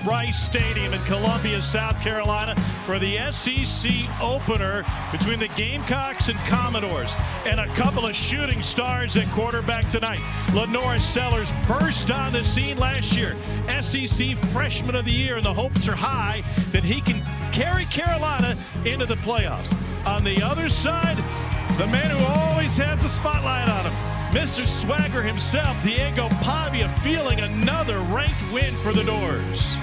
Rice Stadium in Columbia, South Carolina for the SEC opener between the Gamecocks and Commodores. And a couple of shooting stars at quarterback tonight. Lenore Sellers burst on the scene last year. SEC Freshman of the Year, and the hopes are high that he can carry Carolina into the playoffs. On the other side, the man who always has the spotlight on him, Mr. Swagger himself, Diego Pavia, feeling another ranked win for the Doors.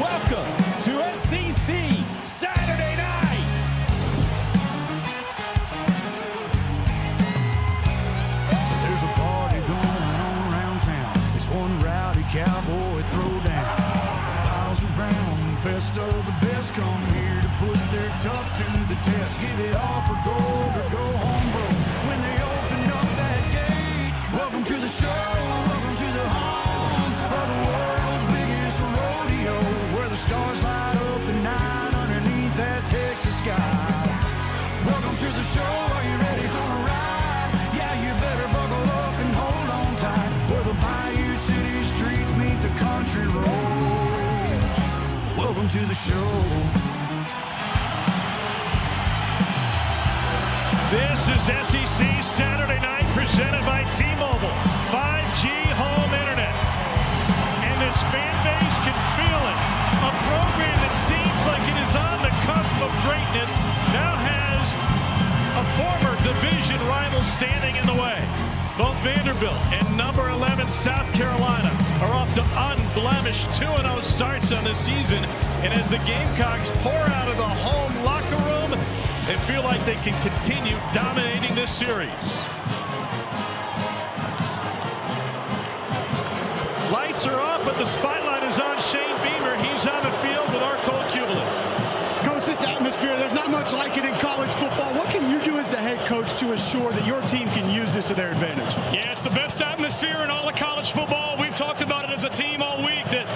Welcome to SEC Saturday Night. There's a party going on around town. It's one rowdy cowboy throwdown. Miles around, the best of the best come here to put their tough to the test. Give it all for gold or go home broke. When they open up that gate, welcome to the show, welcome to the home of the world's biggest rodeo, where the stars light up the night underneath that Texas sky. Welcome to the show, are you ready for a ride? Yeah, you better buckle up and hold on tight, where the Bayou City streets meet the country roads. Welcome to the show. This is SEC Saturday Night, presented by T-Mobile, 5G home internet. And this fan base can feel it. A program that seems like it is on the cusp of greatness now has a former division rival standing in the way. Both Vanderbilt and number 11 South Carolina are off to unblemished 2-0 starts on the season. And as the Gamecocks pour out of the home locker room, they feel like they can continue dominating this series. Lights are up, but the spotlight is on Shane Beamer. He's on the field with our Cole Kubelik. Coach, this atmosphere, there's not much like it in college football. What can you do as the head coach to assure that your team can use this to their advantage? Yeah, it's the best atmosphere in all of college football. We've talked about it as a team all week, that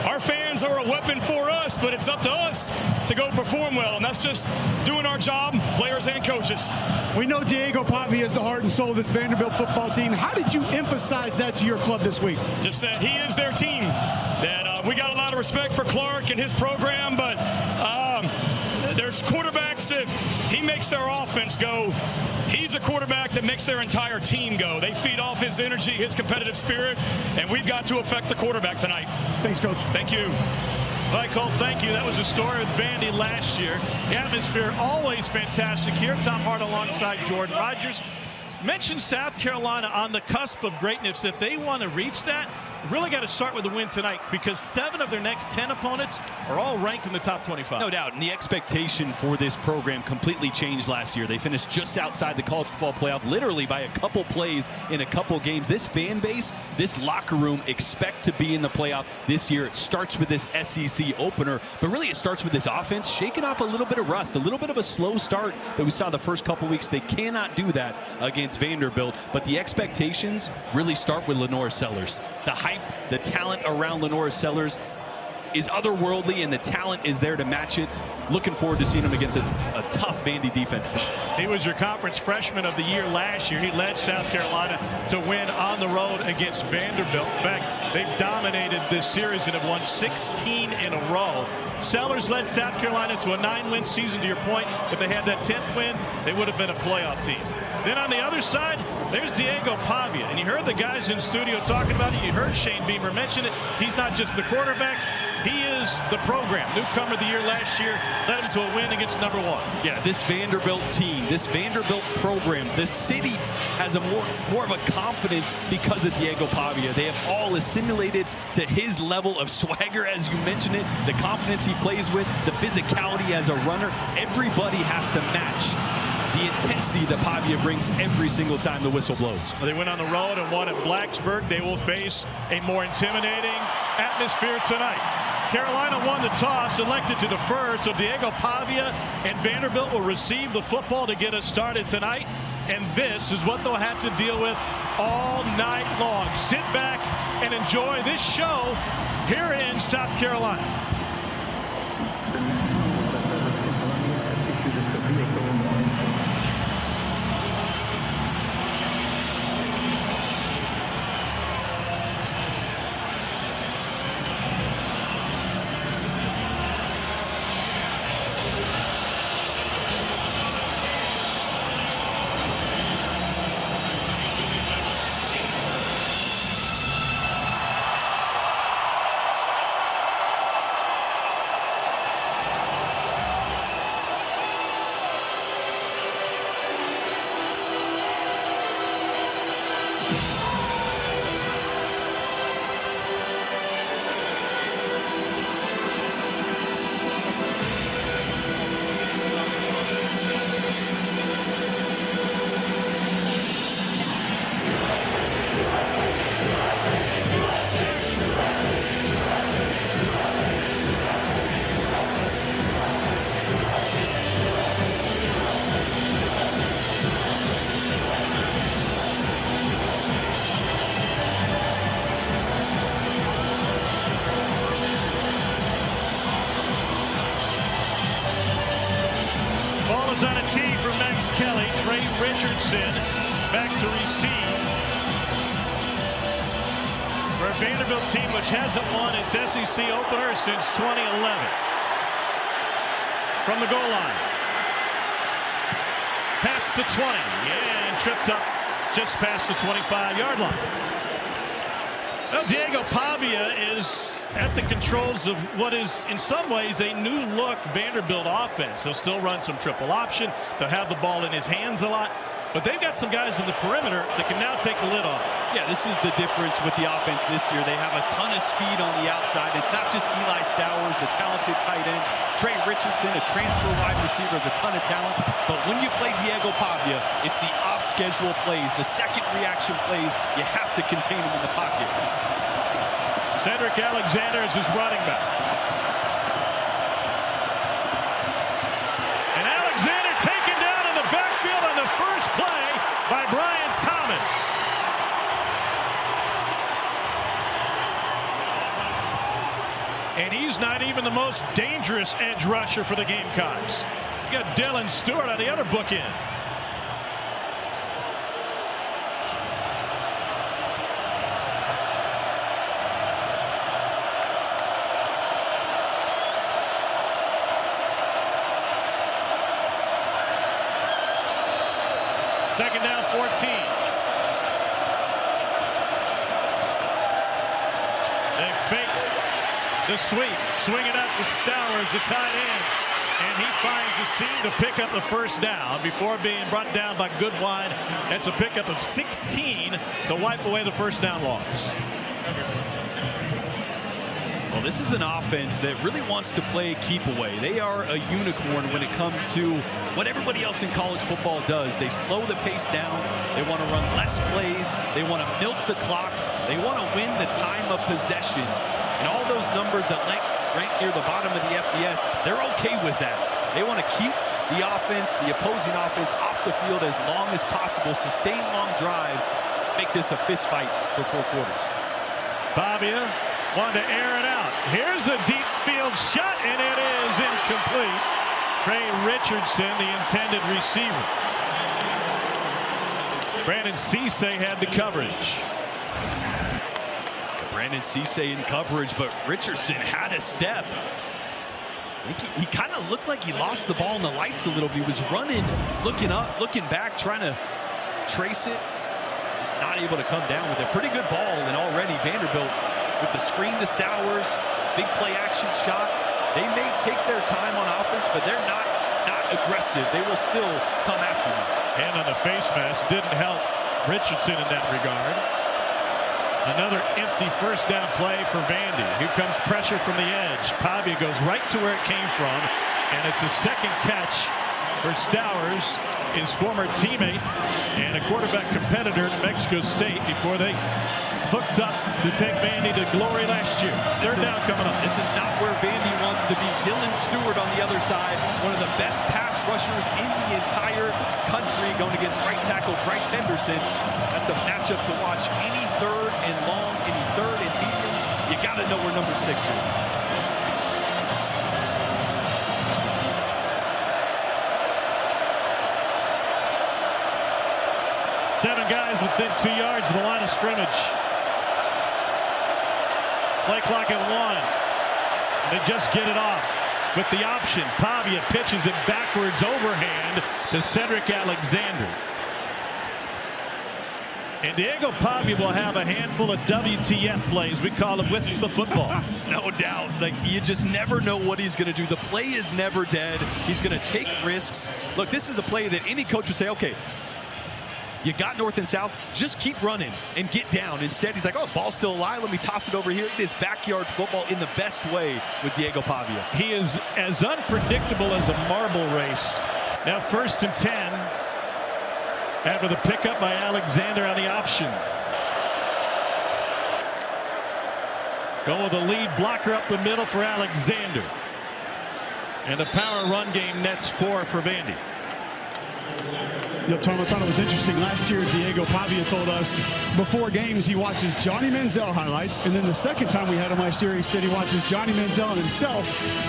our fans are a weapon for us, but it's up to us to go perform well, and that's just doing our job, players and coaches. We know Diego Pavia is the heart and soul of this Vanderbilt football team. How did you emphasize that to your club this week? Just that he is their team, that we got a lot of respect for Clark and his program, but there's quarterbacks that he makes their offense go. He's a quarterback that makes their entire team go. They feed off his energy, his competitive spirit, and we've got to affect the quarterback tonight. Thanks, Coach. Thank you. All right, Cole, thank you. That was a story with Vandy last year. The atmosphere always fantastic here. Tom Hart alongside Jordan Rogers. Mentioned South Carolina on the cusp of greatness. If they want to reach that, really got to start with a win tonight, because 7 of their next 10 opponents are all ranked in the top 25. No doubt, and the expectation for this program completely changed last year. They finished just outside the college football playoff, literally by a couple plays in a couple games. This fan base, this locker room expect to be in the playoff this year. It starts with this SEC opener, but really it starts with this offense shaking off a little bit of rust, a little bit of a slow start that we saw the first couple weeks. They cannot do that against Vanderbilt, but the expectations really start with Lenore Sellers. The hype, the talent around Lenore Sellers is otherworldly, and the talent is there to match it. Looking forward to seeing him against a tough Vandy defense tonight. He was your conference freshman of the year last year. He led South Carolina to win on the road against Vanderbilt. In fact, they've dominated this series and have won 16 in a row. Sellers led South Carolina to a 9-win season, to your point. If they had that 10th win, they would have been a playoff team. Then on the other side, there's Diego Pavia. And you heard the guys in studio talking about it. You heard Shane Beamer mention it. He's not just the quarterback. He is the program. Newcomer of the year last year, led him to a win against number 1. Yeah, this Vanderbilt team, this Vanderbilt program, the city has a more of a confidence because of Diego Pavia. They have all assimilated to his level of swagger, as you mentioned it, the confidence he plays with, the physicality as a runner. Everybody has to match the intensity that Pavia brings every single time the whistle blows. They went on the road and won at Blacksburg. They will face a more intimidating atmosphere tonight. Carolina won the toss, elected to defer, so Diego Pavia and Vanderbilt will receive the football to get us started tonight. And this is what they'll have to deal with all night long. Sit back and enjoy this show here in South Carolina. Henderson back to receive. For a Vanderbilt team which hasn't won its SEC opener since 2011. From the goal line. Past the 20 and tripped up just past the 25-yard line. Well, Diego Pavia is at the controls of what is in some ways a new look Vanderbilt offense. They'll still run some triple option. They'll have the ball in his hands a lot. But they've got some guys in the perimeter that can now take the lid off. Yeah, this is the difference with the offense this year. They have a ton of speed on the outside. It's not just Eli Stowers, the talented tight end. Trey Richardson, a transfer wide receiver, has a ton of talent. But when you play Diego Pavia, it's the off-schedule plays, the second reaction plays. You have to contain him in the pocket. Cedric Alexander is his running back. And Alexander taken down in the backfield on the first play by Brian Thomas. And he's not even the most dangerous edge rusher for the Gamecocks. You got Dylan Stewart on the other bookend. Second down, 14. They fake the sweep, swing it up to Stowers, the tight end, and he finds a seam to pick up the first down before being brought down by Goodwine. That's a pickup of 16 to wipe away the first down loss. Well, this is an offense that really wants to play keep away. They are a unicorn when it comes to what everybody else in college football does. They slow the pace down. They want to run less plays. They want to milk the clock. They want to win the time of possession. And all those numbers that rank near the bottom of the FBS, they're okay with that. They want to keep the offense, the opposing offense, off the field as long as possible, sustain long drives, make this a fist fight for 4 quarters. Pavia wanted to air it out. Here's a deep field shot, and it is incomplete. Trey Richardson, the intended receiver. Brandon Cisse had the coverage. Brandon Cisse in coverage, but Richardson had a step. I think he kind of looked like he lost the ball in the lights a little bit. He was running, looking up, looking back, trying to trace it. Just not able to come down with a pretty good ball, and already Vanderbilt with the screen to Stowers, big play action shot. They may take their time on offense, but they're not aggressive. They will still come after them. And on the face mask didn't help Richardson in that regard. Another empty first down play for Vandy. Here comes pressure from the edge. Pavia goes right to where it came from, and it's a second catch for Stowers, his former teammate and a quarterback competitor in Mexico State before they hooked up to take Vandy to glory last year. Third down coming up. This is not where Vandy wants to be. Dylan Stewart on the other side, one of the best pass rushers in the entire country, going against right tackle Bryce Henderson. That's a matchup to watch. Any third and long, any third and medium, you got to know where number 6 is. Seven guys within 2 yards of the line of scrimmage. Play clock at 1. They just get it off with the option. Pavia pitches it backwards overhand to Cedric Alexander. And Diego Pavia will have a handful of WTF plays. We call them with the football. No doubt. Like, you just never know what he's going to do. The play is never dead. He's going to take risks. Look, this is a play that any coach would say, okay, you got north and south, just keep running and get down. Instead, he's like, oh, ball's still alive. Let me toss it over here. It is backyard football in the best way with Diego Pavia. He is as unpredictable as a marble race. Now 1st and 10 after the pickup by Alexander on the option. Going with a lead blocker up the middle for Alexander. And the power run game nets 4 for Vandy. Yeah, Tom, I thought it was interesting. Last year, Diego Pavia told us before games he watches Johnny Manziel highlights, and then the second time we had him last year, he said he watches Johnny Manziel and himself.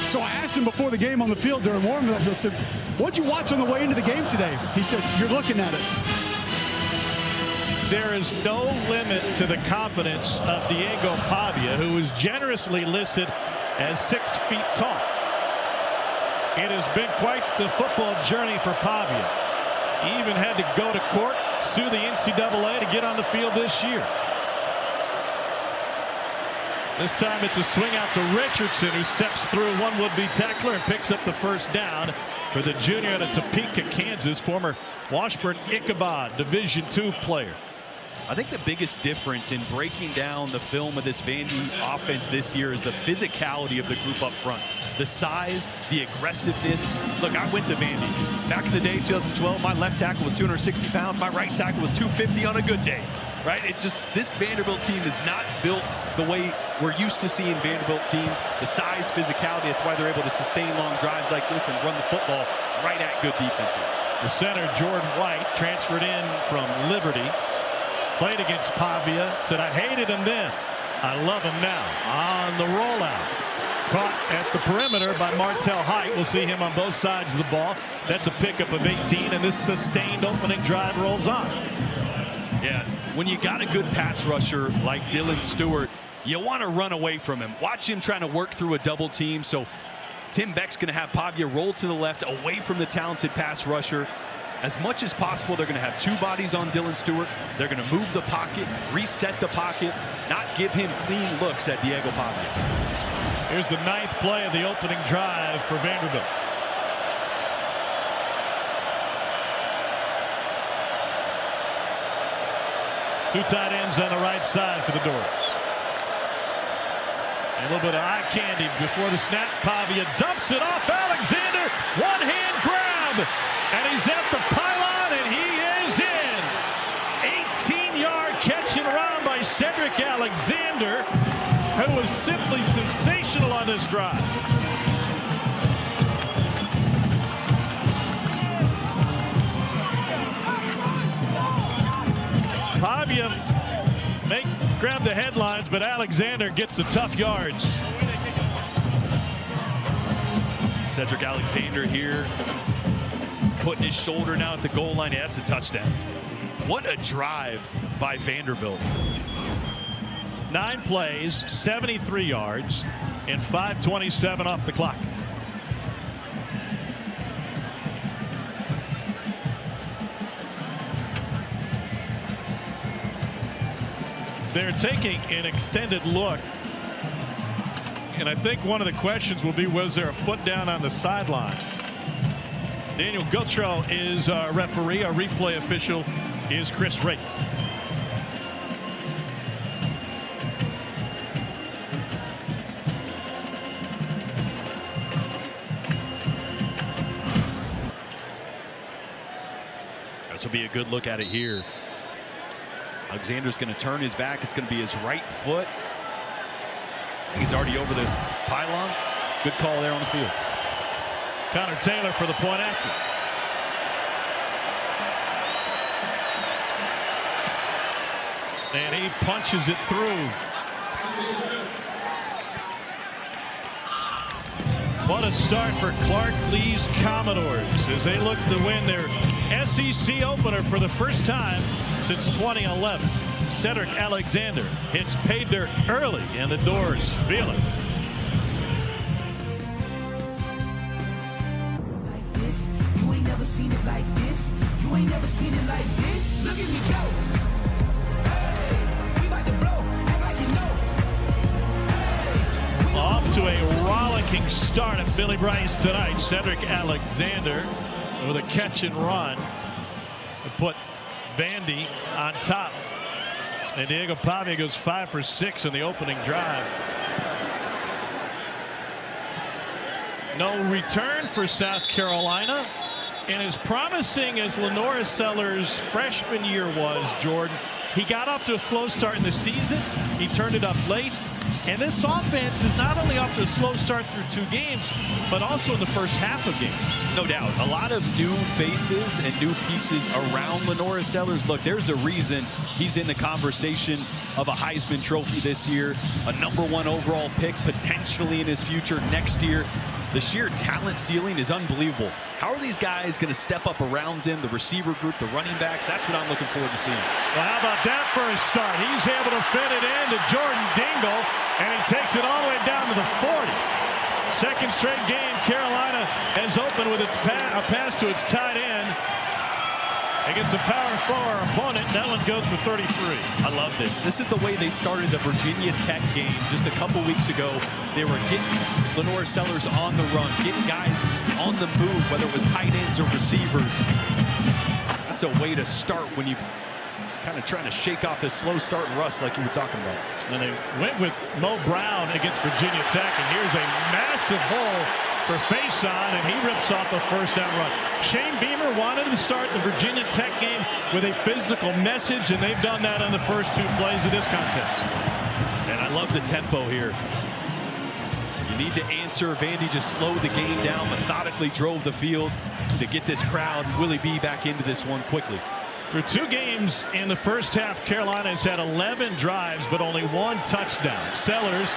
So I asked him before the game on the field during warm-up, I said, what'd you watch on the way into the game today? He said, you're looking at it. there is no limit to the confidence of Diego Pavia, who is generously listed as 6 feet tall. It has been quite the football journey for Pavia. He even had to go to court, sue the NCAA to get on the field this year. This time it's a swing out to Richardson, who steps through one would-be tackler and picks up the first down for the junior out of Topeka, Kansas, former Washburn-Ichabod Division II player. I think the biggest difference in breaking down the film of this Vandy offense this year is the physicality of the group up front. The size, the aggressiveness. Look, I went to Vandy. Back in the day, 2012, my left tackle was 260 pounds. My right tackle was 250 on a good day. Right? It's just this Vanderbilt team is not built the way we're used to seeing Vanderbilt teams. The size, physicality, it's why they're able to sustain long drives like this and run the football right at good defenses. The center, Jordan White, transferred in from Liberty. Played against Pavia. Said, I hated him then. I love him now. On the rollout. Caught at the perimeter by Martell Height. We'll see him on both sides of the ball. That's a pickup of 18, and this sustained opening drive rolls on. Yeah, when you got a good pass rusher like Dylan Stewart, you want to run away from him. Watch him trying to work through a double team. So Tim Beck's going to have Pavia roll to the left away from the talented pass rusher. As much as possible, they're going to have 2 bodies on Dylan Stewart. They're going to move the pocket, reset the pocket, not give him clean looks at Diego Pavia. Here's the 9th play of the opening drive for Vanderbilt. Two tight ends on the right side for the Doors. A little bit of eye candy before the snap. Pavia dumps it off Alexander. One-hand grab. And he's at the pylon, and he is in. 18-yard catch and run by Cedric Alexander, who was simply sensational on this drive. Pavia may grab the headlines, but Alexander gets the tough yards. See Cedric Alexander here, putting his shoulder now at the goal line. Yeah, that's a touchdown. What a drive by Vanderbilt. 9 plays, 73 yards, and 5:27 off the clock. They're taking an extended look, and I think one of the questions will be, was there a foot down on the sideline? Daniel Guttrow is our referee. Our replay official is Chris Rake. This will be a good look at it here. Alexander's going to turn his back. It's going to be his right foot. I think he's already over the pylon. Good call there on the field. Connor Taylor for the point after. And he punches it through. What a start for Clark Lee's Commodores as they look to win their SEC opener for the first time since 2011. Cedric Alexander hits pay dirt early, and the Doors feel it. Like this, you ain't never seen it like this. You ain't never seen it like this. Look at me go. Hey, we about to blow. Act like you know. Hey, off to a rollicking start at Billy Bryce tonight. Cedric Alexander with a catch and run to put Vandy on top. And Diego Pavia goes 5 for 6 in the opening drive. No return for South Carolina. And as promising as Lenora Sellers' freshman year was, Jordan, he got off to a slow start in the season. He turned it up late. And this offense is not only off to a slow start through 2 games, but also in the first half of games. No doubt. A lot of new faces and new pieces around Lenora Sellers. Look, there's a reason he's in the conversation of a Heisman Trophy this year, a #1 overall pick potentially in his future next year. The sheer talent ceiling is unbelievable. How are these guys going to step up around him, the receiver group, the running backs? That's what I'm looking forward to seeing. Well, how about that for a start? He's able to fit it in to Jordan Dingle, and he takes it all the way down to the 40. Second straight game, Carolina has opened with a pass to its tight end against a Power 4 opponent. That one goes for 33. I love this. This is the way they started the Virginia Tech game just a couple weeks ago. They were getting Lenore Sellers on the run, getting guys on the move, whether it was tight ends or receivers. That's a way to start when you've kind of trying to shake off this slow start and rust like you were talking about. And they went with Mo Brown against Virginia Tech, and here's a massive hole for Faison, and he rips off a first down run. Shane Beamer wanted to start the Virginia Tech game with a physical message, and they've done that on the first 2 plays of this contest. And I love the tempo here. You need to answer. Vandy just slowed the game down, methodically drove the field to get this crowd, Willie B, back into this one quickly. Through 2 games in the first half, Carolina has had 11 drives, but only 1 touchdown. Sellers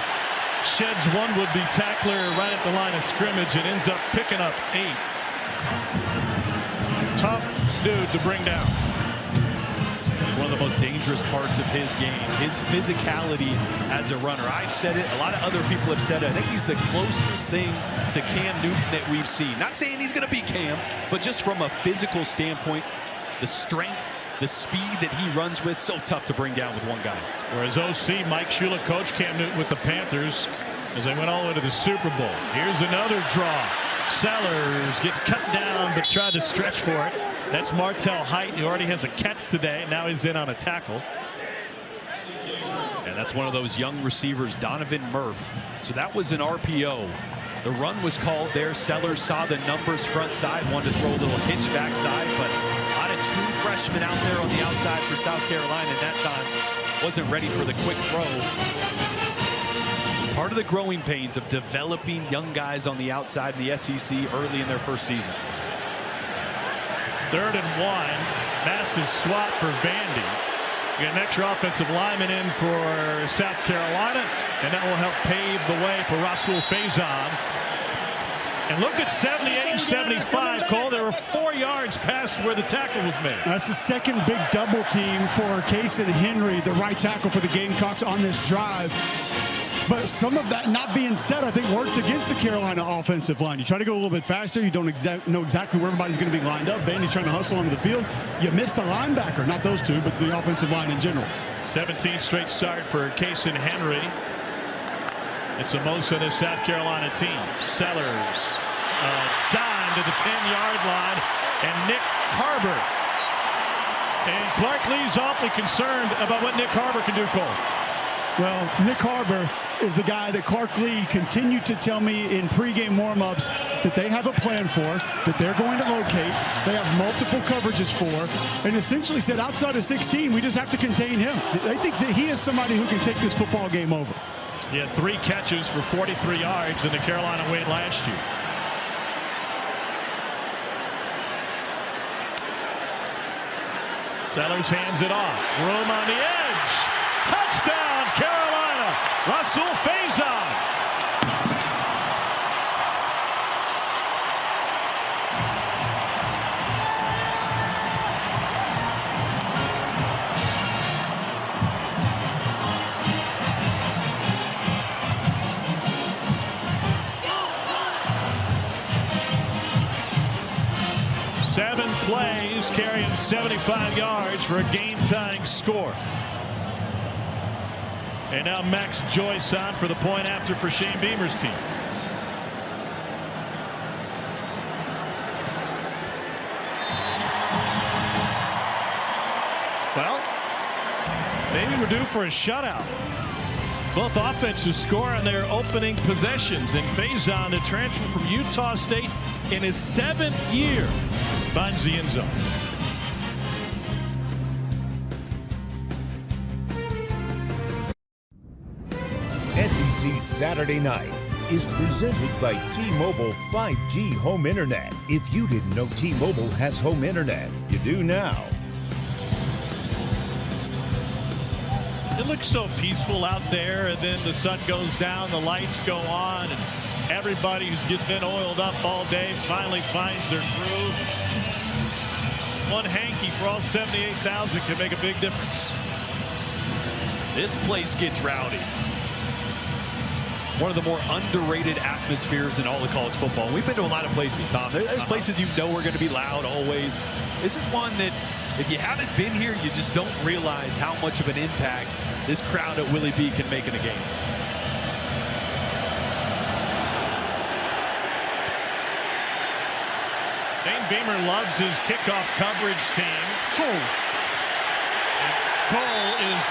sheds one would-be tackler right at the line of scrimmage and ends up picking up 8. Tough dude to bring down. It's one of the most dangerous parts of his game, his physicality as a runner. I've said it, a lot of other people have said it. I think he's the closest thing to Cam Newton that we've seen. Not saying he's going to be Cam, but just from a physical standpoint, the strength, the speed that he runs with, so tough to bring down with one guy. Whereas OC Mike Shula coached Cam Newton with the Panthers as they went all the way to the Super Bowl. Here's another draw. Sellers gets cut down but tried to stretch for it. That's Martel Height, who already has a catch today. Now he's in on a tackle. And that's one of those young receivers, Donovan Murph. So that was an RPO. The run was called there. Sellers saw the numbers front side, wanted to throw a little hitch backside, but a lot of true freshmen out there on the outside for South Carolina at that time. Wasn't ready for the quick throw. Part of the growing pains of developing young guys on the outside in the SEC early in their first season. 3rd and 1. Massive swat for Vandy. We got an extra offensive lineman in for South Carolina, and that will help pave the way for Rasul Faison. And look at 78 and 75, Cole. They were 4 yards past where the tackle was made. That's the second big double team for Kason Henry, the right tackle for the Gamecocks on this drive. But some of that not being said, I think, worked against the Carolina offensive line. You try to go a little bit faster. You don't know exactly where everybody's going to be lined up. Vandy's trying to hustle onto the field. You missed a linebacker, not those two, but the offensive line in general. 17 straight start for Kason Henry. It's the most of this South Carolina team. Sellers, dime to the 10-yard line, and Nick Harbor. And Clark Lee's awfully concerned about what Nick Harbor can do, Cole. Well, Nick Harbor is the guy that Clark Lee continued to tell me in pregame warmups that they have a plan for, that they're going to locate, they have multiple coverages for, and essentially said outside of 16, we just have to contain him. They think that he is somebody who can take this football game over. He had 3 catches for 43 yards in the Carolina win last year. Sellers hands it off. Room on the edge. Touchdown, Carolina. Rasul Faison. Seven plays, carrying 75 yards for a game-tying score. And now Max Joyce on for the point after for Shane Beamer's team. Well, maybe we're due for a shutout. Both offenses score on their opening possessions, and Faison, the transfer from Utah State in his 7th year, finds the end zone. SEC Saturday Night is presented by T-Mobile 5G Home Internet. If you didn't know T-Mobile has home internet, you do now. It looks so peaceful out there, and then the sun goes down, the lights go on, and Everybody who's just been oiled up all day finally finds their groove. One hanky for all 78,000 can make a big difference. This place gets rowdy. One of the more underrated atmospheres in all of college football. We've been to a lot of places, Tom. There's places you know are going to be loud always. This is one that, if you haven't been here, you just don't realize how much of an impact this crowd at Willie B can make in a game. Dane Beamer loves his kickoff coverage team. And Cole is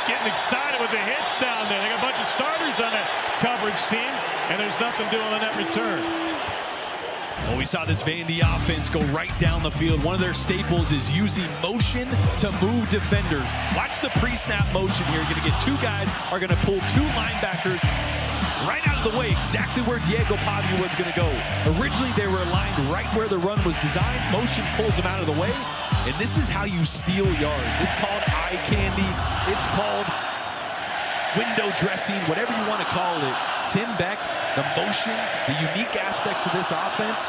getting excited with the hits down there. They got a bunch of starters on that coverage team, and there's nothing doing on that return. Well, we saw this Vandy offense go right down the field. One of their staples is using motion to move defenders. Watch the pre-snap motion here. You're going to get two guys are going to pull two linebackers right out of the way, exactly where Diego Pavia was going to go. Originally, they were aligned right where the run was designed. Motion pulls them out of the way, and this is how you steal yards. It's called eye candy. It's called window dressing, whatever you want to call it. Tim Beck, the motions, the unique aspects of this offense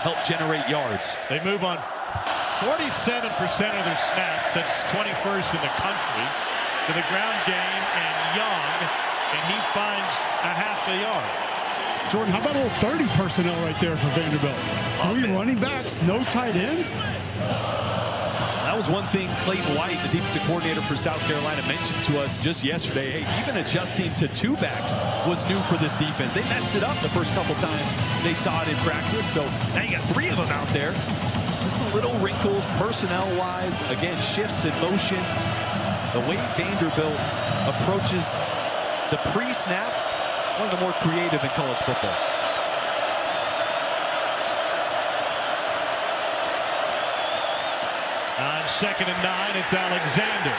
help generate yards. They move on 47% of their snaps. That's 21st in the country to the ground game, and Young, and he finds a half a yard. Jordan, how about a little 30 personnel right there for Vanderbilt? Three running backs, no tight ends. That was one thing Clayton White, the defensive coordinator for South Carolina, mentioned to us just yesterday. Hey, even adjusting to two backs was new for this defense. They messed it up the first couple times they saw it in practice. So now you got three of them out there. Just the little wrinkles, personnel-wise. Again, shifts and motions. The way Vanderbilt approaches the pre-snap, one of the more creative in college football. On 2nd and 9, it's Alexander.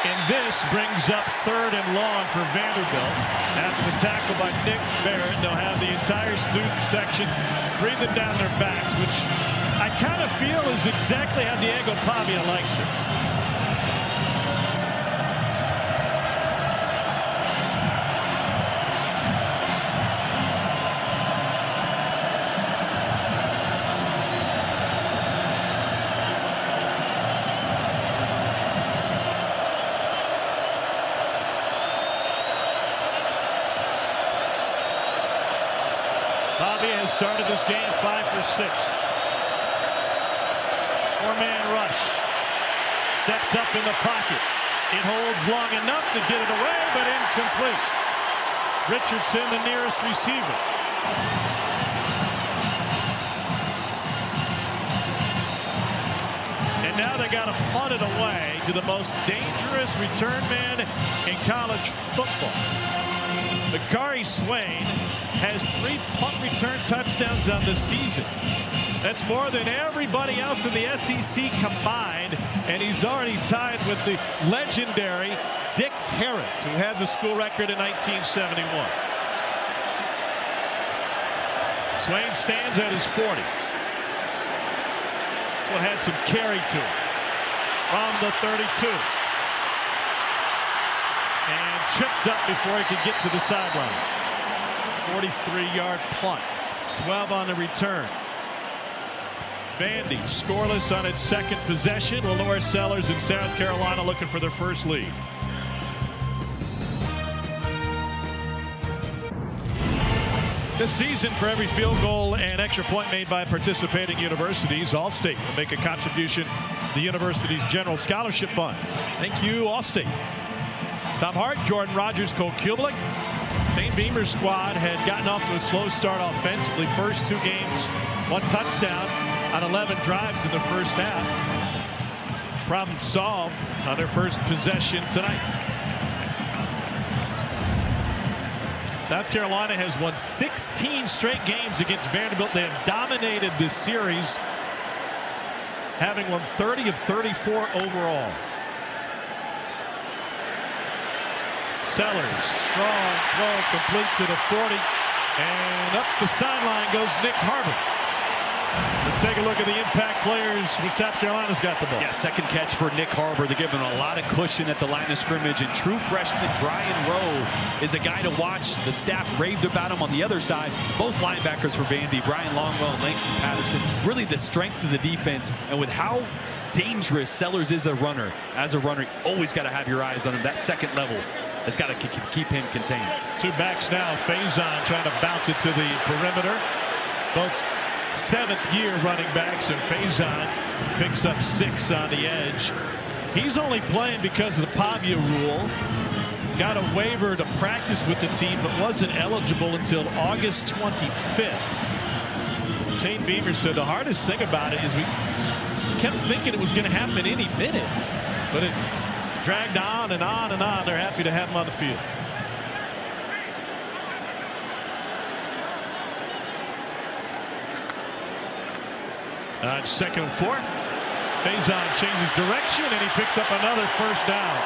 And this brings up 3rd and long for Vanderbilt. After the tackle by Nick Barrett, they'll have the entire student section breathing down their backs, which I kind of feel is exactly how Diego Pavia likes it. Pavia has started this game 5 for 6. 4-man rush. Steps up in the pocket. It holds long enough to get it away, but incomplete. Richardson, the nearest receiver. And now they got to punt it away to the most dangerous return man in college football. Bakari Swain has 3 punt return touchdowns on the season. That's more than everybody else in the SEC combined, and he's already tied with the legendary Dick Harris, who had the school record in 1971. Swain stands at his 40. This one had some carry to it from the 32. And tripped up before he could get to the sideline. 43-yard punt. 12 on the return. Vandy scoreless on its 2nd possession. Lenore Sellers in South Carolina looking for their first lead. This season, for every field goal and extra point made by participating universities, Allstate will make a contribution to the university's general scholarship fund. Thank you, Allstate. Tom Hart, Jordan Rogers, Cole Kubelik. Dane Beamer's squad had gotten off to a slow start offensively. First 2 games, 1 touchdown on 11 drives in the first half. Problem solved on their first possession tonight. South Carolina has won 16 straight games against Vanderbilt. They have dominated this series, having won 30 of 34 overall. Sellers, strong throw, complete to the 40, and up the sideline goes Nick Harbor. Let's take a look at the impact players when South Carolina's got the ball. Yeah, second catch for Nick Harbor. They're giving a lot of cushion at the line of scrimmage. And true freshman Brian Rowe is a guy to watch. The staff raved about him on the other side. Both linebackers for Vandy, Brian Longwell and Langston Patterson. Really the strength of the defense. And with how dangerous Sellers is as a runner, you always got to have your eyes on him. That second level has got to keep him contained. Two backs now. Faison trying to bounce it to the perimeter. Both seventh-year running backs, and Faison picks up 6 on the edge. He's only playing because of the Pavia rule. Got a waiver to practice with the team, but wasn't eligible until August 25th. Shane Beamer said the hardest thing about it is we kept thinking it was going to happen any minute, but it dragged on and on and on. They're happy to have him on the field. It's 2nd and 4. Faison changes direction, and he picks up another first down.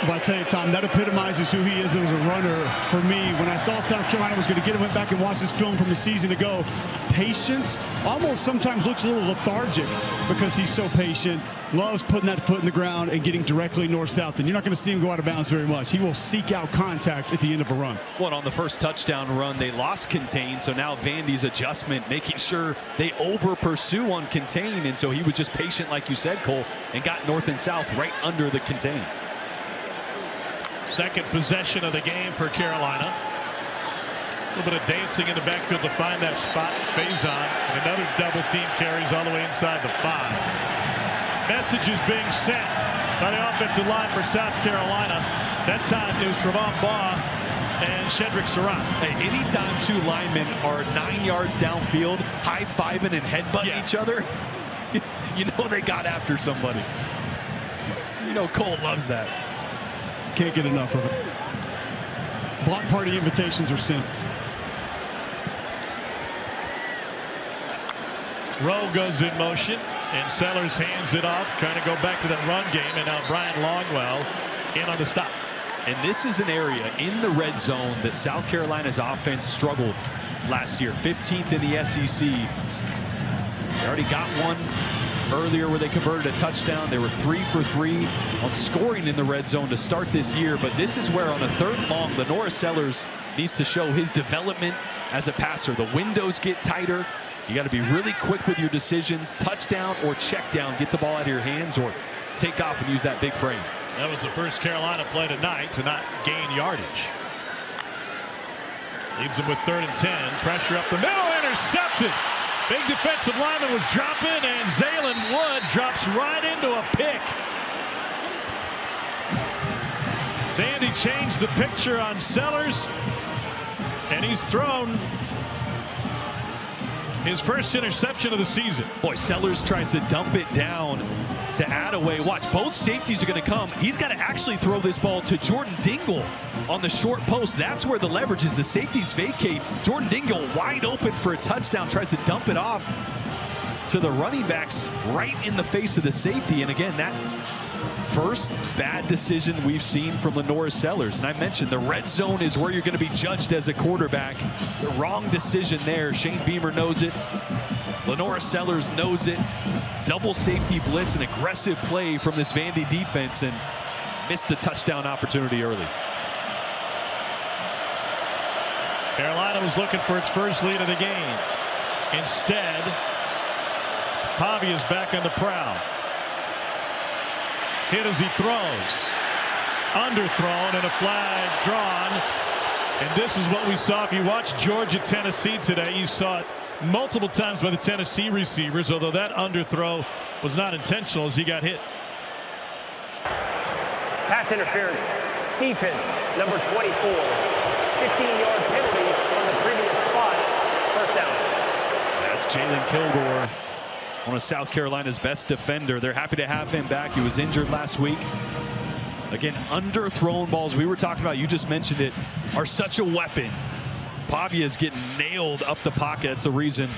Well, I tell you, Tom, that epitomizes who he is as a runner for me. When I saw South Carolina was going to get him, went back and watched this film from a season ago. Patience, almost sometimes looks a little lethargic because he's so patient, loves putting that foot in the ground and getting directly north-south. And you're not going to see him go out of bounds very much. He will seek out contact at the end of a run. Well, on the first touchdown run, they lost contain, so now Vandy's adjustment, making sure they over-pursue on contain, and so he was just patient, like you said, Cole, and got north and south right under the contain. Second possession of the game for Carolina. A little bit of dancing in the backfield to find that spot. Faison, and another double team carries all the way inside the 5. Messages being sent by the offensive line for South Carolina. That time it was Trevon Baugh and Shedrick Surratt. Hey, anytime two linemen are 9 yards downfield, high-fiving and headbutting each other, you know they got after somebody. You know Cole loves that. Can't get enough of it. Block party invitations are sent. Rowe goes in motion, and Sellers hands it off, trying to go back to that run game, and now Brian Longwell in on the stop. And this is an area in the red zone that South Carolina's offense struggled last year. 15th in the SEC. They already got one earlier where they converted a touchdown. They were 3 for 3 on scoring in the red zone to start this year. But this is where on a 3rd and long, Lenora Sellers needs to show his development as a passer. The windows get tighter. You got to be really quick with your decisions. Touchdown or check down. Get the ball out of your hands or take off and use that big frame. That was the first Carolina play tonight to not gain yardage. Leaves him with 3rd and 10. Pressure up the middle. Intercepted. Big defensive lineman was dropping, and Zaylen Wood drops right into a pick. Vandy changed the picture on Sellers, and he's thrown his first interception of the season. Boy, Sellers tries to dump it down to Attaway. Watch, both safeties are going to come. He's got to actually throw this ball to Jordan Dingle on the short post. That's where the leverage is. The safeties vacate. Jordan Dingle wide open for a touchdown. Tries to dump it off to the running backs right in the face of the safety. And again, that first bad decision we've seen from Lenora Sellers. And I mentioned the red zone is where you're going to be judged as a quarterback. The wrong decision there. Shane Beamer knows it. Lenora Sellers knows it. Double safety blitz, an aggressive play from this Vandy defense, and missed a touchdown opportunity early. Carolina was looking for its first lead of the game. Instead, Pavia's back on the prowl. Hit as he throws. Underthrown and a flag drawn. And this is what we saw. If you watch Georgia Tennessee today, you saw it multiple times by the Tennessee receivers, although that underthrow was not intentional as he got hit. Pass interference. Defense, number 24. 15-yard penalty from the previous spot. First down. That's Jalen Kilgore, one of South Carolina's best defender. They're happy to have him back. He was injured last week. Again, underthrown balls, we were talking about, you just mentioned it, are such a weapon. Pavia is getting nailed up the pocket. That's the reason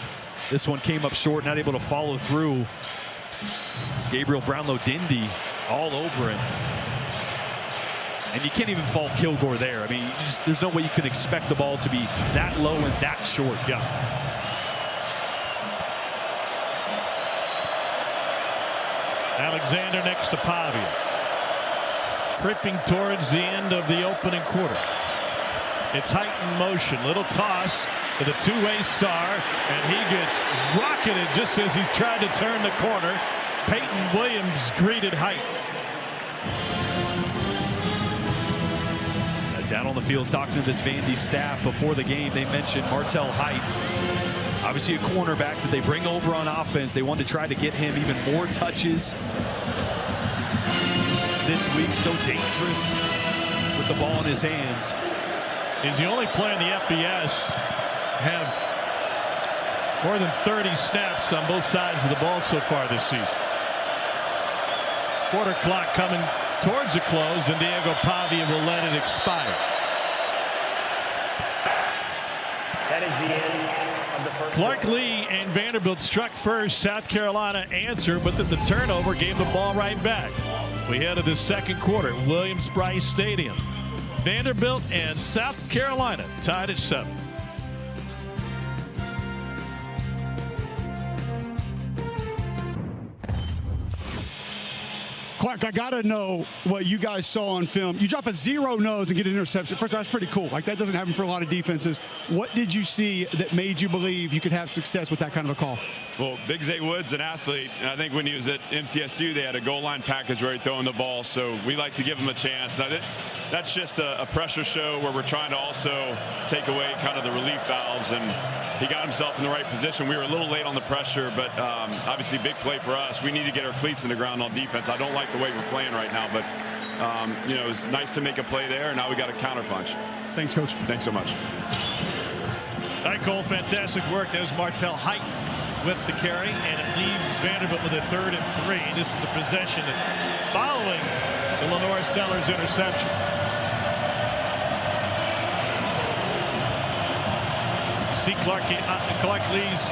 this one came up short, not able to follow through. It's Gabriel Brownlow-Dindy all over him. And you can't even fault Kilgore there. I mean, there's no way you can expect the ball to be that low and that short. Yeah. Alexander next to Pavia. Creeping towards the end of the opening quarter. It's heightened motion. Little toss with a two-way star, and he gets rocketed just as he tried to turn the corner. Peyton Williams greeted Height. Down on the field talking to this Vandy staff before the game, they mentioned Martel Height. Obviously a cornerback that they bring over on offense. They want to try to get him even more touches this week. So dangerous with the ball in his hands. He's the only player in the FBS have more than 30 snaps on both sides of the ball so far this season. Quarter clock coming towards a close, and Diego Pavia will let it expire. That is the end of the first. Clark Lee and Vanderbilt struck first. South Carolina answered, but then the turnover gave the ball right back. We head to the second quarter, Williams-Brice Stadium. Vanderbilt and South Carolina tied at 7. Clark, I got to know what you guys saw on film. You drop a 0 nose and get an interception. First, that's pretty cool. Like, that doesn't happen for a lot of defenses. What did you see that made you believe you could have success with that kind of a call? Well, Big Zay Wood's an athlete. I think when he was at MTSU, they had a goal line package where he's throwing the ball, so we like to give him a chance. Now, that's just a pressure show where we're trying to also take away kind of the relief valves, and he got himself in the right position. We were a little late on the pressure, but obviously big play for us. We need to get our cleats in the ground on defense. I don't like the way we're playing right now, but you know, it was nice to make a play there, and now we got a counterpunch. Thanks, Coach. Thanks so much. All right, Cole, fantastic work. There's Martel Height with the carry, and it leaves Vanderbilt with a 3rd and 3. This is the possession following the Lenore Sellers interception. See Clark Lee's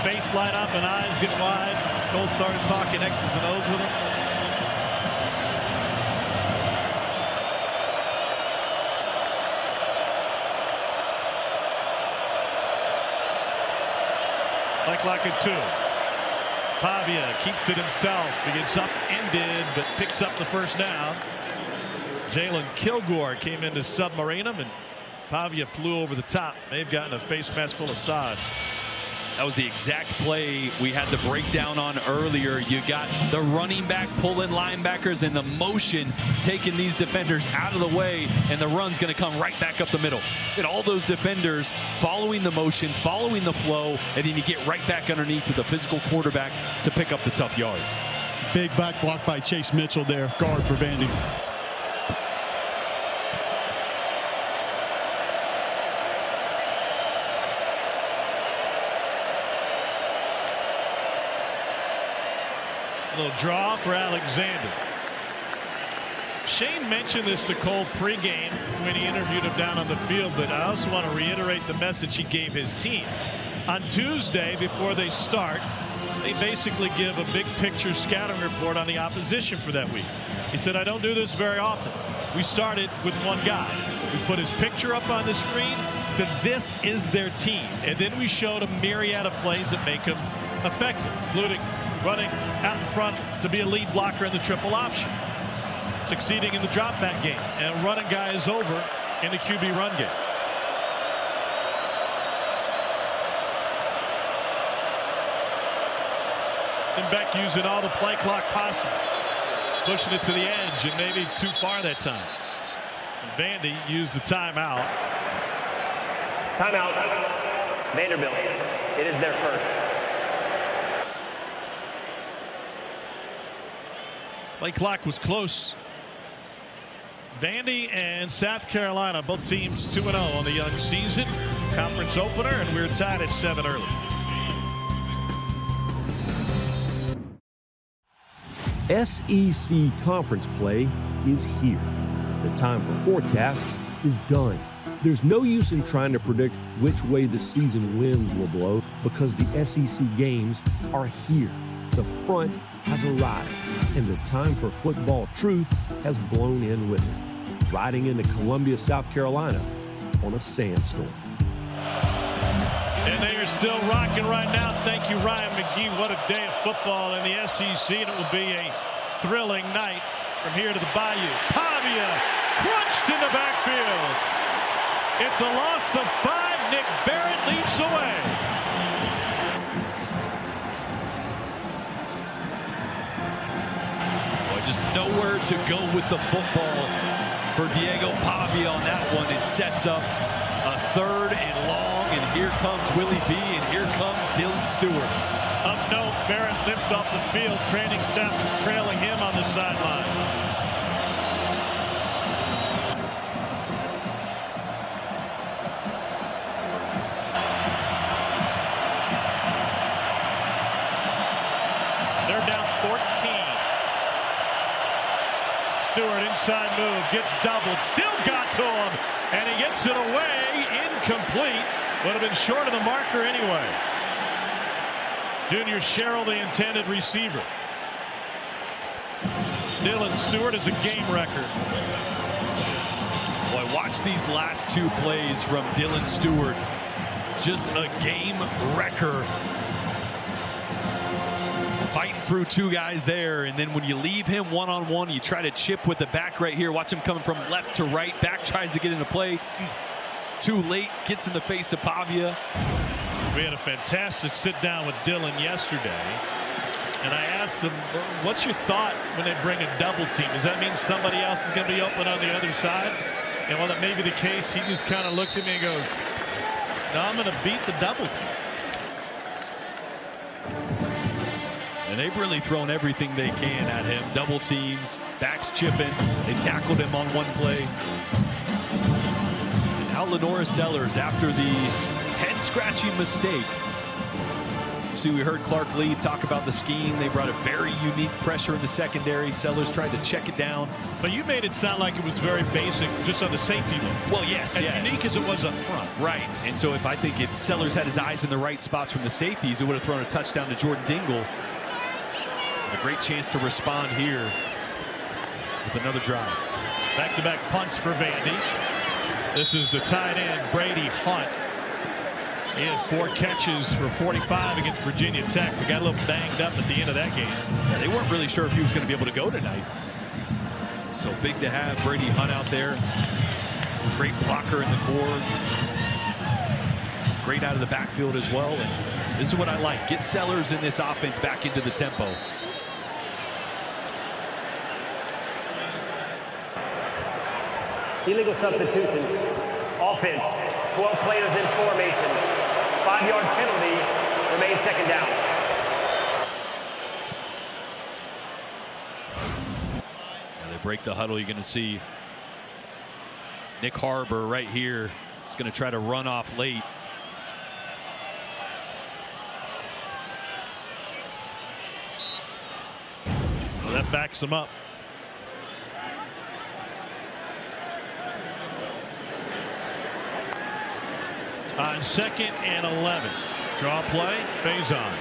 face light up and eyes get wide. Cole started talking X's and O's with him. Like a 2. Pavia keeps it himself. He gets upended, but picks up the first down. Jalen Kilgore came in to submarine him, and Pavia flew over the top. They've gotten a face mask full of sod. That was the exact play we had the breakdown on earlier. You got the running back pulling linebackers and the motion taking these defenders out of the way, and the run's going to come right back up the middle. And all those defenders following the motion, following the flow, and then you get right back underneath with the physical quarterback to pick up the tough yards. Big back block by Chase Mitchell there, guard for Vandy. Little draw for Alexander. Shane mentioned this to Cole pregame when he interviewed him down on the field, but I also want to reiterate the message he gave his team. On Tuesday, before they start, they basically give a big picture scouting report on the opposition for that week. He said, I don't do this very often. We started with one guy. We put his picture up on the screen, said this is their team, and then we showed a myriad of plays that make them effective, including running out in front to be a lead blocker in the triple option, succeeding in the drop back game, and running guys over in the QB run game. Tim Beck using all the play clock possible, pushing it to the edge and maybe too far that time. And Vandy used the timeout. Timeout. Vanderbilt. It is their first. Play clock was close. Vandy and South Carolina, both teams 2-0 on the young season. Conference opener, and we're tied at 7 early. SEC conference play is here. The time for forecasts is done. There's no use in trying to predict which way the season winds will blow because the SEC games are here. The front has arrived, and the time for football truth has blown in with it. riding into Columbia, South Carolina on a sandstorm. And they are still rocking right now. Thank you, Ryan McGee. What a day of football in the SEC. And it will be a thrilling night from here to the Bayou. Pavia crunched in the backfield. It's a loss of 5. Nick Barrett leads the way. Well, just nowhere to go with the football for Diego Pavia on that one. It sets up a 3rd and long, and here comes Willie B, and here comes Dylan Stewart. Of note, Barrett limped off the field. Training staff is trailing him on the sideline. They're down 14. Stewart inside move, gets doubled, still got to him, and he gets it away, incomplete. Would have been short of the marker anyway. Junior Sherrill, the intended receiver. Dylan Stewart is a game record. Boy, watch these last 2 plays from Dylan Stewart. Just a game wrecker. Fighting through 2 guys there, and then when you leave him one-on-one, you try to chip with the back right here. Watch him coming from left to right. Back tries to get into play. Too late, gets in the face of Pavia. We had a fantastic sit-down with Dylan yesterday, and I asked him, what's your thought when they bring a double team? Does that mean somebody else is going to be open on the other side? And while that may be the case, he just kind of looked at me and goes, no, I'm going to beat the double team. And they've really thrown everything they can at him. Double teams, backs chipping. They tackled him on one play. And now Lenora Sellers, after the head-scratching mistake. See, we heard Clark Lee talk about the scheme. They brought a very unique pressure in the secondary. Sellers tried to check it down. But you made it sound like it was very basic, just on the safety look. Well, yes, as yeah. unique as it was up front. Right. And so I think if Sellers had his eyes in the right spots from the safeties, it would have thrown a touchdown to Jordan Dingle. A great chance to respond here with another drive. Back-to-back punts for Vandy. This is the tight end, Brady Hunt. He had 4 catches for 45 against Virginia Tech. We got a little banged up at the end of that game. Yeah, they weren't really sure if he was going to be able to go tonight. So big to have Brady Hunt out there. Great blocker in the core. Great out of the backfield as well. And this is what I like. Get Sellers in this offense back into the tempo. Illegal substitution. Offense, 12 players in formation. 5-yard penalty, remains 2nd down. And they break the huddle. You're going to see Nick Harbor right here. He's going to try to run off late. Well, that backs him up. On 2nd and 11. Draw play, Faison.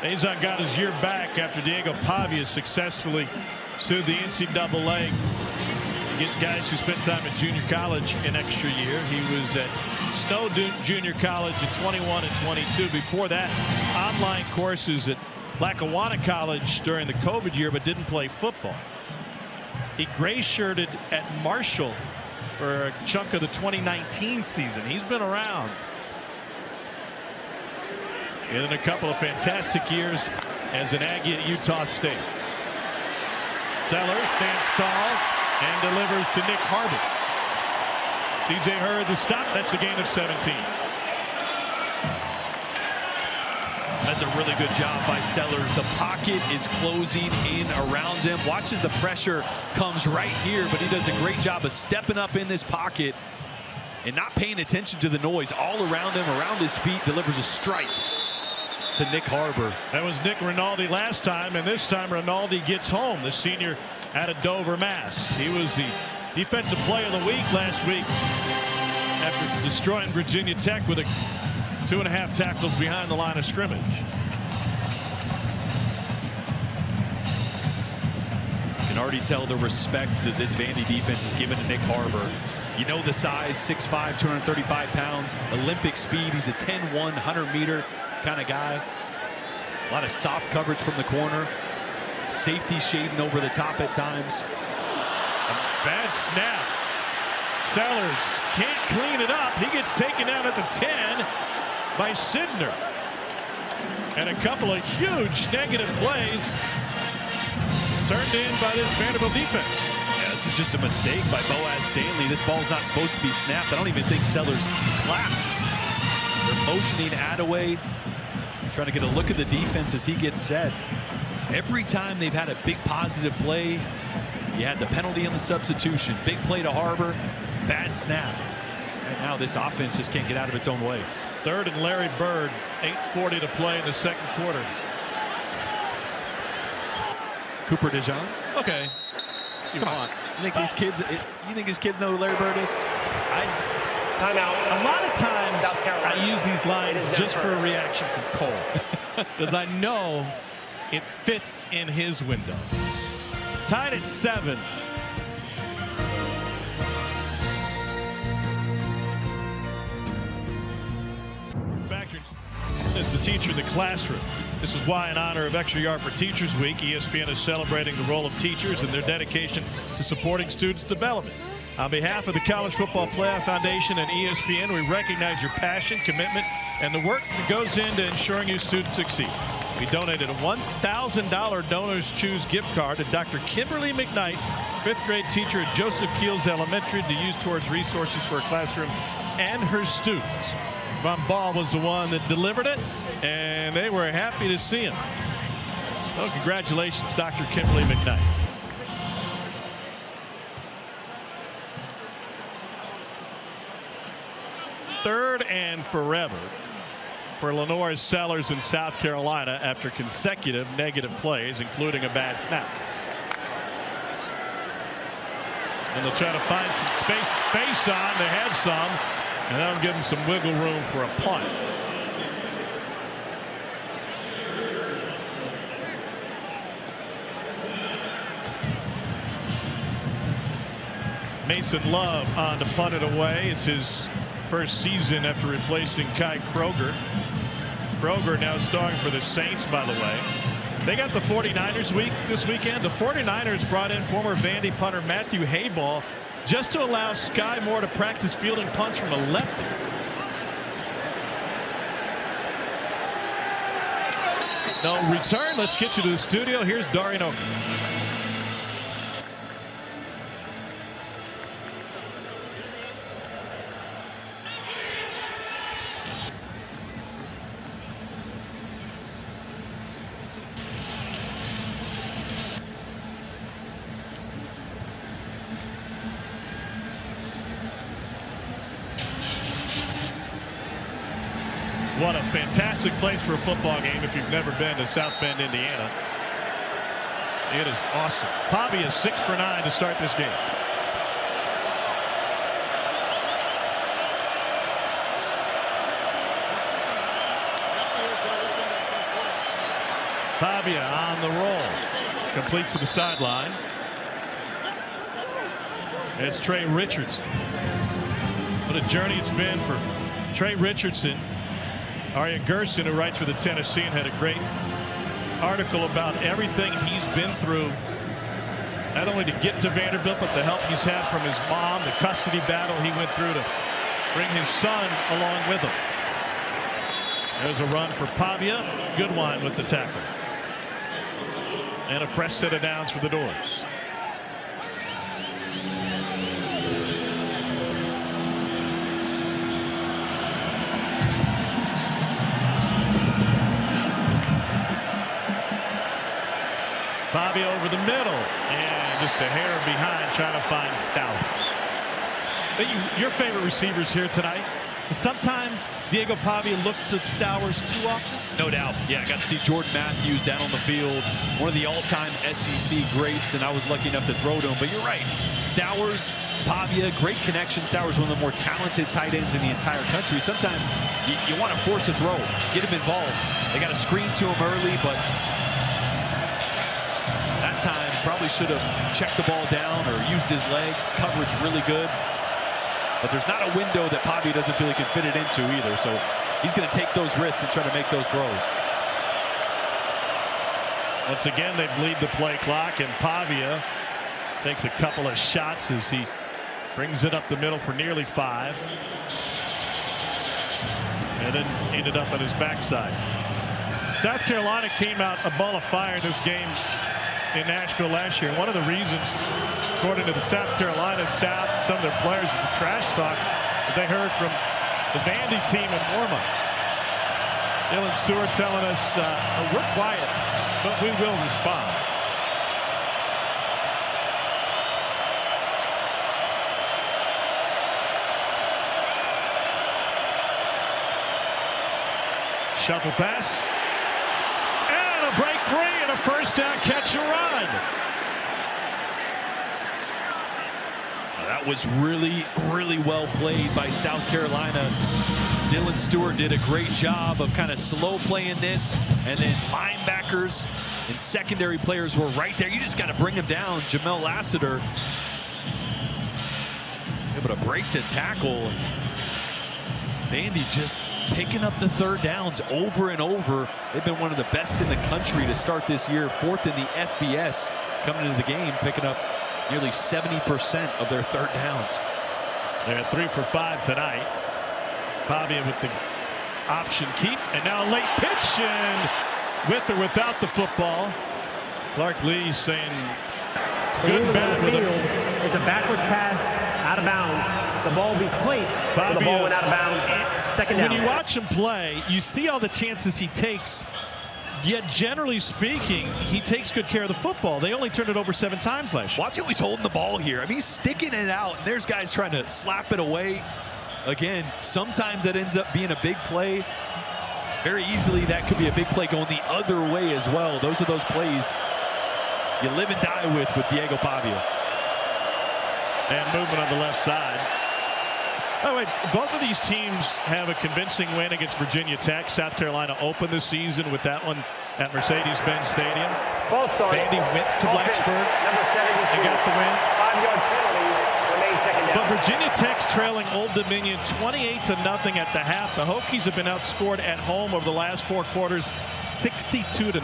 Faison got his year back after Diego Pavia successfully sued the NCAA to get guys who spent time at junior college an extra year. He was at Snow Junior College in 21 and 22. Before that, online courses at Lackawanna College during the COVID year, but didn't play football. He gray-shirted at Marshall for a chunk of the 2019 season. He's been around. And then a couple of fantastic years as an Aggie at Utah State. Sellers stands tall and delivers to Nick Harbor. C.J. Hurd the stop. That's a gain of 17. That's a really good job by Sellers. The pocket is closing in around him. Watch as the pressure comes right here, but he does a great job of stepping up in this pocket and not paying attention to the noise all around him, around his feet. Delivers a strike to Nick Harbor. That was Nick Rinaldi last time, and this time Rinaldi gets home, the senior out of Dover, Mass. He was the defensive player of the week last week after destroying Virginia Tech with 2.5 tackles behind the line of scrimmage. can already tell the respect that this Vandy defense has given to Nick Harbor. You know the size, 6'5", 235 pounds, Olympic speed. He's a 10-1, 100-meter kind of guy. A lot of soft coverage from the corner. Safety shading over the top at times. Bad snap. Sellers can't clean it up. He gets taken down at the 10 by Sidner. And a couple of huge negative plays turned in by this Vanderbilt defense. Yeah, this is just a mistake by Boaz Stanley. This ball's not supposed to be snapped. I don't even think Sellers clapped. They're motioning Attaway, trying to get a look at the defense as he gets set. Every time they've had a big positive play, you had the penalty on the substitution. Big play to Harbor, bad snap. And now this offense just can't get out of its own way. 3rd and Larry Bird, 8:40 to play in the second quarter. Cooper DeJean. Okay. Come on. You think these kids? You think these kids know who Larry Bird is? Timeout. A lot of times I use these lines just for a reaction from Cole, because I know it fits in his window. Tied at 7. Factor is the teacher in the classroom. This is why, in honor of Extra Yard for Teachers Week, ESPN is celebrating the role of teachers and their dedication to supporting students' development. On behalf of the College Football Playoff Foundation and ESPN, we recognize your passion, commitment, and the work that goes into ensuring you students succeed. We donated a $1,000 Donors Choose gift card to Dr. Kimberly McKnight, 5th grade teacher at Joseph Keels Elementary, to use towards resources for her classroom and her students. Von Ball was the one that delivered it, and they were happy to see him. Well, congratulations, Dr. Kimberly McKnight. Third and forever for Lenore's Sellers in South Carolina after consecutive negative plays, including a bad snap. And they'll try to find some space. Face on, they had some, and that'll give them some wiggle room for a punt. Mason Love on to punt it away. It's his first season after replacing Kai Kroger. Kroger now starting for the Saints, by the way. They got the 49ers this weekend. The 49ers brought in former Vandy punter Matthew Hayball just to allow Sky Moore to practice fielding punts from a lefty. No return. Let's get you to the studio. Here's Darian Oakley. What a fantastic place for a football game if you've never been to South Bend, Indiana. It is awesome. Pavia is 6 for 9 to start this game. Pavia on the roll. Completes to the sideline. It's Trey Richardson. What a journey it's been for Trey Richardson. Arya Gerson, who writes for the Tennessean, had a great article about everything he's been through, not only to get to Vanderbilt, but the help he's had from his mom, the custody battle he went through to bring his son along with him. There's a run for Pavia. Goodwine with the tackle. And a fresh set of downs for the Doors. Pavia over the middle, and just a hair behind, trying to find Stowers. Your favorite receivers here tonight. Sometimes Diego Pavia looked at Stowers too often. No doubt. Yeah, I got to see Jordan Matthews down on the field, one of the all-time SEC greats, and I was lucky enough to throw to him. But you're right. Stowers, Pavia, great connection. Stowers, one of the more talented tight ends in the entire country. Sometimes you want to force a throw, get him involved. They got to screen to him early, but that time Probably should have checked the ball down or used his legs. Coverage really good. But there's not a window that Pavia doesn't feel he can fit it into either. So he's going to take those risks and try to make those throws. Once again, they bleed the play clock, and Pavia takes a couple of shots as he brings it up the middle for nearly 5. And then ended up on his backside. South Carolina came out a ball of fire in this game in Nashville last year. And one of the reasons, according to the South Carolina staff, some of their players, the trash talk that they heard from the Vandy team in warm-up. Dylan Stewart telling us, we're quiet, but we will respond. Shuffle pass. And a break free and a first down catch and run. That was really, really well played by South Carolina. Dylan Stewart did a great job of kind of slow playing this, and then linebackers and secondary players were right there. You just got to bring them down. Jamel Lassiter able to break the tackle. Vandy just picking up the third downs over and over. They've been one of the best in the country to start this year. 4th in the FBS coming into the game, picking up nearly 70% of their third downs. They're at 3 for 5 tonight. Pavia with the option keep, and now a late pitch, and with or without the football. Clark Lee saying it's good and bad with him. It's a backwards pass out of bounds. The ball will be placed. The ball went out of bounds. Second down. When you watch him play, you see all the chances he takes. Yet, generally speaking, he takes good care of the football. They only turned it over 7 times last year. Watch how he's holding the ball here. I mean, he's sticking it out, and there's guys trying to slap it away. Again, sometimes that ends up being a big play. Very easily, that could be a big play going the other way as well. Those are those plays you live and die with Diego Pavia. And movement on the left side. By the way, both of these teams have a convincing win against Virginia Tech. South Carolina opened the season with that one at Mercedes-Benz Stadium. False start. Vandy went to Blacksburg and got the win. 5-yard penalty. Remains second down. But Virginia Tech's trailing Old Dominion 28-0 at the half. The Hokies have been outscored at home over the last 4 quarters, 62-0.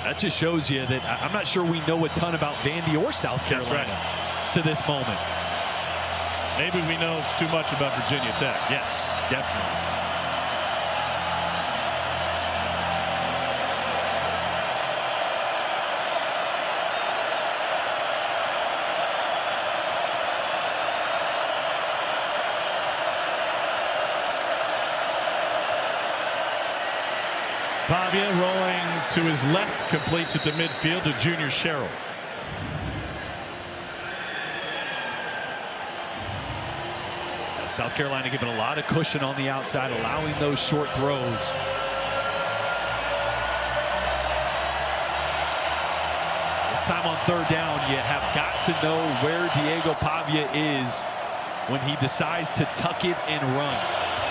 That just shows you that I'm not sure we know a ton about Vandy or South Carolina to this moment. Maybe we know too much about Virginia Tech. Yes, definitely. Pavia rolling to his left, completes it to midfield to Junior Sherrill. South Carolina giving a lot of cushion on the outside, allowing those short throws. This time on third down, you have got to know where Diego Pavia is when he decides to tuck it and run.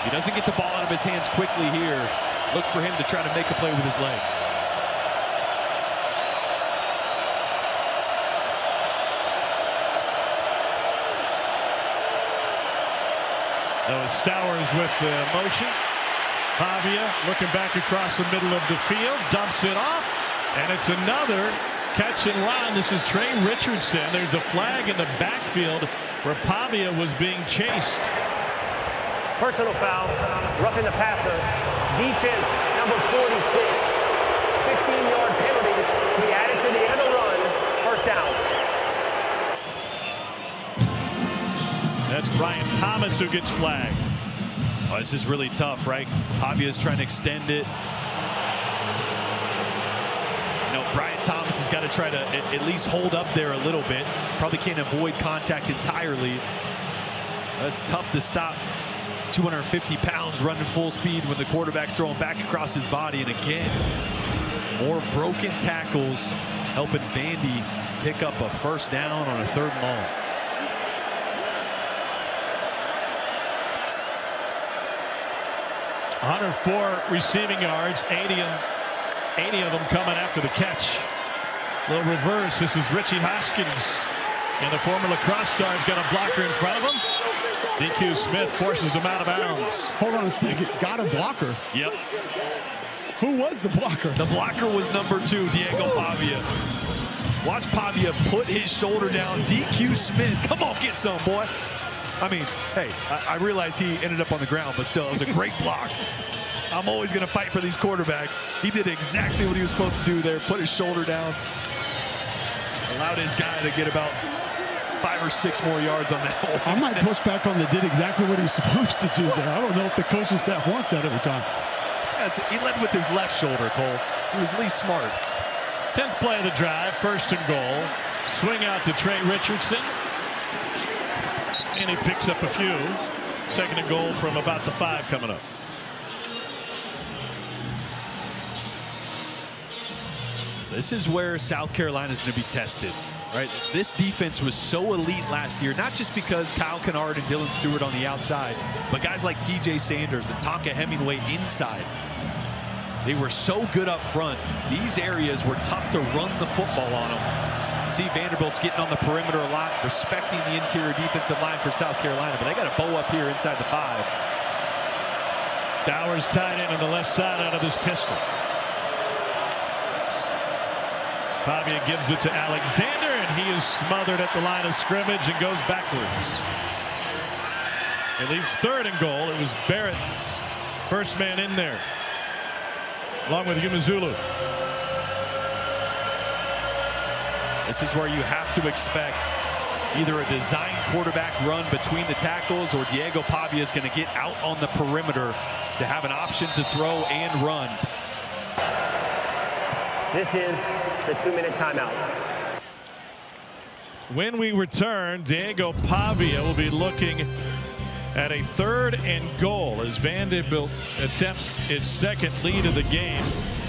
He doesn't get the ball out of his hands quickly here. Look for him to try to make a play with his legs. Stowers with the motion. Pavia looking back across the middle of the field, dumps it off, and it's another catch and run. This is Trey Richardson. There's a flag in the backfield where Pavia was being chased. Personal foul, roughing the passer. Defense number 46. 15-yard penalty will be added to the end of the run. First down. That's Brian Thomas who gets flagged. Oh, this is really tough, right? Pavia's trying to extend it. You know, Brian Thomas has got to try to at least hold up there a little bit. Probably can't avoid contact entirely. That's tough to stop. 250 pounds running full speed when the quarterback's throwing back across his body. And again, more broken tackles helping Vandy pick up a first down on a 3rd and long. ...104 receiving yards, 80 80 of them coming after the catch. Little reverse. This is Richie Hoskins. And the former lacrosse star has got a blocker in front of him. DQ Smith forces him out of bounds. Hold on a second. Got a blocker. Yep. Who was the blocker? The blocker was number 2, Diego Pavia. Watch Pavia put his shoulder down. DQ Smith, come on, get some, boy. I mean, hey, I realize he ended up on the ground, but still, it was a great block. I'm always going to fight for these quarterbacks. He did exactly what he was supposed to do there, put his shoulder down. Allowed his guy to get about 5 or 6 more yards on that hole. I might push back on the did exactly what he was supposed to do there. I don't know if the coaching staff wants that every time. He led with his left shoulder, Cole. He was least smart. 10th play of the drive, 1st and goal. Swing out to Trey Richardson. And he picks up a few. 2nd and goal from about the 5 coming up. This is where South Carolina is going to be tested, right? This defense was so elite last year, not just because Kyle Kennard and Dylan Stewart on the outside, but guys like TJ Sanders and Tonka Hemingway inside. They were so good up front. These areas were tough to run the football on them. You see Vanderbilt's getting on the perimeter a lot, respecting the interior defensive line for South Carolina, but they got a bow up here inside the 5. Stowers tied in on the left side out of this pistol. Pavia gives it to Alexander, and he is smothered at the line of scrimmage and goes backwards. It leaves 3rd and goal. It was Barrett, first man in there, along with Umazulu. This is where you have to expect either a design quarterback run between the tackles, or Diego Pavia is going to get out on the perimeter to have an option to throw and run. This is the 2-minute timeout. When we return, Diego Pavia will be looking at a 3rd and goal as Vanderbilt attempts its 2nd lead of the game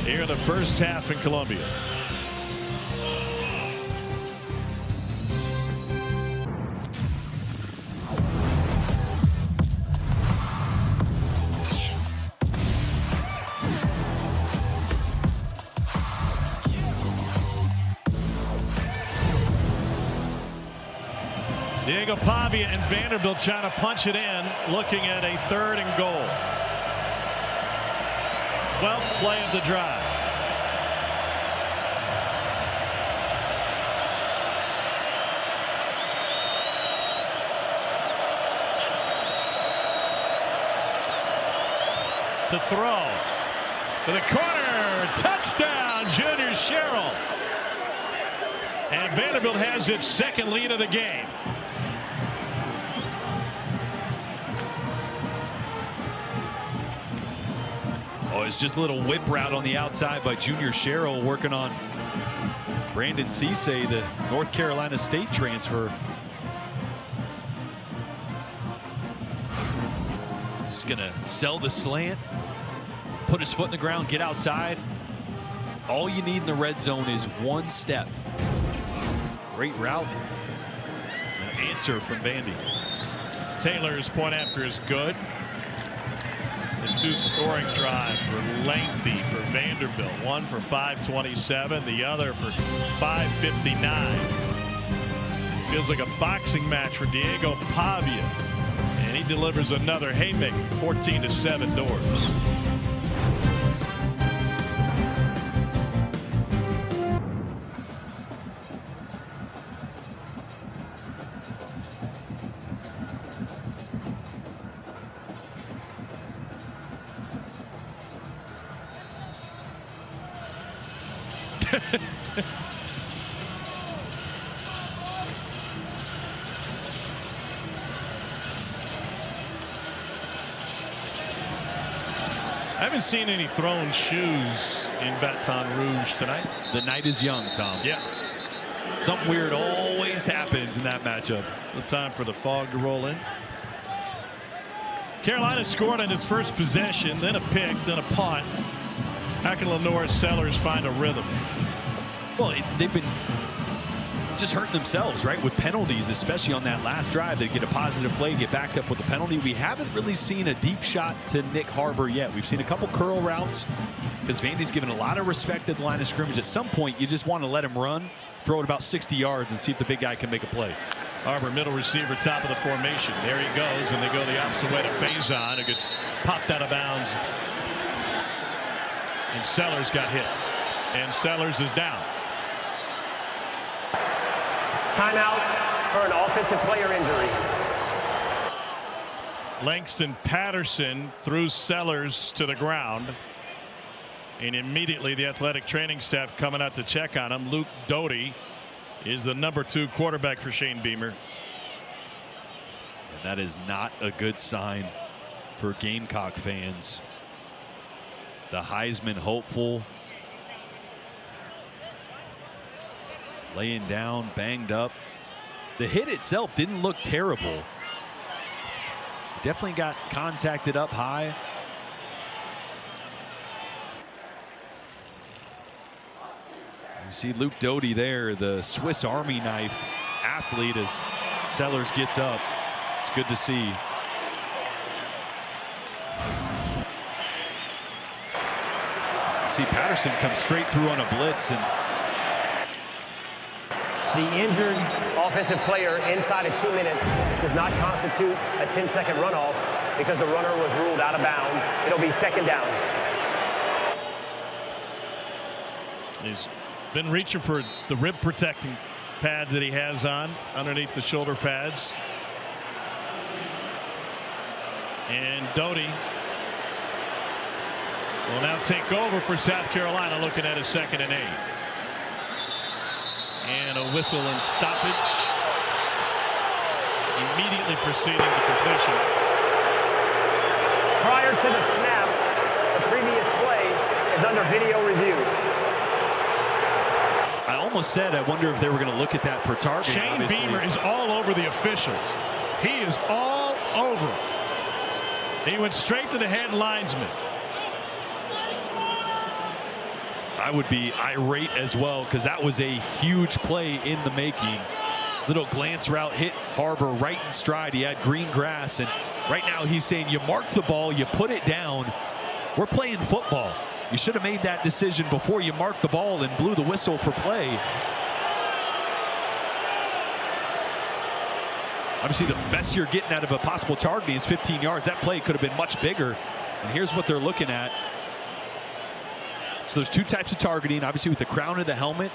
here in the first half in Columbia. Diego Pavia and Vanderbilt trying to punch it in, looking at a 3rd and goal. 12th play of the drive. To throw. To the corner. Touchdown, Junior Sherrill. And Vanderbilt has its 2nd lead of the game. Oh, it's just a little whip route on the outside by Junior Sherrill, working on Brandon Cisse, the North Carolina State transfer. Just gonna sell the slant, put his foot in the ground, get outside. All you need in the red zone is 1 step. Great route. An answer from Vandy. Taylor's point after is good. The 2 scoring drives were lengthy for Vanderbilt. One for 5:27, the other for 5:59. Feels like a boxing match for Diego Pavia. And he delivers another haymaker, 14-7 Doors. I haven't seen any thrown shoes in Baton Rouge tonight. The night is young, Tom. Yeah. Something weird always happens in that matchup. The time for the fog to roll in. Carolina scored on his first possession, then a pick, then a punt. How can Lenore Sellers find a rhythm? Well, they've been just hurting themselves, right, with penalties, especially on that last drive. They get a positive play, get backed up with a penalty. We haven't really seen a deep shot to Nick Harbor yet. We've seen a couple curl routes, because Vandy's given a lot of respect at the line of scrimmage. At some point, you just want to let him run, throw it about 60 yards, and see if the big guy can make a play. Harbor, middle receiver, top of the formation. There he goes, and they go the opposite way to Faison, who gets popped out of bounds. And Sellers got hit. And Sellers is down. Timeout for an offensive player injury. Langston Patterson threw Sellers to the ground. And immediately the athletic training staff coming out to check on him. Luke Doty is the number 2 quarterback for Shane Beamer. And that is not a good sign for Gamecock fans. The Heisman hopeful laying down, banged up. The hit itself didn't look terrible. Definitely got contacted up high. You see Luke Doty there, the Swiss Army knife athlete, as Sellers gets up. It's good to see. You see Patterson come straight through on a blitz, and The injured offensive player inside of 2 minutes does not constitute a 10-second runoff because the runner was ruled out of bounds. It'll be second down. He's been reaching for the rib protecting pad that he has on underneath the shoulder pads. And Doty will now take over for South Carolina, looking at a 2nd and 8. And a whistle and stoppage. Immediately proceeding to completion. Prior to the snap, the previous play is under video review. I almost said I wonder if they were going to look at that for targeting. Shane obviously. Beamer is all over the officials. He is all over. He went straight to the head linesman. I would be irate as well, because that was a huge play in the making. Little glance route hit Harbor right in stride. He had green grass, and right now he's saying you mark the ball, you put it down. We're playing football. You should have made that decision before you marked the ball and blew the whistle for play. Obviously, the best you're getting out of a possible targeting is 15 yards. That play could have been much bigger. And here's what they're looking at. So there's 2 types of targeting, obviously with the crown of the helmet.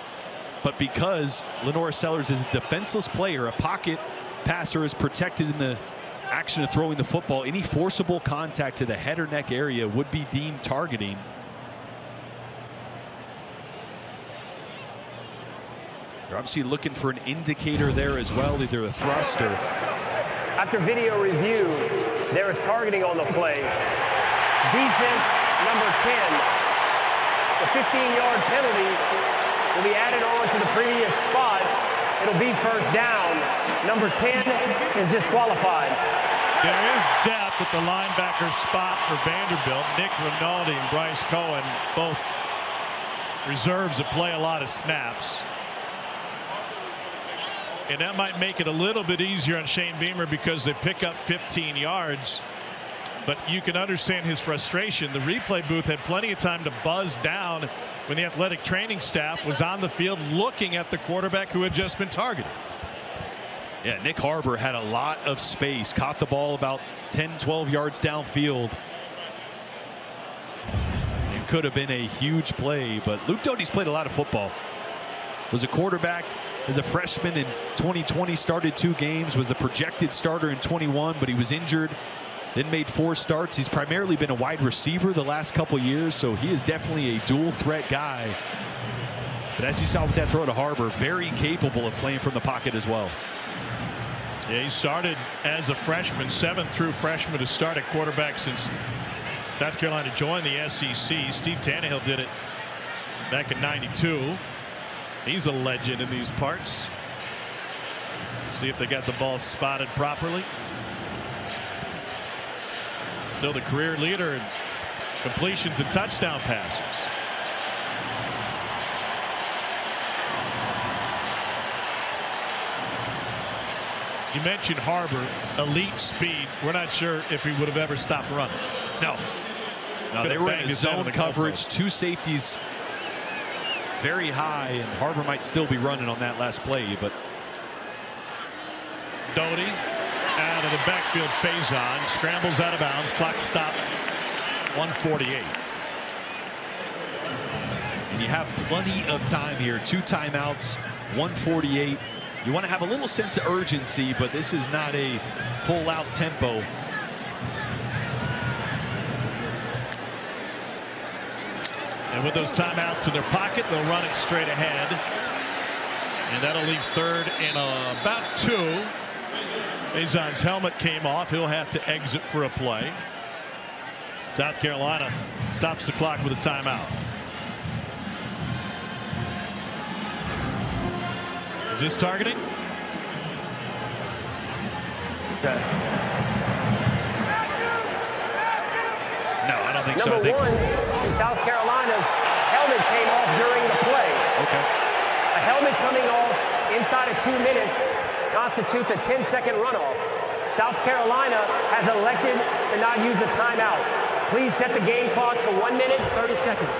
But because Lenora Sellers is a defenseless player, a pocket passer is protected in the action of throwing the football, any forcible contact to the head or neck area would be deemed targeting. They're obviously looking for an indicator there as well, either a thrust or... After video review, there is targeting on the play. Defense number 10. The 15-yard penalty will be added on to the previous spot. It'll be first down. Number 10 is disqualified. There is depth at the linebacker spot for Vanderbilt. Nick Rinaldi and Bryce Cohen, both reserves that play a lot of snaps. And that might make it a little bit easier on Shane Beamer because they pick up 15 yards. But you can understand his frustration. The replay booth had plenty of time to buzz down when the athletic training staff was on the field looking at the quarterback who had just been targeted. Yeah, Nick Harbor had a lot of space, caught the ball about 10, 12 yards downfield. It could have been a huge play, but Luke Doty's played a lot of football. Was a quarterback as a freshman in 2020, started 2 games, was the projected starter in 21, but he was injured. Then made 4 starts. He's primarily been a wide receiver the last couple years, so he is definitely a dual threat guy. But as you saw with that throw to Harbor, very capable of playing from the pocket as well. Yeah, he started as a freshman, 7th true freshman to start at quarterback since South Carolina joined the SEC. Steve Tannehill did it back in '92. He's a legend in these parts. See if they got the ball spotted properly. Still the career leader in completions and touchdown passes. You mentioned Harbor, elite speed. We're not sure if he would have ever stopped running. No. No, they were in a zone coverage, two safeties very high, and Harbor might still be running on that last play. But Doty out of the backfield, Faison scrambles out of bounds. Clock stop 1:48. And you have plenty of time here. 2 timeouts, 1:48. You want to have a little sense of urgency, but this is not a full-out tempo. And with those timeouts in their pocket, they'll run it straight ahead. And that'll leave third and about 2. Faison's helmet came off. He'll have to exit for a play. South Carolina stops the clock with a timeout. Is this targeting? Okay. No, I don't think so. Number one, South Carolina's helmet came off during the play. Okay. A helmet coming off inside of 2 minutes constitutes a 10-second runoff. South Carolina has elected to not use a timeout. Please set the game clock to 1 minute, 30 seconds.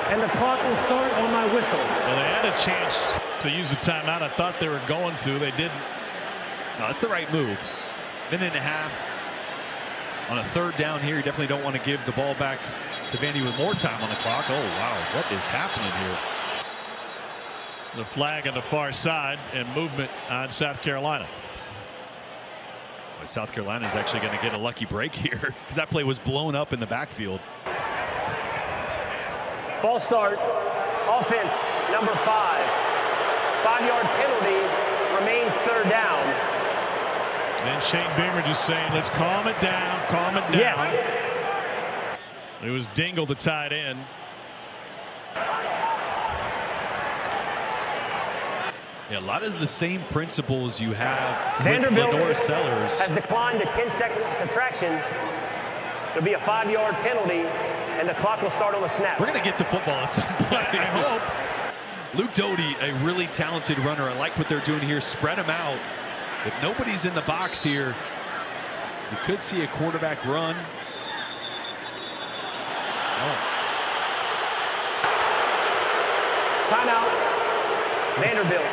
And the clock will start on my whistle. Well, they had a chance to use a timeout. I thought they were going to. They didn't. No, that's the right move. Minute and a half. On a third down here, you definitely don't want to give the ball back to Vandy with more time on the clock. Oh, wow. What is happening here? The flag on the far side and movement on South Carolina. Well, South Carolina is actually going to get a lucky break here because that play was blown up in the backfield. False start. Offense, number 5. 5-yard penalty. Remains third down. And Shane Beamer just saying, let's calm it down, calm it down. Yes. It was Dingle, the tight end. Yeah, a lot of the same principles you have Vanderbilt with Lenore Sellers. Has declined a 10-second subtraction. There'll be a 5-yard penalty, and the clock will start on the snap. We're going to get to football at some point. I hope. Luke Doty, a really talented runner. I like what they're doing here. Spread him out. If nobody's in the box here, you could see a quarterback run. Oh. Timeout. Vanderbilt.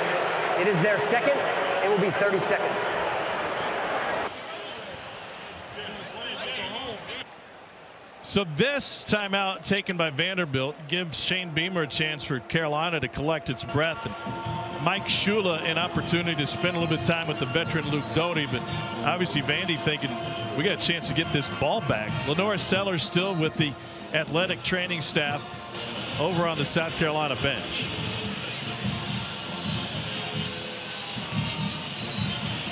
It is their second. It will be 30 seconds. So this timeout taken by Vanderbilt gives Shane Beamer a chance for Carolina to collect its breath, and Mike Shula an opportunity to spend a little bit of time with the veteran Luke Doty. But obviously Vandy thinking we got a chance to get this ball back. Lenore Sellers still with the athletic training staff over on the South Carolina bench.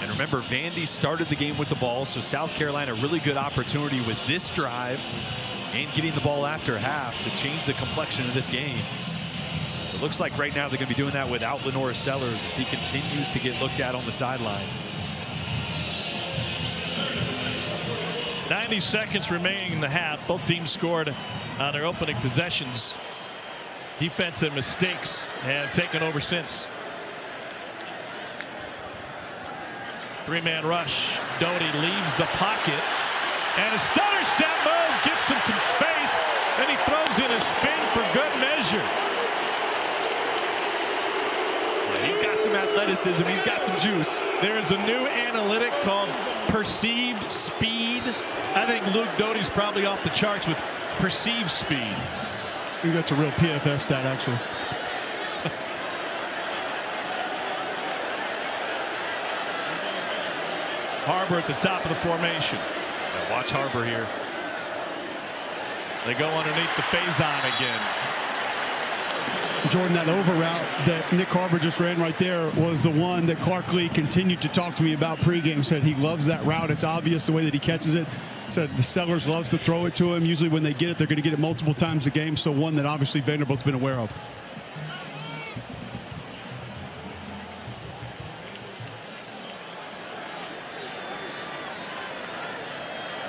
And remember, Vandy started the game with the ball, so South Carolina really good opportunity with this drive and getting the ball after half to change the complexion of this game. It looks like right now they're going to be doing that without Lenore Sellers as he continues to get looked at on the sideline. 90 seconds remaining in the half. Both teams scored on their opening possessions. Defensive mistakes have taken over since. 3-man rush. Doty leaves the pocket. And a stutter step move gets him some space. Then he throws in a spin for good measure. He's got some athleticism. He's got some juice. There's a new analytic called perceived speed. I think Luke Doty's probably off the charts with perceived speed. I think that's a real PFS stat, actually. Harbor at the top of the formation. Now watch Harbor here. They go underneath the Faison again. Jordan, that over route that Nick Harbor just ran right there was the one that Clark Lee continued to talk to me about pregame. Said he loves that route. It's obvious the way that he catches it. Said the Sellers loves to throw it to him. Usually when they get it, they're going to get it multiple times a game. So one that obviously Vanderbilt's been aware of.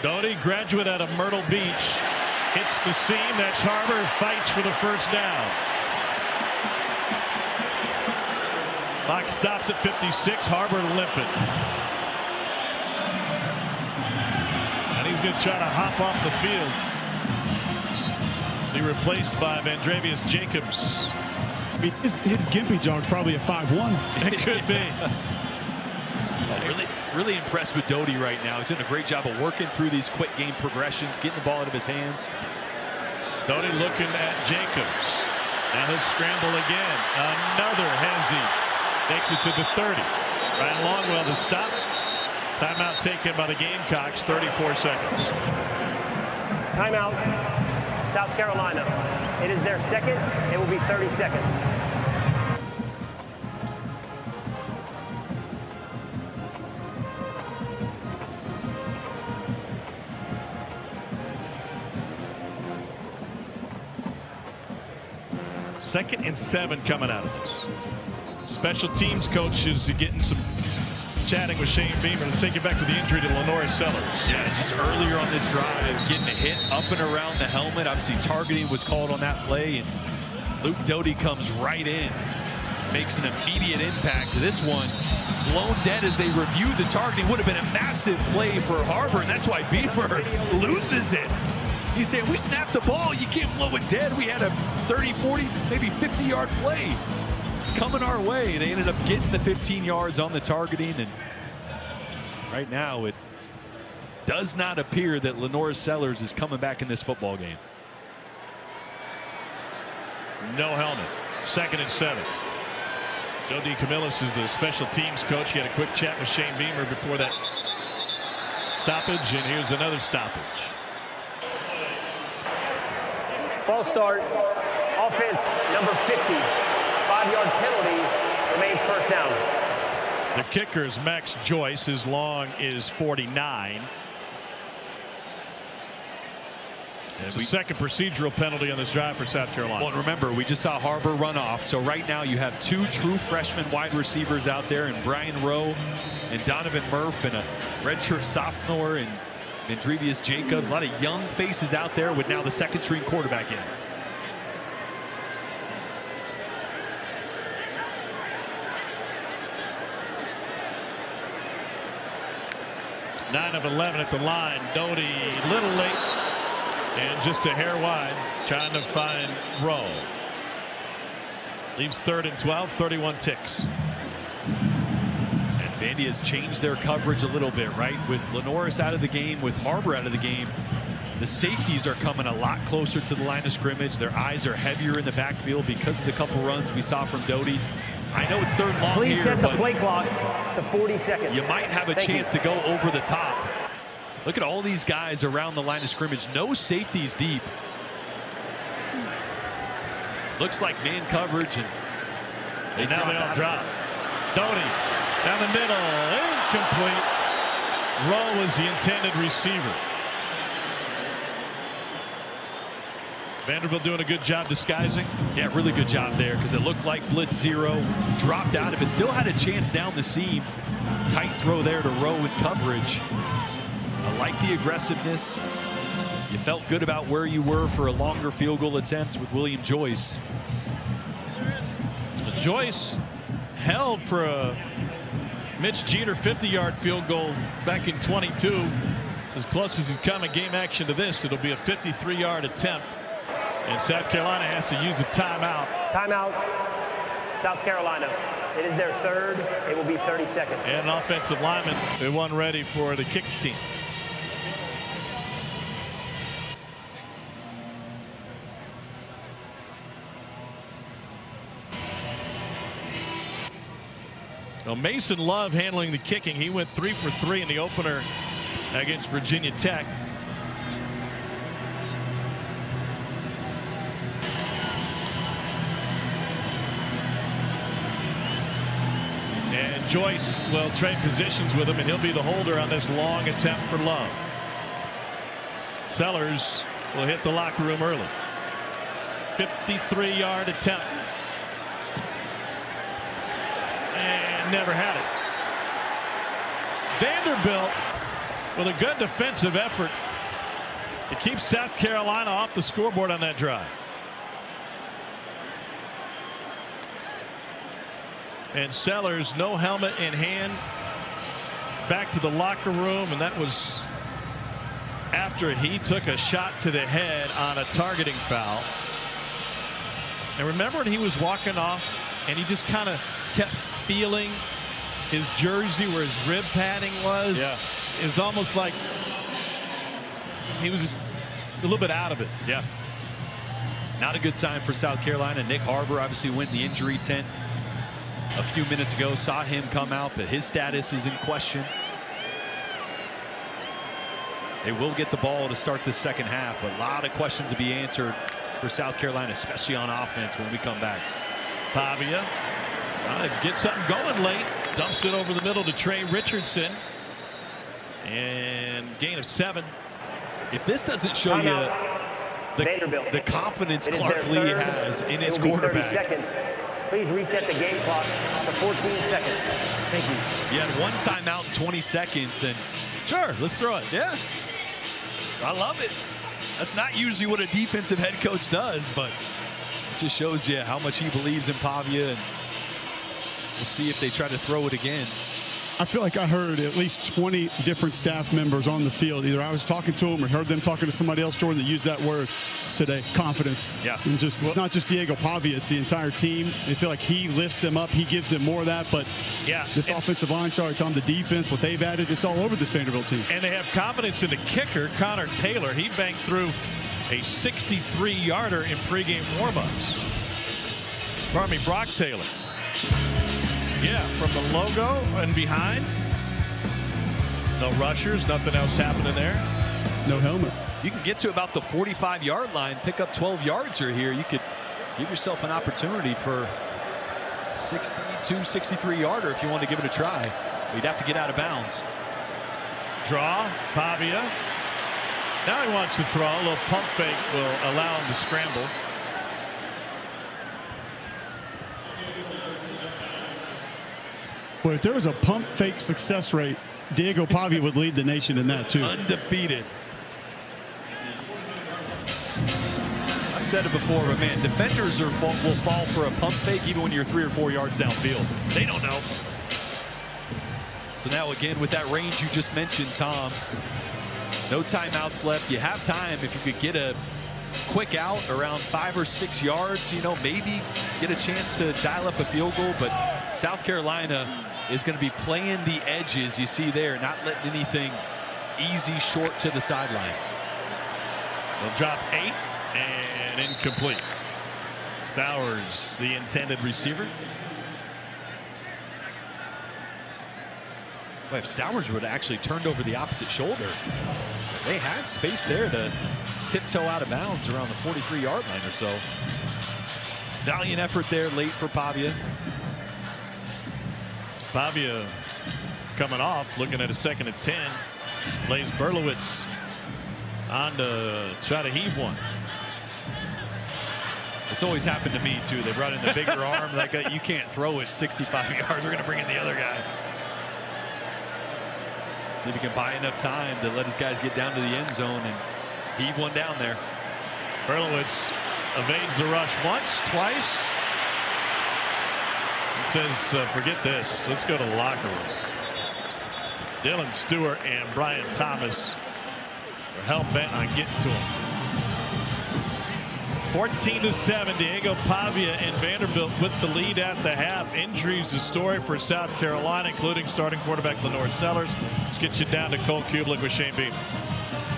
Doty, graduate out of Myrtle Beach, hits the seam. That's Harbor, fights for the first down. Clock stops at 56. Harbor limping. And he's going to try to hop off the field. Be replaced by Vanderbilt Jacobs. I mean, his gimpy jog's probably a 5'1". It could be. Really impressed with Doty right now. He's doing a great job of working through these quick game progressions, getting the ball out of his hands. Doty looking at Jacobs. Now he'll scramble again. Another Hezzy. Takes it to the 30. Ryan Longwell to stop. Timeout taken by the Gamecocks. 34 seconds. Timeout, South Carolina. It is their second. It will be 30 seconds. Second and 7 coming out of this. Special teams coach is getting some chatting with Shane Beamer. Let's take it back to the injury to Lenora Sellers. Yeah, just earlier on this drive, getting a hit up and around the helmet. Obviously, targeting was called on that play, and Luke Doty comes right in, makes an immediate impact. This one, blown dead as they reviewed the targeting. Would have been a massive play for Harbor, and that's why Beamer loses it. He's saying, we snapped the ball. You can't blow it dead. We had a 30, 40, maybe 50-yard play coming our way. They ended up getting the 15 yards on the targeting, and right now it does not appear that Lenora Sellers is coming back in this football game. No helmet. Second and 7. Joe DeCamillis is the special teams coach. He had a quick chat with Shane Beamer before that stoppage, and here's another stoppage. False start. Offense number 50. 5-yard penalty. Remains first down. The kicker is Max Joyce. His long is 49. It's a second procedural penalty on this drive for South Carolina. Well, remember, we just saw Harbor run off. So right now you have 2 true freshman wide receivers out there, and Brian Rowe and Donovan Murph, and a redshirt sophomore and Vandrevius Jacobs. A lot of young faces out there with now the second string quarterback in. Nine of 11 at the line. Doty little late and just a hair wide, trying to find Rowe. Leaves 3rd and 12, 31 ticks. Vandy has changed their coverage a little bit, right? With Lenoris out of the game, with Harbor out of the game, the safeties are coming a lot closer to the line of scrimmage. Their eyes are heavier in the backfield because of the couple runs we saw from Doty. I know it's 3rd long Please here, set the but play clock to 40 seconds. you might have a chance to go over the top. Look at all these guys around the line of scrimmage. No safeties deep. Looks like man coverage, and now they all drop. Doty down the middle, incomplete. Rowe was the intended receiver. Vanderbilt doing a good job disguising. Yeah, really good job there, because it looked like blitz 0, dropped out of it, still had a chance down the seam. Tight throw there to Rowe in coverage. I like the aggressiveness. You felt good about where you were for a longer field goal attempt with William Joyce. Joyce held for a Mitch Jeter 50-yard field goal back in 22. It's as close as he's come in game action to this. It'll be a 53-yard attempt, and South Carolina has to use a timeout. Timeout, South Carolina. It is their 3rd. It will be 30 seconds. And an offensive lineman, they one ready for the kick team. Well, Mason Love handling the kicking. He went 3 for 3 in the opener against Virginia Tech. And Joyce will trade positions with him, and he'll be the holder on this long attempt for Love. Sellers will hit the locker room early. 53-yard attempt. And never had it. Vanderbilt with a good defensive effort to keep South Carolina off the scoreboard on that drive. And Sellers, no helmet in hand, back to the locker room, and that was after he took a shot to the head on a targeting foul. And remember when he was walking off and he just kind of kept feeling his jersey where his rib padding was? Yeah. It was almost like he was just a little bit out of it. Yeah. Not a good sign for South Carolina. Nick Harbor obviously went in the injury tent a few minutes ago. Saw him come out, but his status is in question. They will get the ball to start the second half, but a lot of questions to be answered for South Carolina, especially on offense when we come back. Pavia gets something going late. Dumps it over the middle to Trey Richardson. And gain of 7. If this doesn't show you the confidence Clark Lee has in his quarterback. 30 seconds. Please reset the game clock to 14 seconds. Thank you. You had one timeout in 20 seconds, and sure, let's throw it. Yeah. I love it. That's not usually what a defensive head coach does, but it just shows you how much he believes in Pavia, and we'll see if they try to throw it again. I feel like I heard at least 20 different staff members on the field. Either I was talking to them or heard them talking to somebody else, Jordan, that used that word today, confidence. Yeah. And just, it's not just Diego Pavia, it's the entire team. They feel like he lifts them up. He gives them more of that. But yeah, this offensive line, sorry, it's on the defense, what they've added, it's all over this Vanderbilt team. And they have confidence in the kicker, Connor Taylor. He banked through a 63-yarder in pregame warmups. Pardon me, Brock Taylor. Yeah, from the logo and behind. No rushers, nothing else happening there. No helmet. You can get to about the 45-yard line, pick up 12 yards or here. You could give yourself an opportunity for 62, 63-yarder if you want to give it a try. You'd have to get out of bounds. Draw, Pavia. Now he wants to throw. A little pump fake will allow him to scramble. But if there was a pump fake success rate, Diego Pavia would lead the nation in that too. Undefeated. I've said it before, but man, defenders will fall for a pump fake even when you're 3 or 4 yards downfield. They don't know. So now again with that range you just mentioned, Tom, no timeouts left. You have time if you could get a quick out around 5 or 6 yards, you know, maybe get a chance to dial up a field goal. But South Carolina is going to be playing the edges, you see there, not letting anything easy short to the sideline. They'll drop 8 and incomplete. Stowers, the intended receiver. Well, if Stowers would have actually turned over the opposite shoulder, they had space there to tiptoe out of bounds around the 43-yard line or so. Valiant effort there late for Pavia. Pavia coming off, looking at a 2nd and 10. Lays Berlowitz on to try to heave one. It's always happened to me too. They brought in the bigger arm. Like you can't throw it 65 yards. We're going to bring in the other guy. See if he can buy enough time to let his guys get down to the end zone and heave one down there. Berlowitz evades the rush once, twice. It says, forget this. Let's go to the locker room. Dylan Stewart and Brian Thomas are hell-bent on getting to him. 14-7, Diego Pavia and Vanderbilt with the lead at the half. Injuries the story for South Carolina, including starting quarterback Lenore Sellers. Let's get you down to Cole Kublik with Shane Beamer.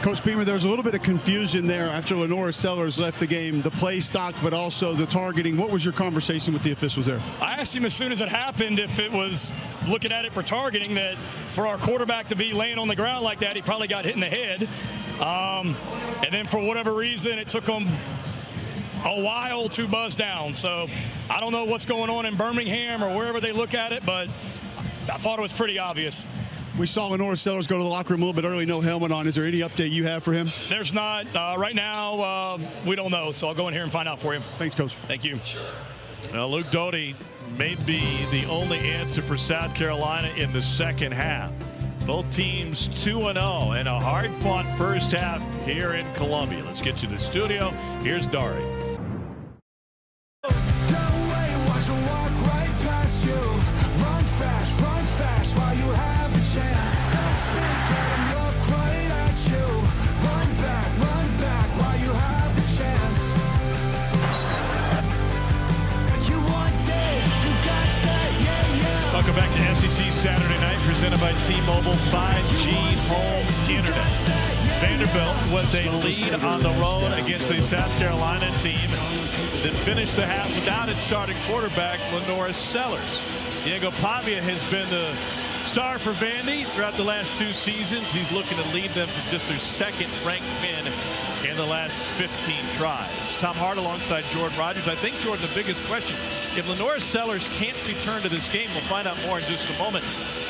Coach Beamer, there was a little bit of confusion there after Lenore Sellers left the game. The play stopped, but also the targeting. What was your conversation with the officials there? I asked him as soon as it happened if it was looking at it for targeting, that for our quarterback to be laying on the ground like that, he probably got hit in the head. And then for whatever reason, it took him a while to buzz down. So I don't know what's going on in Birmingham or wherever they look at it, but I thought it was pretty obvious. We saw Lenore Sellers go to the locker room a little bit early, no helmet on. Is there any update you have for him? There's not. Right now, we don't know, so I'll go in here and find out for you. Thanks, Coach. Thank you. Well, Luke Doty may be the only answer for South Carolina in the second half. Both teams 2-0 and a hard-fought first half here in Columbia. Let's get you to the studio. Here's Dari. Run fast while you have the chance. Don't speak, let them look right at you. back to SEC Saturday Night, presented by T-Mobile 5G Home Internet. Vanderbilt was a lead on the road against a South Carolina team that finished the half without its starting quarterback, Lenore Sellers. Diego Pavia has been the star for Vandy throughout the last 2 seasons. He's looking to lead them to just their second-ranked win in the last 15 tries. Tom Hart alongside Jordan Rogers. I think, Jordan, the biggest question, if Lenore Sellers can't return to this game, we'll find out more in just a moment,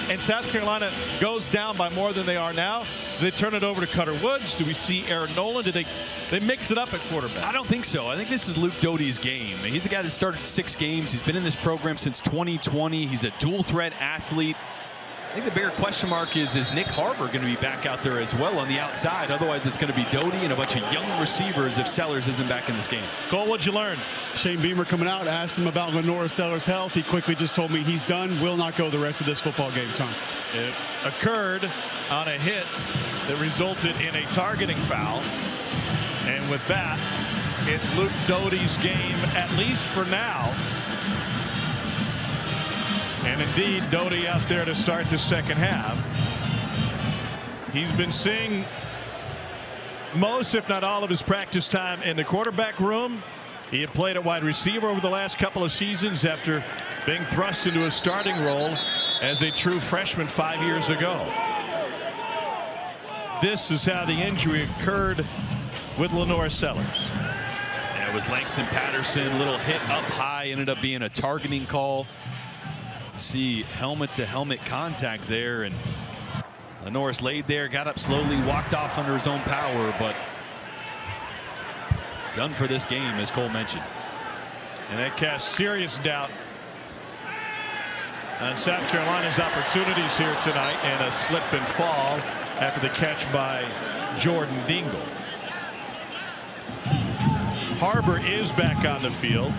and South Carolina goes down by more than they are now, do they turn it over to Cutter Woods? Do we see Aaron Nolan? Do they mix it up at quarterback? I don't think so. I think this is Luke Doty's game. He's a guy that started 6 games. He's been in this program since 2020. He's a dual-threat athlete. I think the bigger question mark is Nick Harbor going to be back out there as well on the outside? Otherwise, it's going to be Doty and a bunch of young receivers if Sellers isn't back in this game. Cole, what'd you learn? Shane Beamer coming out, asked him about Lenore Sellers' health. He quickly just told me he's done, will not go the rest of this football game, Tom. It occurred on a hit that resulted in a targeting foul. And with that, it's Luke Doty's game, at least for now. And indeed, Doty out there to start the second half. He's been seeing most, if not all, of his practice time in the quarterback room. He had played at wide receiver over the last couple of seasons after being thrust into a starting role as a true freshman 5 years ago. This is how the injury occurred with Lenore Sellers. And it was Langston Patterson, little hit up high, ended up being a targeting call. See helmet-to-helmet contact there, and Lenore's laid there, got up slowly, walked off under his own power, but done for this game, as Cole mentioned. And that casts serious doubt on South Carolina's opportunities here tonight, and a slip and fall after the catch by Jordan Dingle. Harbor is back on the field.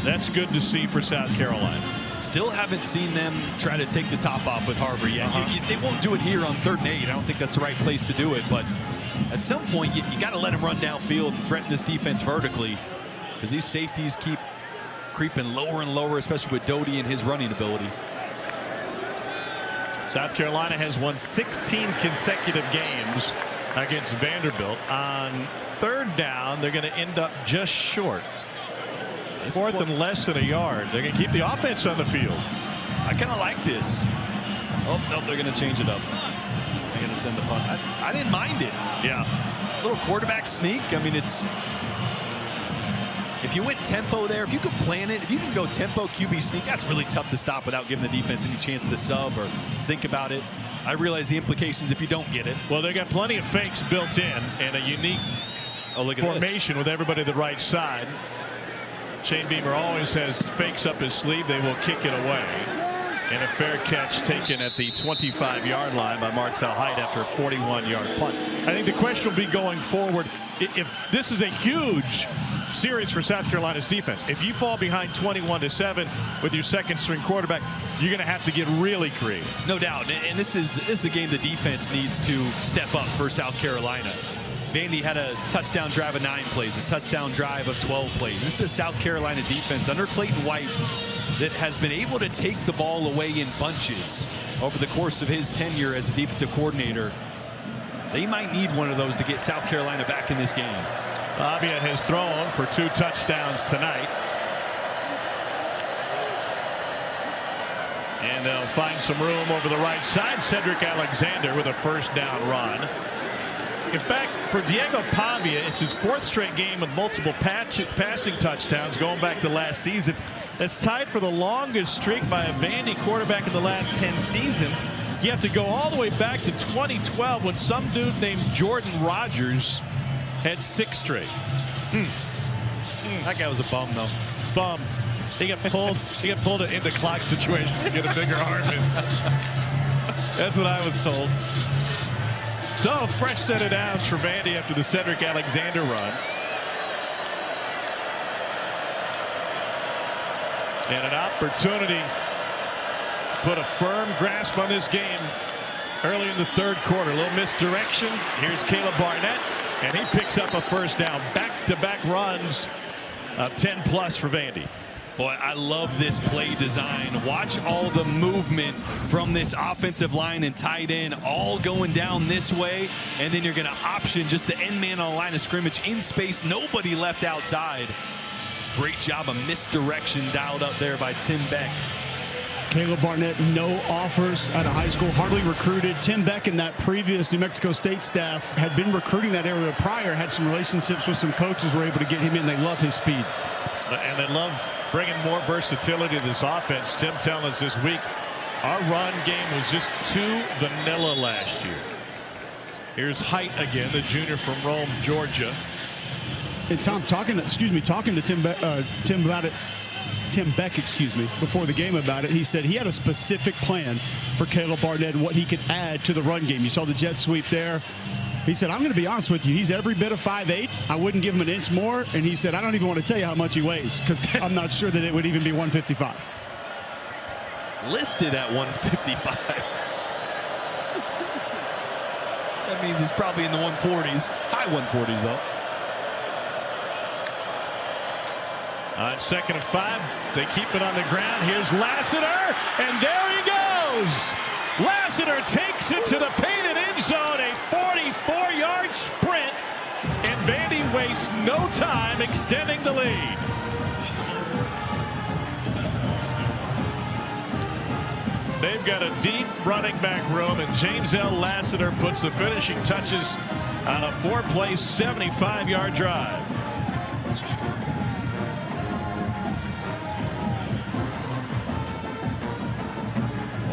That's good to see for South Carolina. Still haven't seen them try to take the top off with Harbor yet. They won't do it here on 3rd and 8. I don't think that's the right place to do it, but at some point you got to let him run downfield and threaten this defense vertically, because these safeties keep creeping lower and lower, especially with Doty and his running ability. South Carolina has won 16 consecutive games against Vanderbilt. On 3rd down, they're going to end up just short. 4th and less than a yard. They're going to keep the offense on the field. I kind of like this. Oh, no, they're going to change it up. They're going to send the punt. I didn't mind it. Yeah. A little quarterback sneak. I mean, it's... If you went tempo there, if you could plan it, if you can go tempo QB sneak, that's really tough to stop without giving the defense any chance to sub or think about it. I realize the implications if you don't get it. Well, they got plenty of fakes built in and a unique formation with everybody to the right side. Shane Beamer always has fakes up his sleeve. They will kick it away. And a fair catch taken at the 25-yard line by Martell Height after a 41-yard punt. I think the question will be going forward, if this is a huge series for South Carolina's defense. If you fall behind 21-7 with your second-string quarterback, you're going to have to get really creative. No doubt. And this is a game the defense needs to step up for South Carolina. Vandy had a touchdown drive of 9 plays, a touchdown drive of 12 plays. This is a South Carolina defense under Clayton White that has been able to take the ball away in bunches over the course of his tenure as a defensive coordinator. They might need one of those to get South Carolina back in this game. Pavia has thrown for 2 touchdowns tonight. And they'll find some room over the right side. Cedric Alexander with a first down run. In fact, for Diego Pavia, it's his 4th straight game with multiple passing touchdowns going back to last season. That's tied for the longest streak by a Vandy quarterback in the last 10 seasons. You have to go all the way back to 2012 when some dude named Jordan Rogers had 6 straight. That guy was a bum, though. Bum. He got pulled into clock situations to get a bigger arm in. That's what I was told. So, a fresh set of downs for Vandy after the Cedric Alexander run. And an opportunity to put a firm grasp on this game early in the 3rd quarter. A little misdirection. Here's Caleb Barnett, and he picks up a first down. Back-to-back runs of 10-plus for Vandy. Boy, I love this play design. Watch all the movement from this offensive line and tight end all going down this way, and then you're going to option just the end man on the line of scrimmage in space, nobody left outside. Great job of misdirection dialed up there by Tim Beck. Caleb Barnett, no offers out of high school, hardly recruited. Tim Beck and that previous New Mexico State staff had been recruiting that area prior, had some relationships with some coaches, were able to get him in. They love his speed. And they love bringing more versatility to this offense. Tim telling us this week, our run game was just too vanilla last year. Here's Height again, the junior from Rome, Georgia. And Tom, talking to Tim Beck, before the game about it, he said he had a specific plan for Caleb Barnett and what he could add to the run game. You saw the jet sweep there. He said, I'm going to be honest with you, he's every bit of 5'8". I wouldn't give him an inch more. And he said, I don't even want to tell you how much he weighs because I'm not sure that it would even be 155. Listed at 155. That means he's probably in the 140s. High 140s, though. On 2nd and 5, they keep it on the ground. Here's Lassiter, and there he goes. Lassiter takes it to the painted end zone, a 44-yard sprint, and Vandy wastes no time extending the lead. They've got a deep running back room, and James L. Lassiter puts the finishing touches on a 4-play, 75-yard drive.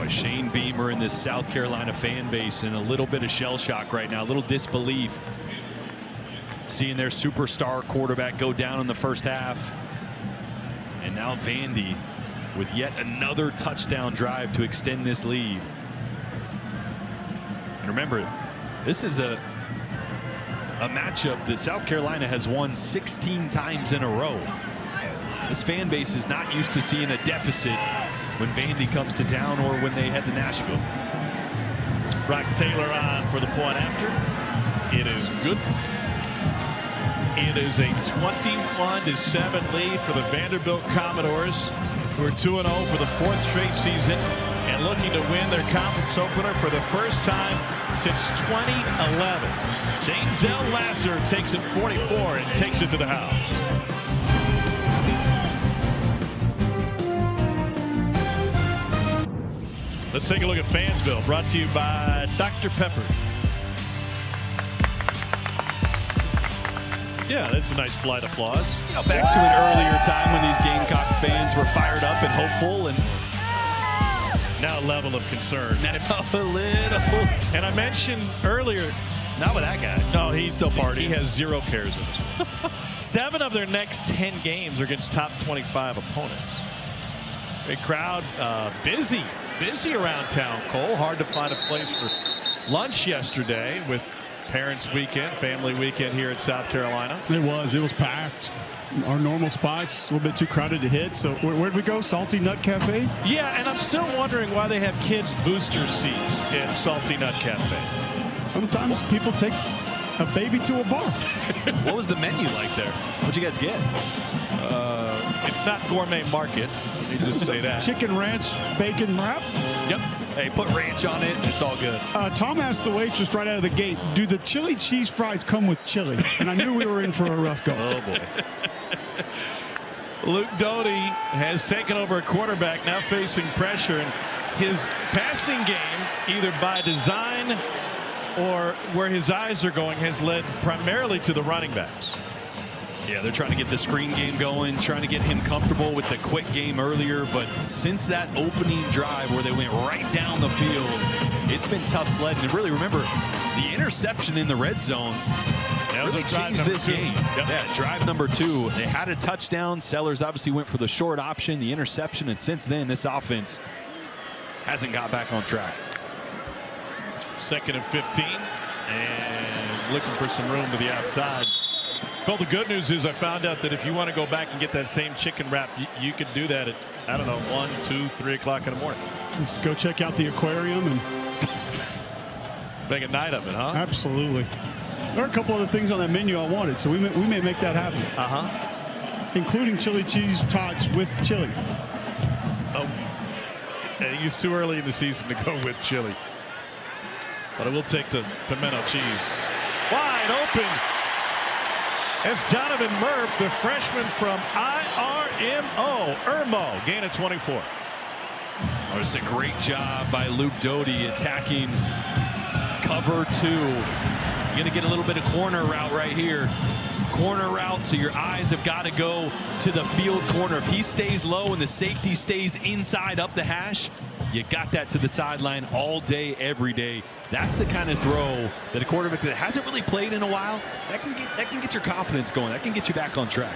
Shane Beamer in this South Carolina fan base in a little bit of shell shock right now, a little disbelief. Seeing their superstar quarterback go down in the first half. And now Vandy with yet another touchdown drive to extend this lead. And remember, this is a matchup that South Carolina has won 16 times in a row. This fan base is not used to seeing a deficit when Vandy comes to town or when they head to Nashville. Brock Taylor on for the point after. It is good. It is a 21-7 lead for the Vanderbilt Commodores, who are 2-0 for the 4th straight season and looking to win their conference opener for the first time since 2011. James L. Lassiter takes it 44 and takes it to the house. Let's take a look at Fansville, brought to you by Dr. Pepper. Yeah, that's a nice polite applause. You know, back to an earlier time when these Gamecock fans were fired up and hopeful, and now a level of concern. Now a little. And I mentioned earlier, not with that guy. No, he's still partying. He has 0 cares in him. 7 of their next 10 games are against top 25 opponents. Big crowd, busy around town, Cole. Hard to find a place for lunch yesterday with Parents Weekend, Family Weekend here in South Carolina. It was packed. Our normal spots, a little bit too crowded to hit. So where'd we go? Salty Nut Cafe? Yeah, and I'm still wondering why they have kids booster seats in Salty Nut Cafe. Sometimes people take a baby to a bar. What was the menu like there? What'd you guys get? It's not gourmet market. You just say that. Chicken ranch bacon wrap. Yep. Hey, put ranch on it. It's all good. Tom asked the waitress right out of the gate, do the chili cheese fries come with chili? And I knew we were in for a rough go. Oh, boy. Luke Doty has taken over a quarterback, now facing pressure. And his passing game, either by design or where his eyes are going, has led primarily to the running backs. Yeah, they're trying to get the screen game going, trying to get him comfortable with the quick game earlier. But since that opening drive where they went right down the field, it's been tough sledding. And really, remember, the interception in the red zone really changed this game. Yep. Yeah, drive number 2. They had a touchdown. Sellers obviously went for the short option, the interception. And since then, this offense hasn't got back on track. 2nd and 15. And looking for some room to the outside. Well, the good news is I found out that if you want to go back and get that same chicken wrap, you could do that at, I don't know, 1, 2, 3 o'clock in the morning. Let's go check out the aquarium and make a night of it, huh? Absolutely. There are a couple other things on that menu I wanted, so we may make that happen. including chili cheese tots with chili. Oh, I think it's too early in the season to go with chili. But I will take the pimento cheese. Wide open. It's Donovan Murph, the freshman from Irmo. Gain of 24. Oh, it's a great job by Luke Doty attacking cover 2. You're going to get a little bit of corner route right here. Corner route, so your eyes have got to go to the field corner. If he stays low and the safety stays inside up the hash, you got that to the sideline all day, every day. That's the kind of throw that a quarterback that hasn't really played in a while, that can get your confidence going. That can get you back on track.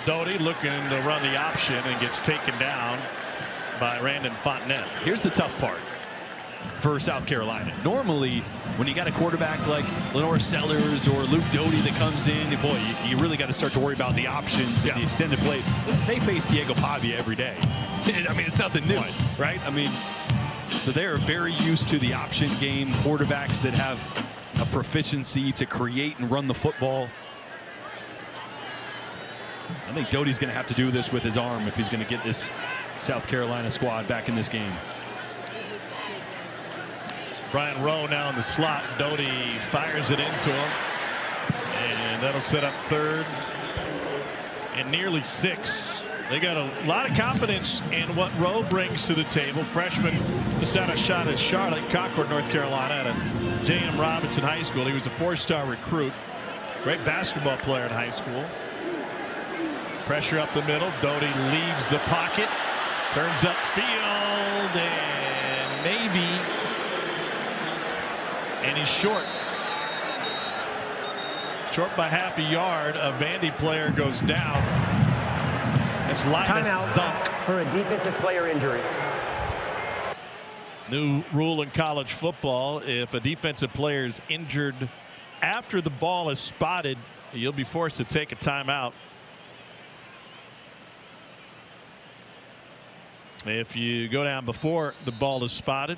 Doty looking to run the option and gets taken down by Randon Fontenette. Here's the tough part for South Carolina. Normally, when you got a quarterback like Lenore Sellers or Luke Doty that comes in, boy, you really got to start to worry about the options and the extended play. They face Diego Pavia every day. I mean, it's nothing new, right? I mean, so they are very used to the option game, quarterbacks that have a proficiency to create and run the football. I think Doty's going to have to do this with his arm if he's going to get this South Carolina squad back in this game. Brian Rowe now in the slot. Doty fires it into him. And that'll set up 3rd and nearly 6. They got a lot of confidence in what Rowe brings to the table. Freshman just had a shot at Charlotte, Concord, North Carolina, at a J.M. Robinson High School. He was a 4-star recruit. Great basketball player in high school. Pressure up the middle. Doty leaves the pocket. Turns up field and maybe. And he's short. Short by half a yard. A Vandy player goes down. It's Linus Zunk for a defensive player injury. New rule in college football: if a defensive player is injured after the ball is spotted, you'll be forced to take a timeout. If you go down before the ball is spotted,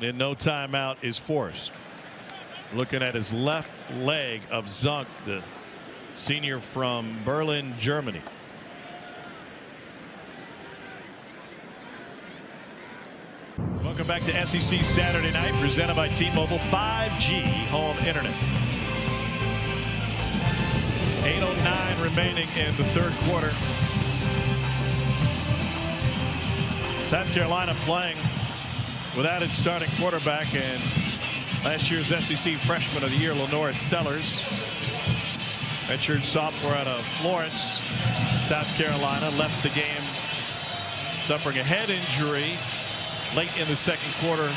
then no timeout is forced. Looking at his left leg of Zunk, the senior from Berlin, Germany. Welcome back to SEC Saturday Night, presented by T-Mobile 5G home internet. 8:09 remaining in the 3rd quarter. South Carolina playing without its starting quarterback and last year's SEC Freshman of the Year, Lenore Sellers. Redshirt sophomore out of Florence, South Carolina, left the game suffering a head injury late in the 2nd quarter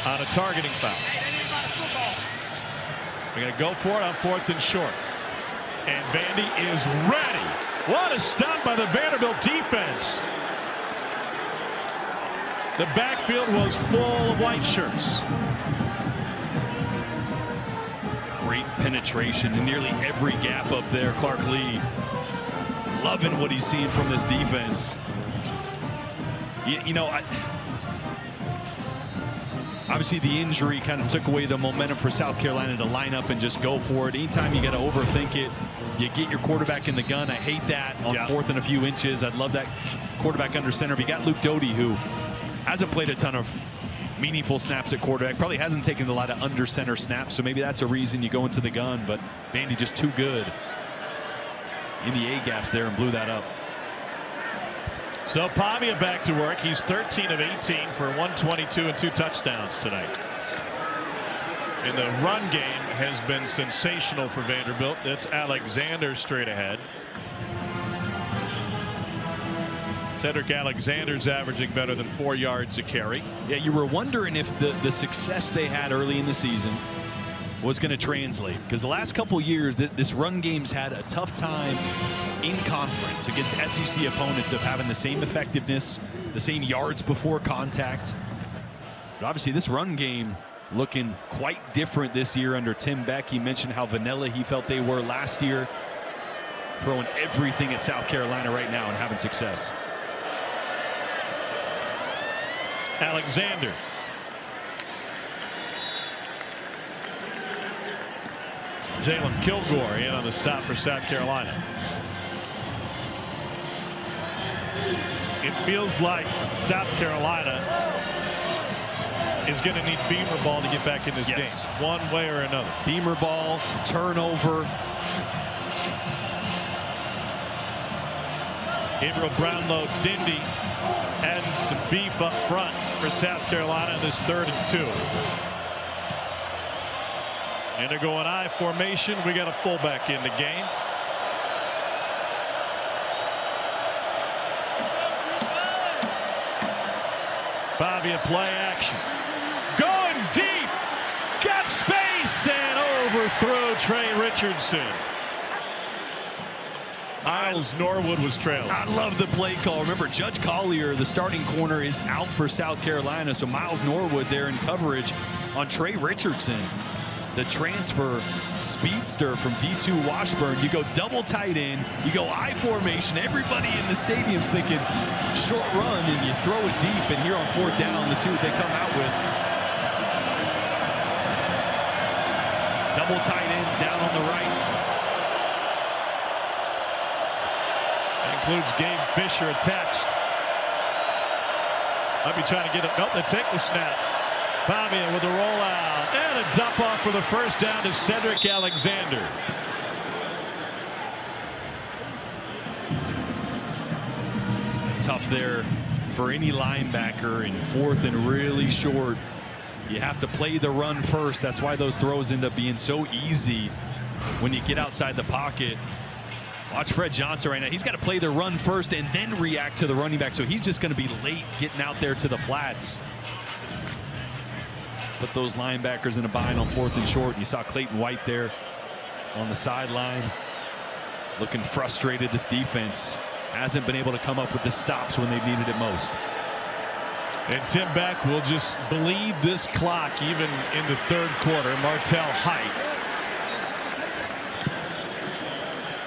on a targeting foul. They're going to go for it on 4th and short. And Vandy is ready. What a stop by the Vanderbilt defense. The backfield was full of white shirts. Great penetration in nearly every gap up there. Clark Lee loving what he's seeing from this defense. You know, obviously the injury kind of took away the momentum for South Carolina to line up and just go for it. Anytime you got to overthink it, you get your quarterback in the gun. I hate that on 4th and a few inches. I'd love that quarterback under center. But you got Luke Doty, who hasn't played a ton of meaningful snaps at quarterback, probably hasn't taken a lot of under center snaps, so maybe that's a reason you go into the gun. But Vandy just too good in the A gaps there and blew that up. So Pavia back to work. He's 13 of 18 for 122 and 2 touchdowns tonight. And the run game has been sensational for Vanderbilt. That's Alexander straight ahead. Cedric Alexander's averaging better than 4 yards a carry. Yeah, you were wondering if the success they had early in the season was going to translate, because the last couple years this run game's had a tough time in conference against SEC opponents of having the same effectiveness, the same yards before contact. But obviously this run game looking quite different this year under Tim Beck. He mentioned how vanilla he felt they were last year, throwing everything at South Carolina right now and having success. Alexander. Jalen Kilgore in on the stop for South Carolina. It feels like South Carolina is going to need Beamer ball to get back in this game, one way or another. Beamer ball, turnover. Gabriel Brownlow, Dindy, and some beef up front for South Carolina in this 3rd and 2. And they're going I formation. We got a fullback in the game. Pavia play action. Going deep. Got space and overthrow Trey Richardson. Miles Norwood was trailing. I love the play call. Remember, Judge Collier, the starting corner, is out for South Carolina. So Miles Norwood there in coverage on Trey Richardson. The transfer speedster from D2 Washburn. You go double tight end, you go I formation. Everybody in the stadium's thinking short run, and you throw it deep. And here on 4th down, let's see what they come out with. Double tight ends down on the right. That includes Gabe Fisher attached. Might be trying to get it. Nope, they take the snap. Pavia with a rollout and a dump off for the first down to Cedric Alexander. Tough there for any linebacker in 4th and really short. You have to play the run first. That's why those throws end up being so easy when you get outside the pocket. Watch Fred Johnson right now. He's got to play the run first and then react to the running back. So he's just going to be late getting out there to the flats. Put those linebackers in a bind on 4th and short. You saw Clayton White there on the sideline looking frustrated. This defense hasn't been able to come up with the stops when they've needed it most. And Tim Beck will just bleed this clock even in the 3rd quarter. Martell Height.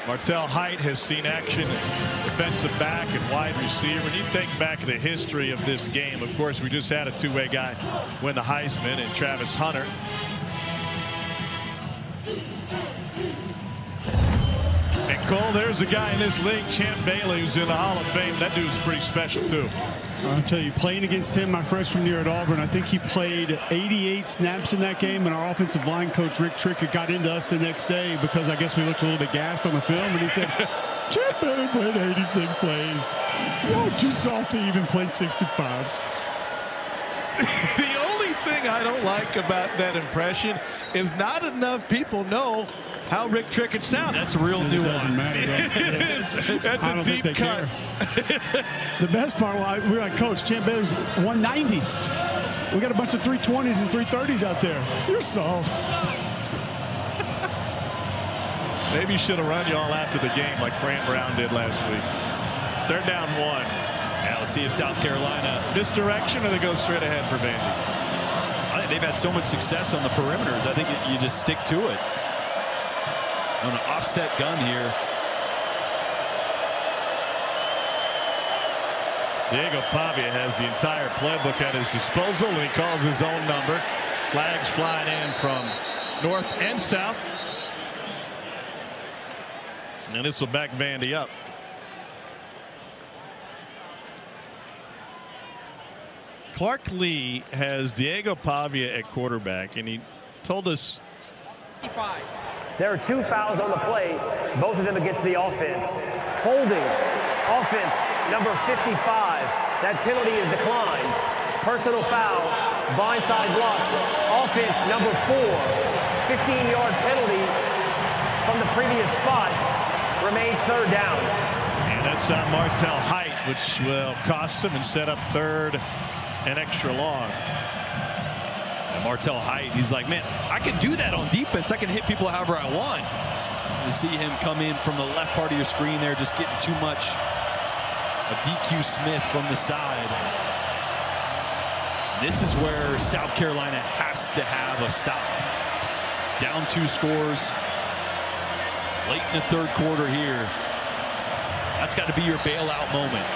Martell Height has seen action at defensive back and wide receiver. And you think back of the history of this game. Of course, we just had a two-way guy win the Heisman and Travis Hunter. And Cole, there's a guy in this league, Champ Bailey, who's in the Hall of Fame. That dude's pretty special too. I'll tell you, playing against him my freshman year at Auburn, I think he played 88 snaps in that game, and our offensive line coach Rick Trickett got into us the next day because I guess we looked a little bit gassed on the film, and he said, Champ Bailey played 86 plays. You're too soft to even play 65. The only thing I don't like about that impression is not enough people know how Rick Trickett sounded. That's real nuance. That's a deep cut. The best part, we were like, Coach, Champ Bailey's 190. We got a bunch of 320s and 330s out there. You're soft. Maybe you should have run you all after the game like Fran Brown did last week. They're down 1. Now let's see if South Carolina misdirection or they go straight ahead for Vandy. I think they've had so much success on the perimeters. I think you just stick to it. On an offset gun here. Diego Pavia has the entire playbook at his disposal, and he calls his own number. Flags flying in from north and south. And this will back Vandy up. Clark Lee has Diego Pavia at quarterback, and he told us there are 2 fouls on the play, both of them against the offense. Holding, offense, number 55. That penalty is declined. Personal foul, blindside block. Offense, number 4. 15-yard penalty from the previous spot. Remains 3rd down. And that's Martell Height, which will cost him and set up 3rd and extra long. Martell Height, he's like, man, I can do that on defense. I can hit people however I want. You see him come in from the left part of your screen there, just getting too much of DQ Smith from the side. This is where South Carolina has to have a stop. Down 2 scores late in the 3rd quarter here. That's got to be your bailout moment.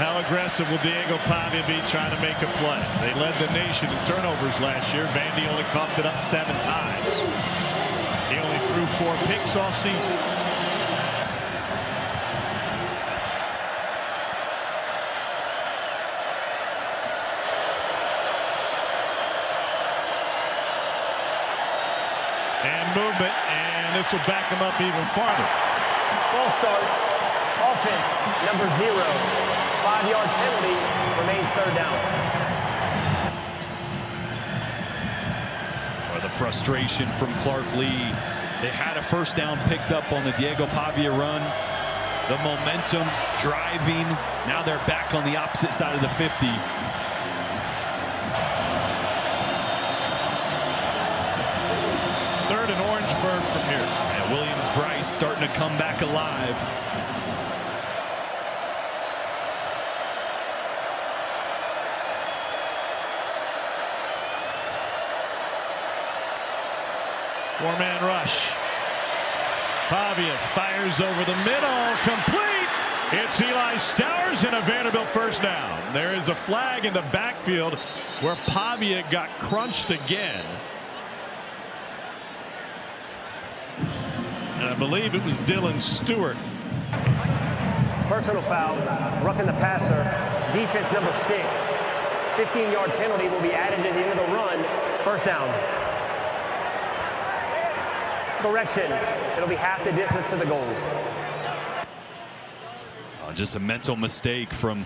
How aggressive will Diego Pavia be trying to make a play? They led the nation in turnovers last year. Vandy only coughed it up 7 times. He only threw threw 4 picks all season. And movement, and this will back him up even farther. False start. Offense, number 0. 5-yard penalty, remains third down. Or the frustration from Clark Lee. They had a first down picked up on the Diego Pavia run. The momentum driving. Now they're back on the opposite side of the 50. Third and Orangeburg from here. And Williams-Brice starting to come back alive. Four-man rush. Pavia fires over the middle, complete. It's Eli Stowers and a Vanderbilt first down. There is a flag in the backfield where Pavia got crunched again. And I believe it was Dylan Stewart. Personal foul, roughing the passer. Defense number 6. 15-yard penalty will be added to the end of the run. First down. Correction, it'll be half the distance to the goal. Just a mental mistake from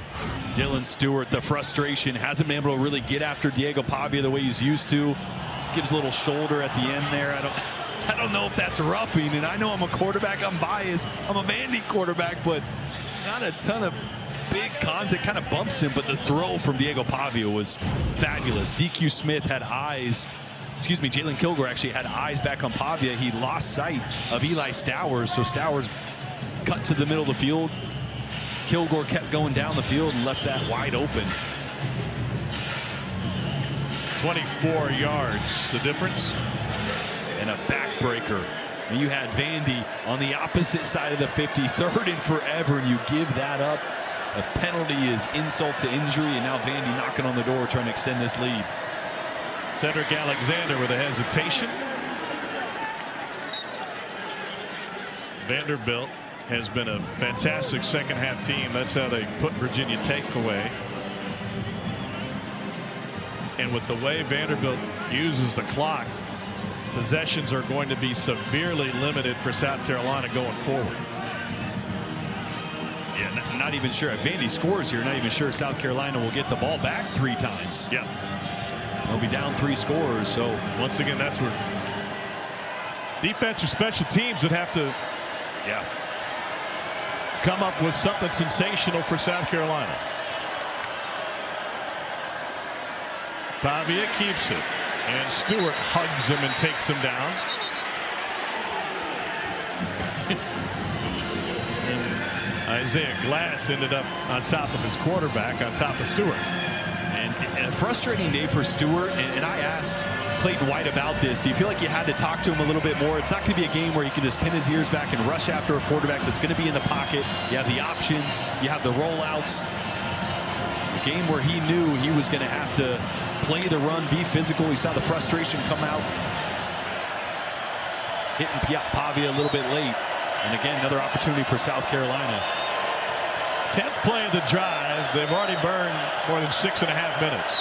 Dylan Stewart. The frustration, hasn't been able to really get after Diego Pavia the way he's used to. Just gives a little shoulder at the end there. I don't know if that's roughing, and I know I'm a quarterback, I'm biased. I'm a Vandy quarterback, but not a ton of big contact, kind of bumps him, but the throw from Diego Pavia was fabulous. DQ Smith had eyes. Excuse me, Jalen Kilgore actually had eyes back on Pavia. He lost sight of Eli Stowers, so Stowers cut to the middle of the field. Kilgore kept going down the field and left that wide open. 24 yards, the difference. And a backbreaker. And you had Vandy on the opposite side of the 50, third and forever, and you give that up. A penalty is insult to injury, and now Vandy knocking on the door trying to extend this lead. Cedric Alexander with a hesitation. Vanderbilt has been a fantastic second half team. That's how they put Virginia Tech away. And with the way Vanderbilt uses the clock, possessions are going to be severely limited for South Carolina going forward. Yeah, not even sure. If Vandy scores here, not even sure South Carolina will get the ball back 3 times. Yeah. They'll be down 3 scores. So once again, that's where defense or special teams would have to come up with something sensational for South Carolina. Pavia keeps it, and Stewart hugs him and takes him down. And Isaiah Glass ended up on top of his quarterback, on top of Stewart. And a frustrating day for Stewart, and I asked Clayton White about this. Do you feel like you had to talk to him a little bit more? It's not going to be a game where you can just pin his ears back and rush after a quarterback that's going to be in the pocket. You have the options, you have the rollouts. A game where he knew he was going to have to play the run, be physical. You saw the frustration come out. Hitting Pavia a little bit late. And again, another opportunity for South Carolina. 10th play of the drive. They've already burned more than 6.5 minutes.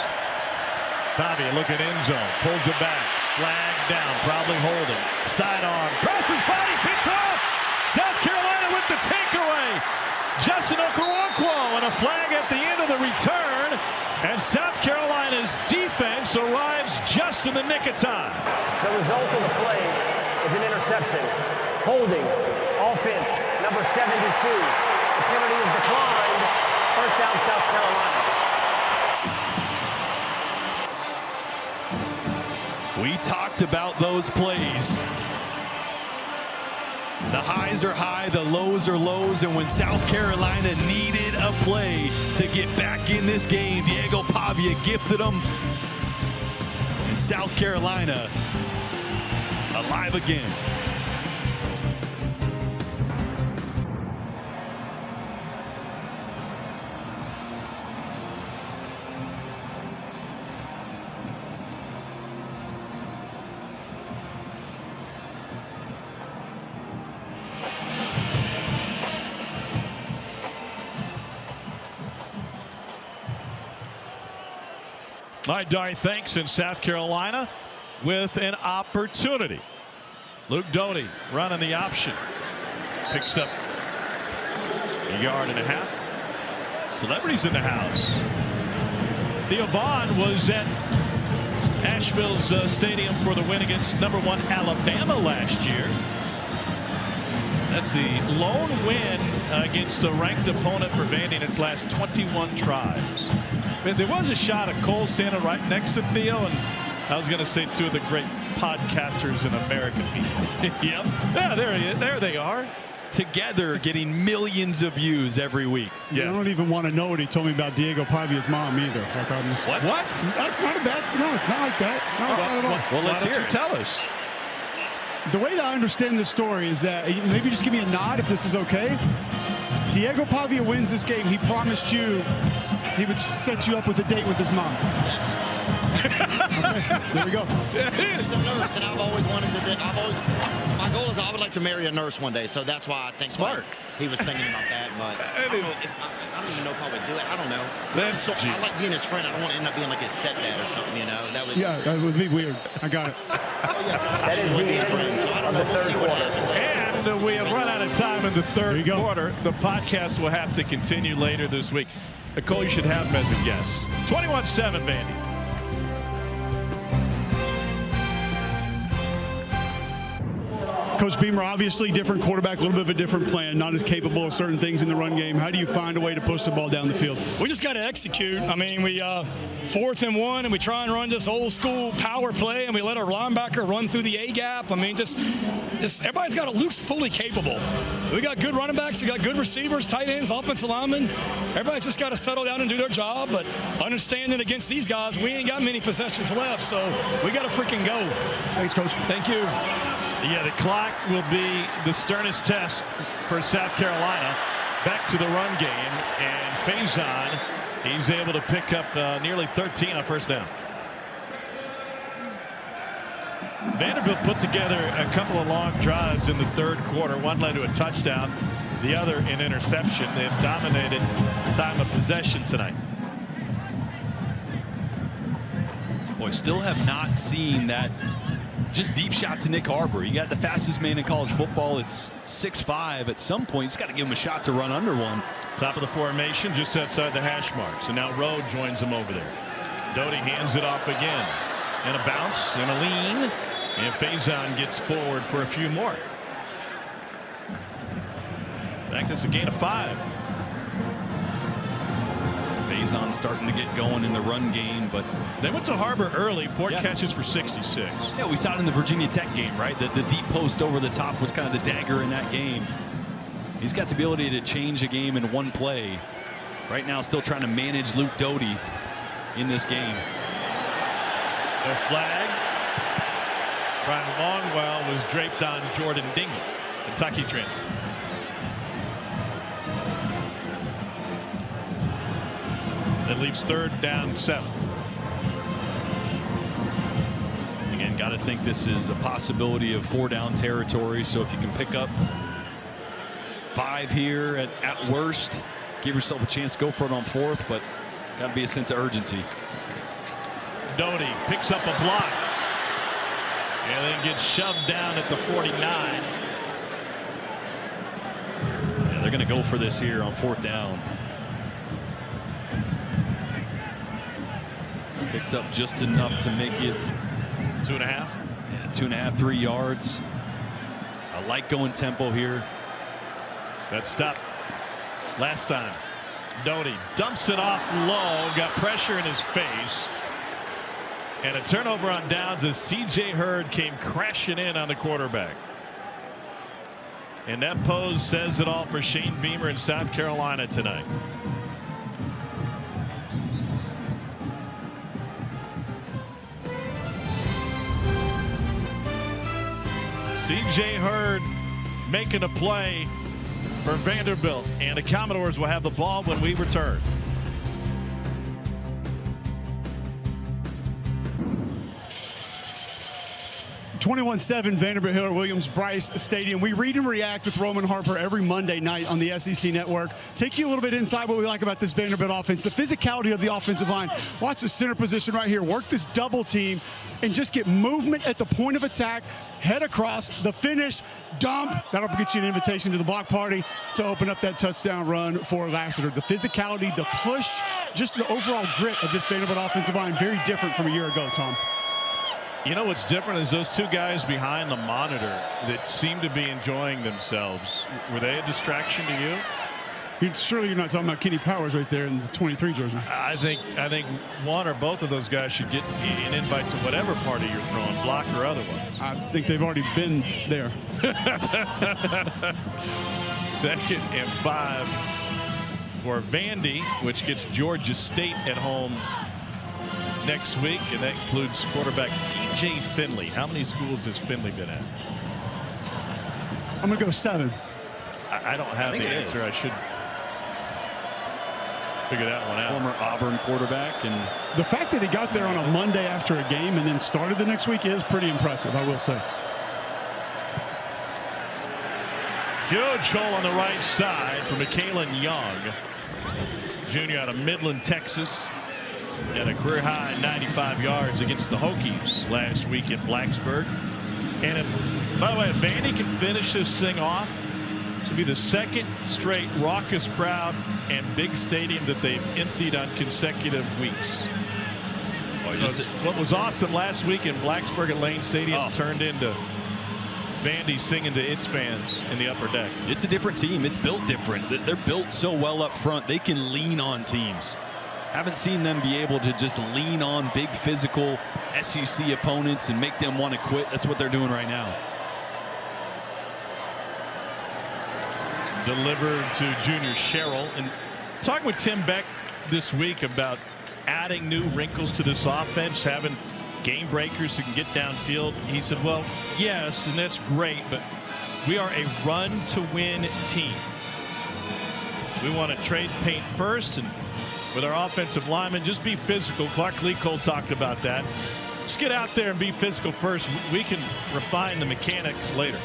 Pavia looking end zone, pulls it back, flag down, probably holding. Sidearm, crosses body, picked off. South Carolina with the takeaway. Justin Okoronkwo, and a flag at the end of the return. And South Carolina's defense arrives just in the nick of time. The result of the play is an interception. Holding. Offense, number 72. The penalty is declined. First down, South Carolina. We talked about those plays. The highs are high, the lows are lows, and when South Carolina needed a play to get back in this game, Diego Pavia gifted them. And South Carolina alive again. All right, Dari, thanks. In South Carolina with an opportunity. Luke Doty running the option. Picks up a yard and a half. Celebrities in the house. Theo Vaughn was at Asheville's stadium for the win against #1 Alabama last year. That's the lone win against a ranked opponent for Vandy in its last 21 tries. But there was a shot of Cole Santa right next to Theo, and I was going to say two of the great podcasters in America. Yep. Yeah, there they are. Together getting millions of views every week. Yes. I don't even want to know what he told me about Diego Pavia's mom either. Like I'm just, what? That's not a bad. No, it's not like that. It's not like that at all. Well, let's hear it. Tell us. The way that I understand this story is that, maybe just give me a nod if this is okay. Diego Pavia wins this game. He promised you he would set you up with a date with his mom. Yes. Okay, there we go. He's a nurse, and I've always wanted to. My goal is I would like to marry a nurse one day, so that's why I think smart. He was thinking about that, but I don't even know if I would do it. I don't know. I like being his friend. I don't want to end up being like his stepdad or something, you know. That would be weird. I got it. That is being friends, so I don't know. We'll see what happens. And we have run out of time in the third quarter. The podcast will have to continue later this week. Nicole, you should have him as a guest. 21-7, Vandy. Coach Beamer, obviously different quarterback, a little bit of a different plan, not as capable of certain things in the run game. How do you find a way to push the ball down the field? We just got to execute. I mean, we 4th and 1, and we try and run this old school power play, and we let our linebacker run through the A gap. I mean, just everybody's got Luke's fully capable. We got good running backs, we got good receivers, tight ends, offensive linemen. Everybody's just got to settle down and do their job. But understanding against these guys, we ain't got many possessions left, so we got to freaking go. Thanks, Coach. Thank you. Yeah, the clock will be the sternest test for South Carolina. Back to the run game, and Faison, he's able to pick up nearly 13 on first down. Vanderbilt put together a couple of long drives in the third quarter. One led to a touchdown, the other an interception. They've dominated time of possession tonight. Boy, still have not seen that just deep shot to Nick Harbor. You got the fastest man in college football. It's 6'5". At some point, he's got to give him a shot to run under one. Top of the formation, just outside the hash marks. And now Rode joins him over there. Doty hands it off again. And a bounce and a lean. And Faison gets forward for a few more. In fact, it's a gain of 5. Faison starting to get going in the run game, but they went to Harbor early. 4 catches for 66. Yeah, we saw it in the Virginia Tech game, right? The deep post over the top was kind of the dagger in that game. He's got the ability to change a game in one play. Right now, still trying to manage Luke Doty in this game. The flag. Brian Longwell was draped on Jordan Dingle, Kentucky transfer. That leaves 3rd down 7. Again, got to think this is the possibility of 4-down territory. So if you can pick up 5 here at worst, give yourself a chance to go for it on 4th, but got to be a sense of urgency. Doty picks up a block and then gets shoved down at the 49. Yeah, they're going to go for this here on 4th down. Picked up just enough to make it 2.5. Yeah, 2.5, 3 yards. I like going tempo here. That stop last time. Doty dumps it off low, got pressure in his face. And a turnover on downs as C.J. Hurd came crashing in on the quarterback. And that pose says it all for Shane Beamer in South Carolina tonight. C.J. Hurd making a play for Vanderbilt, and the Commodores will have the ball when we return. 21-7 Vanderbilt Hillard Williams-Brice Stadium. We read and react with Roman Harper every Monday night on the SEC Network. Take you a little bit inside what we like about this Vanderbilt offense, the physicality of the offensive line. Watch the center position right here. Work this double team and just get movement at the point of attack, head across, the finish, dump. That'll get you an invitation to the block party to open up that touchdown run for Lassiter. The physicality, the push, just the overall grit of this Vanderbilt offensive line, very different from a year ago, Tom. You know what's different is those two guys behind the monitor that seem to be enjoying themselves. Were they a distraction to you? Surely you're not talking about Kenny Powers right there in the 23 jersey. I think one or both of those guys should get an invite to whatever party you're throwing, block or otherwise. I think they've already been there. 2nd and 5 for Vandy, which gets Georgia State at home next week, and that includes quarterback TJ Finley. How many schools has Finley been at? I'm going to go 7. I don't have the answer. I should figure that one out. Former Auburn quarterback. And the fact that he got there on a Monday after a game and then started the next week is pretty impressive, I will say. Huge hole on the right side for McKalen Young, junior out of Midland, Texas. And a career high 95 yards against the Hokies last week in Blacksburg. And if, by the way, if Vandy can finish this thing off, this will be the second straight raucous crowd and big stadium that they've emptied on consecutive weeks. What was awesome last week in Blacksburg at Lane Stadium turned into Vandy singing to its fans in the upper deck. It's a different team. It's built different. They're built so well up front. They can lean on teams. Haven't seen them be able to just lean on big physical SEC opponents and make them want to quit. That's what they're doing right now. Delivered to Junior Sherrill. And talking with Tim Beck this week about adding new wrinkles to this offense, having game breakers who can get downfield. He said, well, yes, and that's great, but we are a run-to-win team. We want to trade paint first, and with our offensive linemen, just be physical. Clark Lee Cole talked about that. Just get out there and be physical first. We can refine the mechanics later.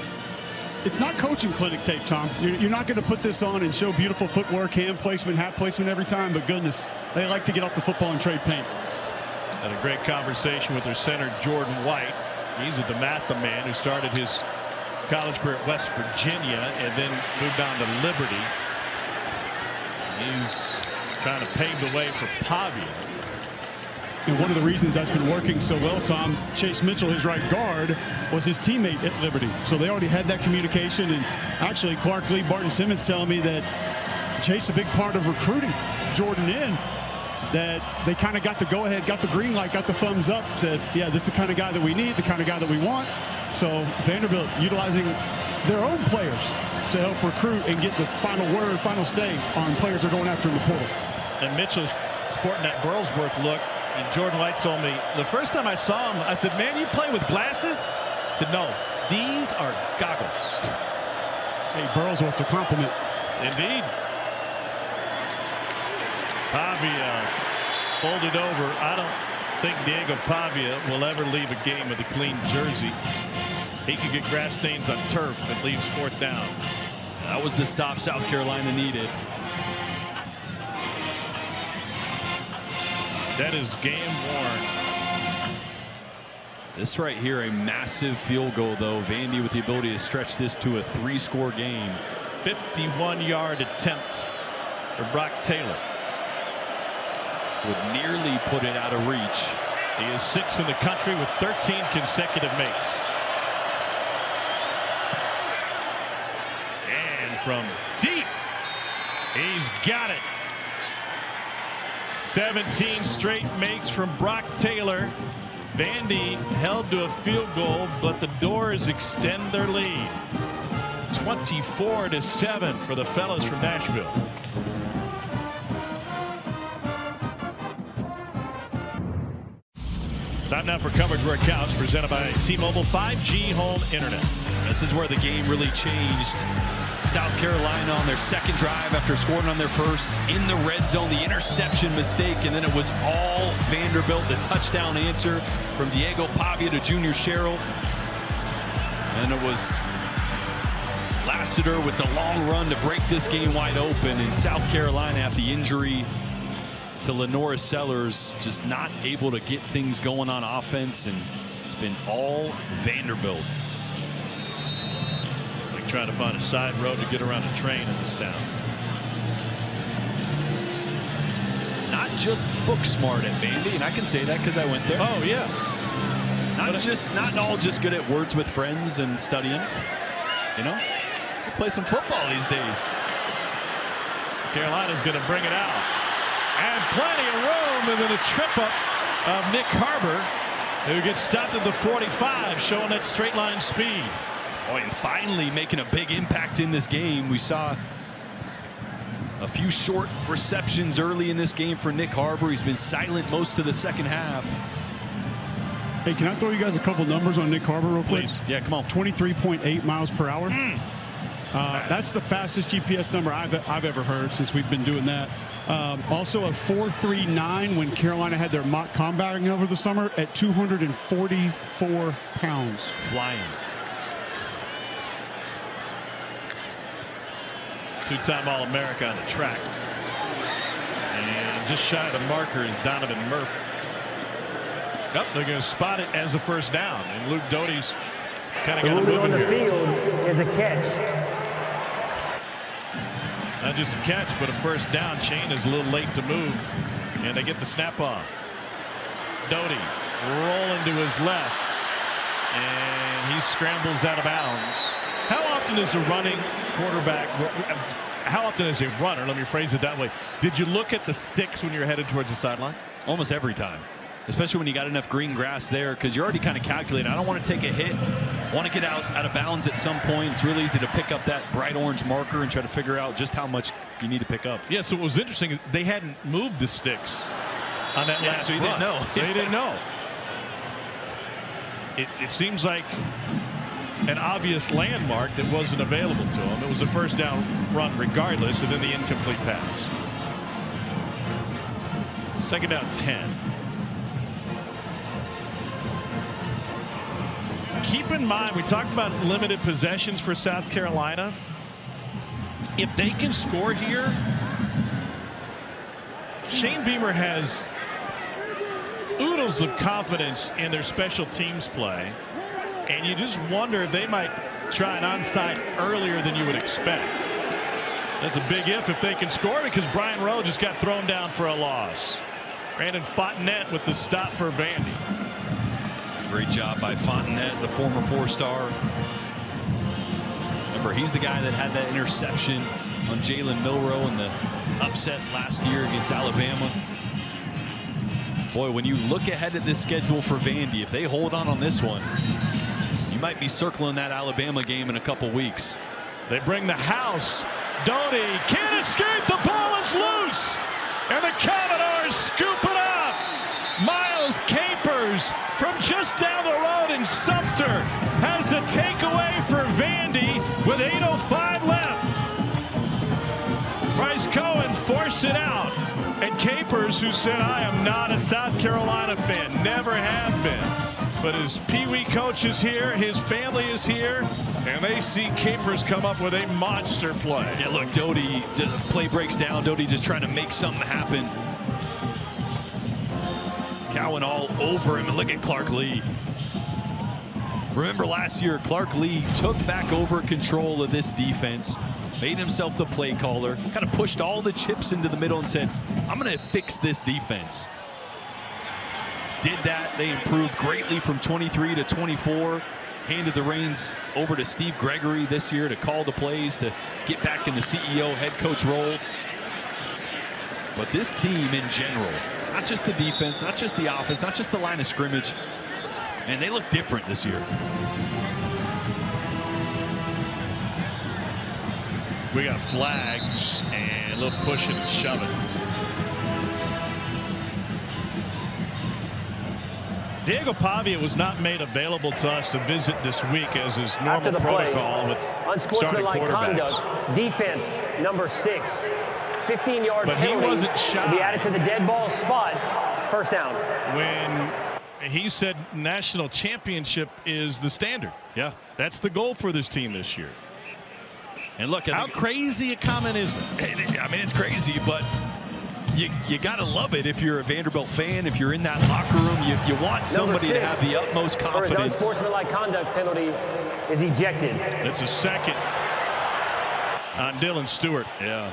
It's not coaching clinic tape, Tom. You're not going to put this on and show beautiful footwork, hand placement, hat placement every time, but goodness, they like to get off the football and trade paint. Had a great conversation with their center, Jordan White. He's a DeMatha man who started his college career at West Virginia and then moved on to Liberty. He's kind of paved the way for Pavia. And one of the reasons that's been working so well, Tom, Chase Mitchell, his right guard, was his teammate at Liberty. So they already had that communication. And actually, Clark Lee, Barton Simmons telling me that Chase, a big part of recruiting Jordan in, that they kind of got the go-ahead, got the green light, got the thumbs up, said, yeah, this is the kind of guy that we need, the kind of guy that we want. So Vanderbilt utilizing their own players to help recruit and get the final word, final say on players they're going after in the portal. And Mitchell's sporting that Burlsworth look. And Jordan White told me the first time I saw him, I said, man, you play with glasses? I said, no, these are goggles. Hey, Burlsworth's a compliment. Indeed. Pavia folded over. I don't think Diego Pavia will ever leave a game with a clean jersey. He could get grass stains on turf that leaves 4th down. That was the stop South Carolina needed. That is game worn. This right here, a massive field goal, though. Vandy with the ability to stretch this to a 3-score game. 51-yard attempt for Brock Taylor. Would nearly put it out of reach. He is 6th in the country with 13 consecutive makes. And from deep, he's got it. 17 straight makes from Brock Taylor. Vandy held to a field goal, but the Doors extend their lead. 24-7 for the fellas from Nashville. Time now for Coverage Workouts, presented by T-Mobile 5G Home Internet. This is where the game really changed. South Carolina on their second drive after scoring on their first in the red zone, the interception mistake, and then it was all Vanderbilt. The touchdown answer from Diego Pavia to Junior Sherrill. And it was Lassiter with the long run to break this game wide open. In South Carolina, after the injury to Lenora Sellers, just not able to get things going on offense, and it's been all Vanderbilt. Like trying to find a side road to get around a train in this town. Not just book smart at Vandy, and I can say that because I went there. Oh yeah. Not all just good at words with friends and studying. You know, we play some football these days. Carolina's going to bring it out. And plenty of room, and then a trip up of Nick Harbor, who gets stopped at the 45, showing that straight line speed. Oh, and finally making a big impact in this game. We saw a few short receptions early in this game for Nick Harbor. He's been silent most of the second half. Hey, can I throw you guys a couple numbers on Nick Harbor real quick? Please. Yeah, come on. 23.8 miles per hour. That's the fastest GPS number I've ever heard since we've been doing that. Also a 4.39 when Carolina had their mock combating over the summer at 244 pounds. Flying. Two-time All-America on the track. And just shy of the marker is Donovan Murphy. Yep, they're going to spot it as a first down, and Luke Doty's kind of got to move on in the here. field is a catch. Not just a catch, but a first down. Chain is a little late to move, and they get the snap off. Doty rolling to his left, and he scrambles out of bounds. How often is a running quarterback, how often is a runner, let me phrase it that way, did you look at the sticks when you're headed towards the sideline? Almost every time. Especially when you got enough green grass there, because you're already kind of calculating. I don't want to take a hit. Want to get out of bounds at some point. It's really easy to pick up that bright orange marker and try to figure out just how much you need to pick up. Yeah, so what was interesting is they hadn't moved the sticks on that last so you run. didn't know. So you didn't know. It seems like an obvious landmark that wasn't available to him. It was a first down run regardless, and then the incomplete pass. Second down 10. Keep in mind, we talked about limited possessions for South Carolina. If they can score here, Shane Beamer has oodles of confidence in their special teams play, and you just wonder if they might try an onside earlier than you would expect. That's a big if they can score, because Brian Rowe just got thrown down for a loss. Brandon Fontenette with the stop for Vandy. Great job by Fontenette, the former four-star. Remember, he's the guy that had that interception on Jalen Milroe in the upset last year against Alabama. Boy, when you look ahead at this schedule for Vandy, if they hold on this one, you might be circling that Alabama game in a couple weeks. They bring the house. Doty can't escape. The ball is loose. And the Commodores scoop it up. Miles Capers from just down the road in Sumter has a takeaway for Vandy with 8:05 left. Bryce Cohen forced it out. And Capers, who said, I am not a South Carolina fan, never have been. But his Pee-wee coach is here, his family is here, and they see Capers come up with a monster play. Yeah, look, Doty, the play breaks down. Doty just trying to make something happen. Cowan all over him, and look at Clark Lee. Remember last year, Clark Lee took back over control of this defense, made himself the play caller, kind of pushed all the chips into the middle and said, I'm going to fix this defense. Did that. They improved greatly from 23 to 24. Handed the reins over to Steve Gregory this year to call the plays, to get back in the CEO head coach role. But this team in general, not just the defense, not just the offense, not just the line of scrimmage, and they look different this year. We got flags and a little pushing and shoving. Diego Pavia was not made available to us to visit this week as is normal protocol with starting quarterbacks. Conduct, defense number 6, 15-yard but penalty. he wasn't shy. Will be added to the dead ball spot. First down. When He said national championship is the standard. Yeah. That's the goal for this team this year. And look, how crazy a comment is that? I mean, it's crazy, but you got to love it if you're a Vanderbilt fan. If you're in that locker room, you want somebody to have the utmost confidence. For his unsportsmanlike conduct penalty is ejected. It's a second on Dylan Stewart. Yeah.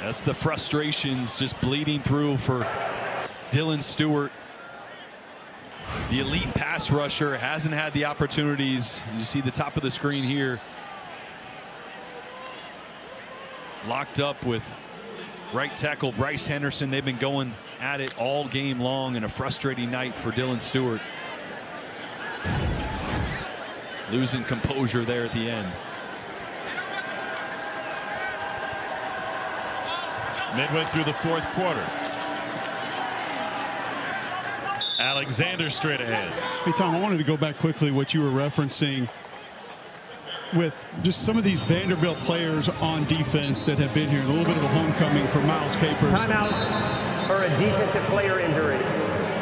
That's the frustrations just bleeding through for Dylan Stewart. The elite pass rusher hasn't had the opportunities. You see the top of the screen here. Locked up with right tackle Bryce Henderson. They've been going at it all game long, and a frustrating night for Dylan Stewart. Losing composure there at the end. Midway through the fourth quarter. Alexander straight ahead. Hey, Tom, I wanted to go back quickly what you were referencing with just some of these Vanderbilt players on defense that have been here. A little bit of a homecoming for Miles Capers. Timeout for a defensive player injury.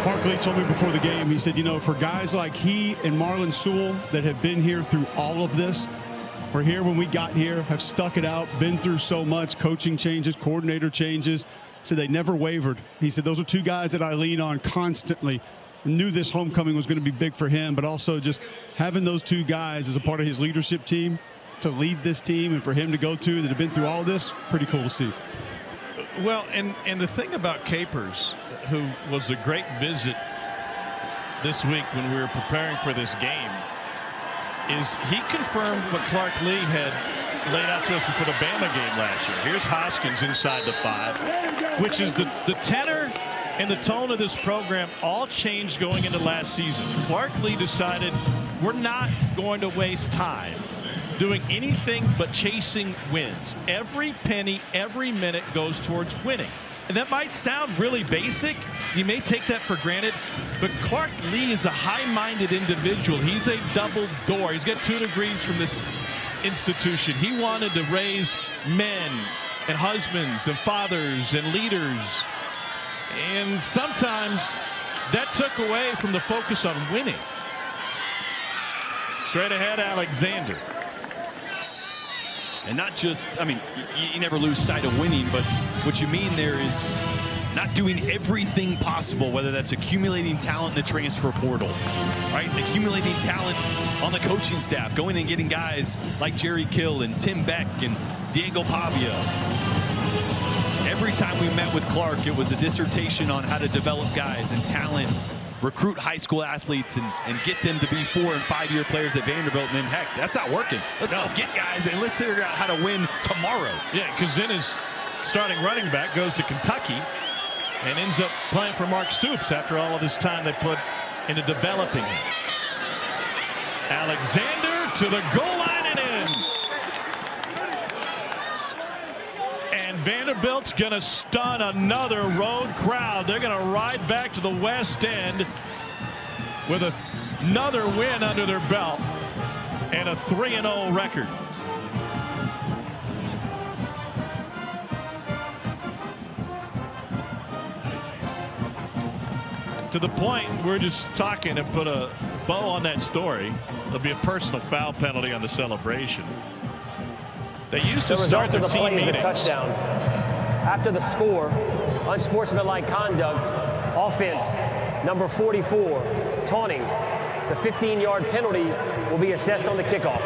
Clark Lee told me before the game, he said, you know, for guys like he and Marlon Sewell that have been here through all of this, we're here when we got here, have stuck it out, been through so much, coaching changes, coordinator changes. So they never wavered. He said, those are two guys that I lean on constantly. Knew this homecoming was going to be big for him, but also just having those two guys as a part of his leadership team to lead this team and for him to go to that have been through all this, pretty cool to see. Well, and the thing about Capers, who was a great visit this week when we were preparing for this game, is he confirmed what Clark Lee had laid out to us before the Bama game last year. Here's Hoskins inside the 5, which is the tenor and the tone of this program all changed going into last season. Clark Lee decided we're not going to waste time doing anything but chasing wins. Every penny, every minute goes towards winning. And that might sound really basic. You may take that for granted, but Clark Lee is a high-minded individual. He's a double door. He's got 2 degrees from this institution. He wanted to raise men and husbands and fathers and leaders. And sometimes that took away from the focus on winning. Straight ahead, Alexander. And not just, I mean, you never lose sight of winning, but what you mean there is not doing everything possible, whether that's accumulating talent in the transfer portal, right? Accumulating talent on the coaching staff, going and getting guys like Jerry Kill and Tim Beck and Diego Pavia. Every time we met with Clark, it was a dissertation on how to develop guys and talent, recruit high school athletes and get them to be 4- and 5-year players at Vanderbilt. And then, heck, that's not working. Let's go get guys and let's figure out how to win tomorrow. Yeah, because then his starting running back goes to Kentucky and ends up playing for Mark Stoops after all of this time they put into developing him. Alexander to the goal line and in. And Vanderbilt's going to stun another road crowd. They're going to ride back to the West End with another win under their belt and a 3-0 record. To the point we're just talking and put a bow on that story. There'll be a personal foul penalty on the celebration. They used to start their team meetings. Touchdown. After the score, unsportsmanlike conduct, offense, number 44, taunting. The 15-yard penalty will be assessed on the kickoff.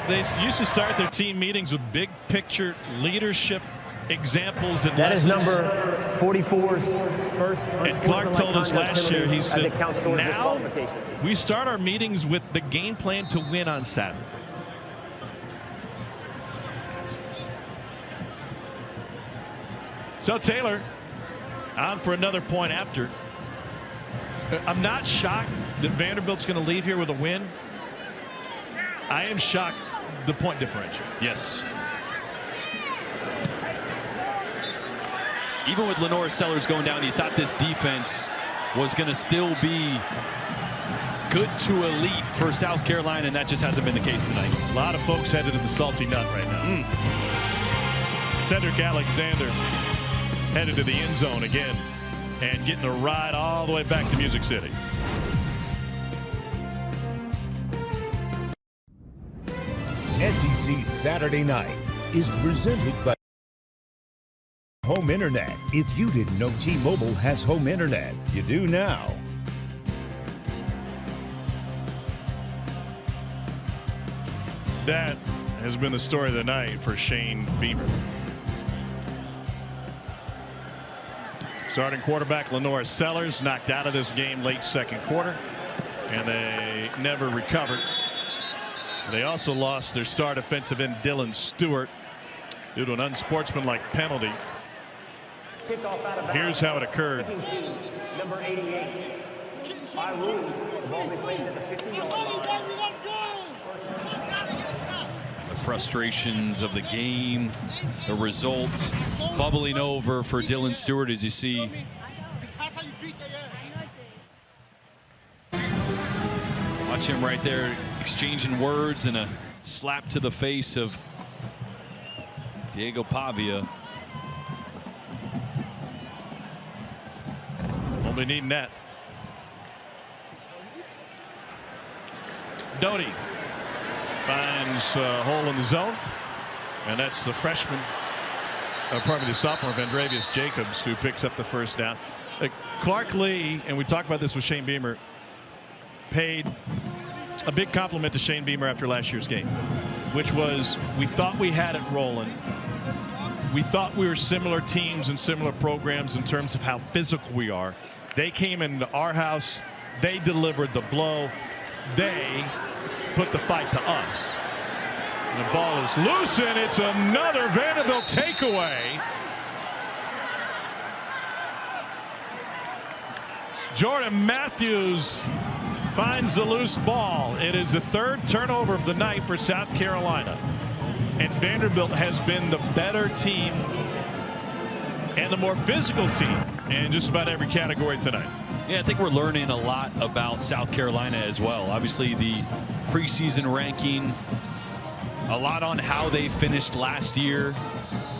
They used to start their team meetings with big picture leadership examples and that lessons. Is number 44's first. And Clark told us last year, he said, now disqualification. We start our meetings with the game plan to win on Saturday. So Taylor on for another point after. I'm not shocked that Vanderbilt's going to leave here with a win. I am shocked the point differential. Yes. Even with Lenore Sellers going down, you thought this defense was going to still be good to elite for South Carolina, and that just hasn't been the case tonight. A lot of folks headed to the salty nut right now. Cedric Alexander headed to the end zone again and getting the ride all the way back to Music City. SEC Saturday Night is presented by Home Internet. If you didn't know T-Mobile has home internet, you do now. That has been the story of the night for Shane Beamer. Starting quarterback Lenore Sellers knocked out of this game late second quarter, and they never recovered. They also lost their star defensive end Dylan Stewart due to an unsportsmanlike penalty. Here's how it occurred. Number 88. By rule, the ball be placed at the 50-yard line. The frustrations of the game, the results bubbling over for Dylan Stewart as you see. Watch him right there exchanging words and a slap to the face of Diego Pavia. Won't be needing that. Doty finds a hole in the zone, and that's the freshman, the sophomore Vanderbilt Jacobs, who picks up the first down. Clark Lee, and we talked about this with Shane Beamer, paid a big compliment to Shane Beamer after last year's game, which was, we thought we had it rolling. We thought we were similar teams and similar programs in terms of how physical we are. They came into our house, they delivered the blow, they put the fight to us. And the ball is loose, and it's another Vanderbilt takeaway. Jordan Matthews finds the loose ball. It is the third turnover of the night for South Carolina. And Vanderbilt has been the better team and the more physical team in just about every category tonight. Yeah, I think we're learning a lot about South Carolina as well. Obviously, the preseason ranking, a lot on how they finished last year.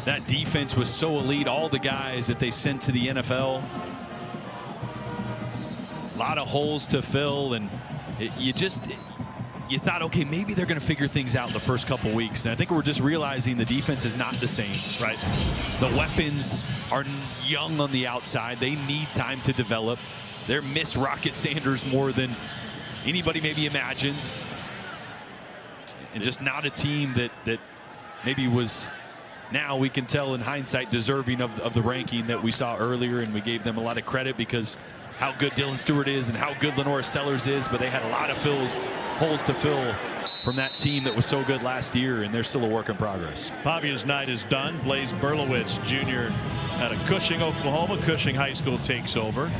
That defense was so elite. All the guys that they sent to the NFL. A lot of holes to fill, and you thought, okay, maybe they're going to figure things out in the first couple weeks. And I think we're just realizing the defense is not the same. Right. The weapons are young on the outside. They need time to develop. They're miss Rocket Sanders more than anybody maybe imagined. And just not a team that maybe was, now we can tell in hindsight, deserving of the ranking that we saw earlier. And we gave them a lot of credit because how good Dylan Stewart is and how good Lenore Sellers is, but they had a lot of holes to fill from that team that was so good last year, and they're still a work in progress. Pavia's night is done. Blaze Berlowitz Jr. out of Cushing, Oklahoma. Cushing High School takes over.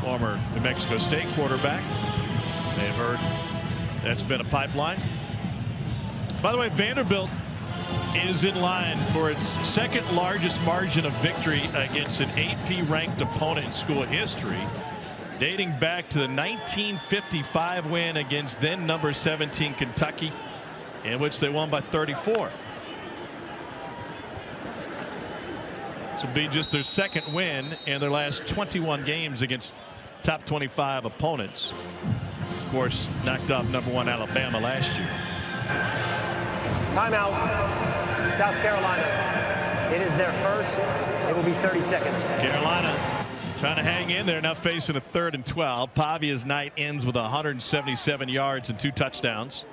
Former New Mexico State quarterback. They've heard that's been a pipeline. By the way, Vanderbilt is in line for its second largest margin of victory against an AP ranked opponent in school history, dating back to the 1955 win against then number 17 Kentucky, in which they won by 34. This will be just their second win in their last 21 games against top 25 opponents. Of course, knocked off number 1 Alabama last year. Timeout, South Carolina. It is their first. It will be 30 seconds. Carolina trying to hang in there, now facing a 3rd and 12. Pavia's night ends with 177 yards and 2 touchdowns.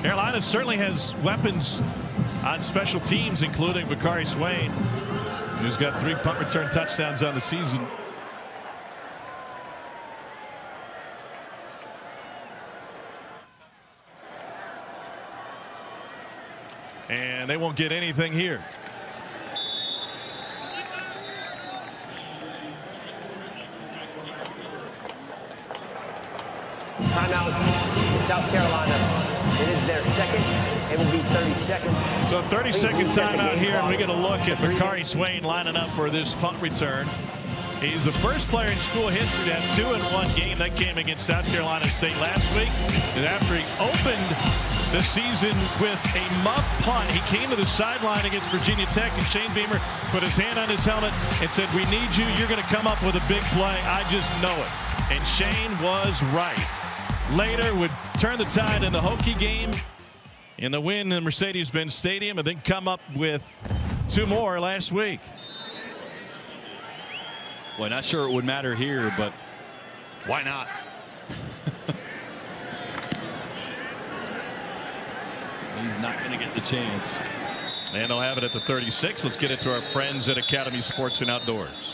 Carolina certainly has weapons on special teams, including Bakari Swain, who's got 3 punt return touchdowns on the season. And they won't get anything here. Timeout in South Carolina. It is their second. It will be 30 seconds. So 30-second timeout here, and we get a look at Bakari Swain lining up for this punt return. He's the first player in school history to have 2-in-1 game. That came against South Carolina State last week. And after he opened the season with a muff punt, he came to the sideline against Virginia Tech, and Shane Beamer put his hand on his helmet and said, "We need you. You're going to come up with a big play. I just know it." And Shane was right. Later would turn the tide in the Hokie game in the win in Mercedes-Benz Stadium, and then come up with 2 more last week. Well, not sure it would matter here, but why not? He's not going to get the chance. And they'll have it at the 36. Let's get it to our friends at Academy Sports and Outdoors.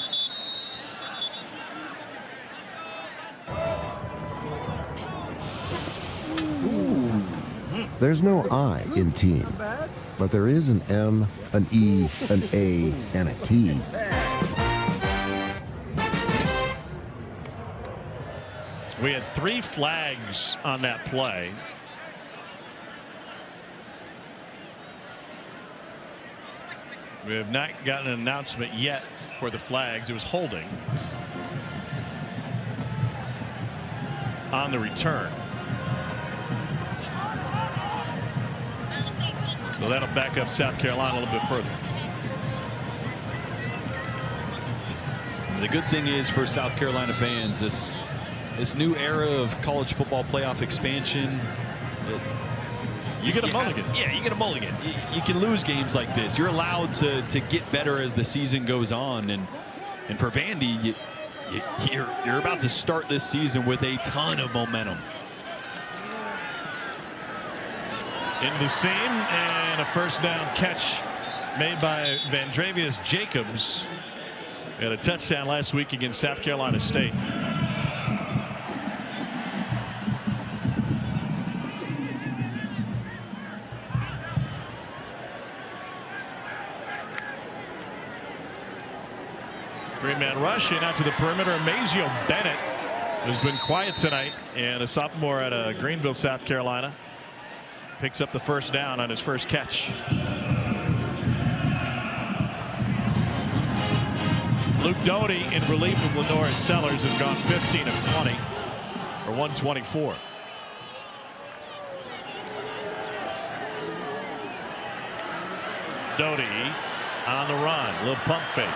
There's no I in team, but there is an M, an E, an A, and a T. We had 3 flags on that play. We have not gotten an announcement yet for the flags. It was holding on the return. So that'll back up South Carolina a little bit further. The good thing is for South Carolina fans, this new era of college football playoff expansion, you get a mulligan. Yeah, you get a mulligan. You can lose games like this. You're allowed to get better as the season goes on, and for Vandy, you're about to start this season with a ton of momentum. In the seam, and a first down catch made by Vandravius Jacobs. He had a touchdown last week against South Carolina State. Three-man rush in out to the perimeter. Amazio Bennett has been quiet tonight, and a sophomore out of Greenville, South Carolina, picks up the first down on his first catch. Luke Doty in relief of Lenora Sellers has gone 15 of 20 for 124. Doty on the run, a little pump fake.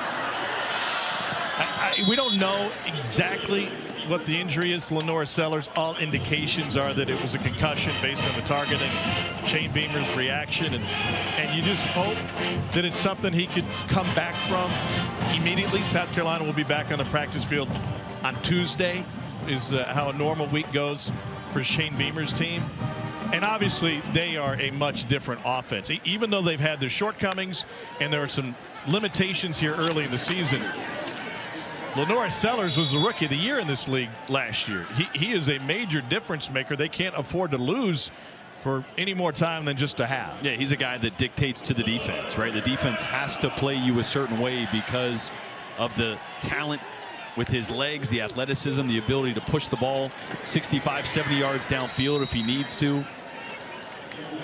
We don't know exactly what the injury is to Lenora Sellers. All indications are that it was a concussion based on the targeting, Shane Beamer's reaction, and you just hope that it's something he could come back from immediately. South Carolina will be back on the practice field on Tuesday, is how a normal week goes for Shane Beamer's team. And obviously they are a much different offense, even though they've had their shortcomings and there are some limitations here early in the season. Lenora Sellers was the rookie of the year in this league last year. He is a major difference maker. They can't afford to lose for any more time than just a half. Yeah, he's a guy that dictates to the defense, right? The defense has to play you a certain way because of the talent with his legs, the athleticism, the ability to push the ball 65, 70 yards downfield if he needs to.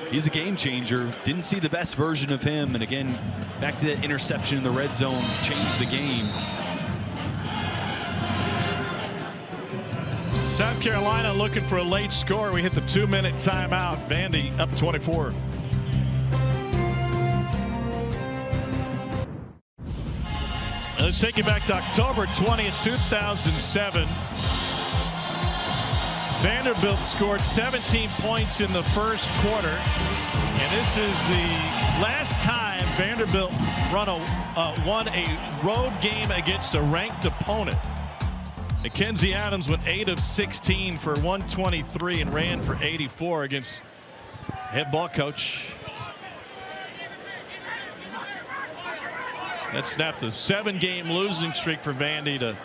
He's a game changer. Didn't see the best version of him. And again, back to that interception in the red zone, changed the game. South Carolina looking for a late score. We hit the 2-minute timeout. Vandy up 24. Let's take you back to October 20th, 2007. Vanderbilt scored 17 points in the first quarter. And this is the last time Vanderbilt won a road game against a ranked opponent. Mackenzie Adams went 8 of 16 for 123 and ran for 84 against head ball coach. That snapped a 7-game losing streak for Vandy to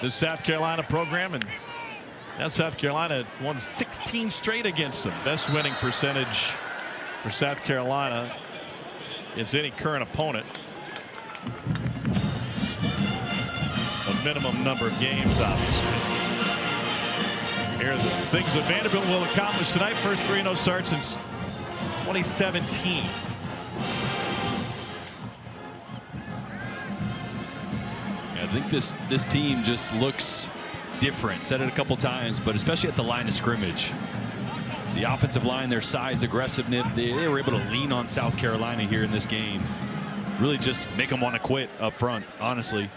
the South Carolina program, and now South Carolina won 16 straight against them. Best winning percentage for South Carolina against any current opponent. A minimum number of games, obviously. Here are the things that Vanderbilt will accomplish tonight. First 3-0 start since 2017. I think this team just looks different. Said it a couple times, but especially at the line of scrimmage. The offensive line, their size, aggressiveness, they were able to lean on South Carolina here in this game. Really just make them want to quit up front, honestly.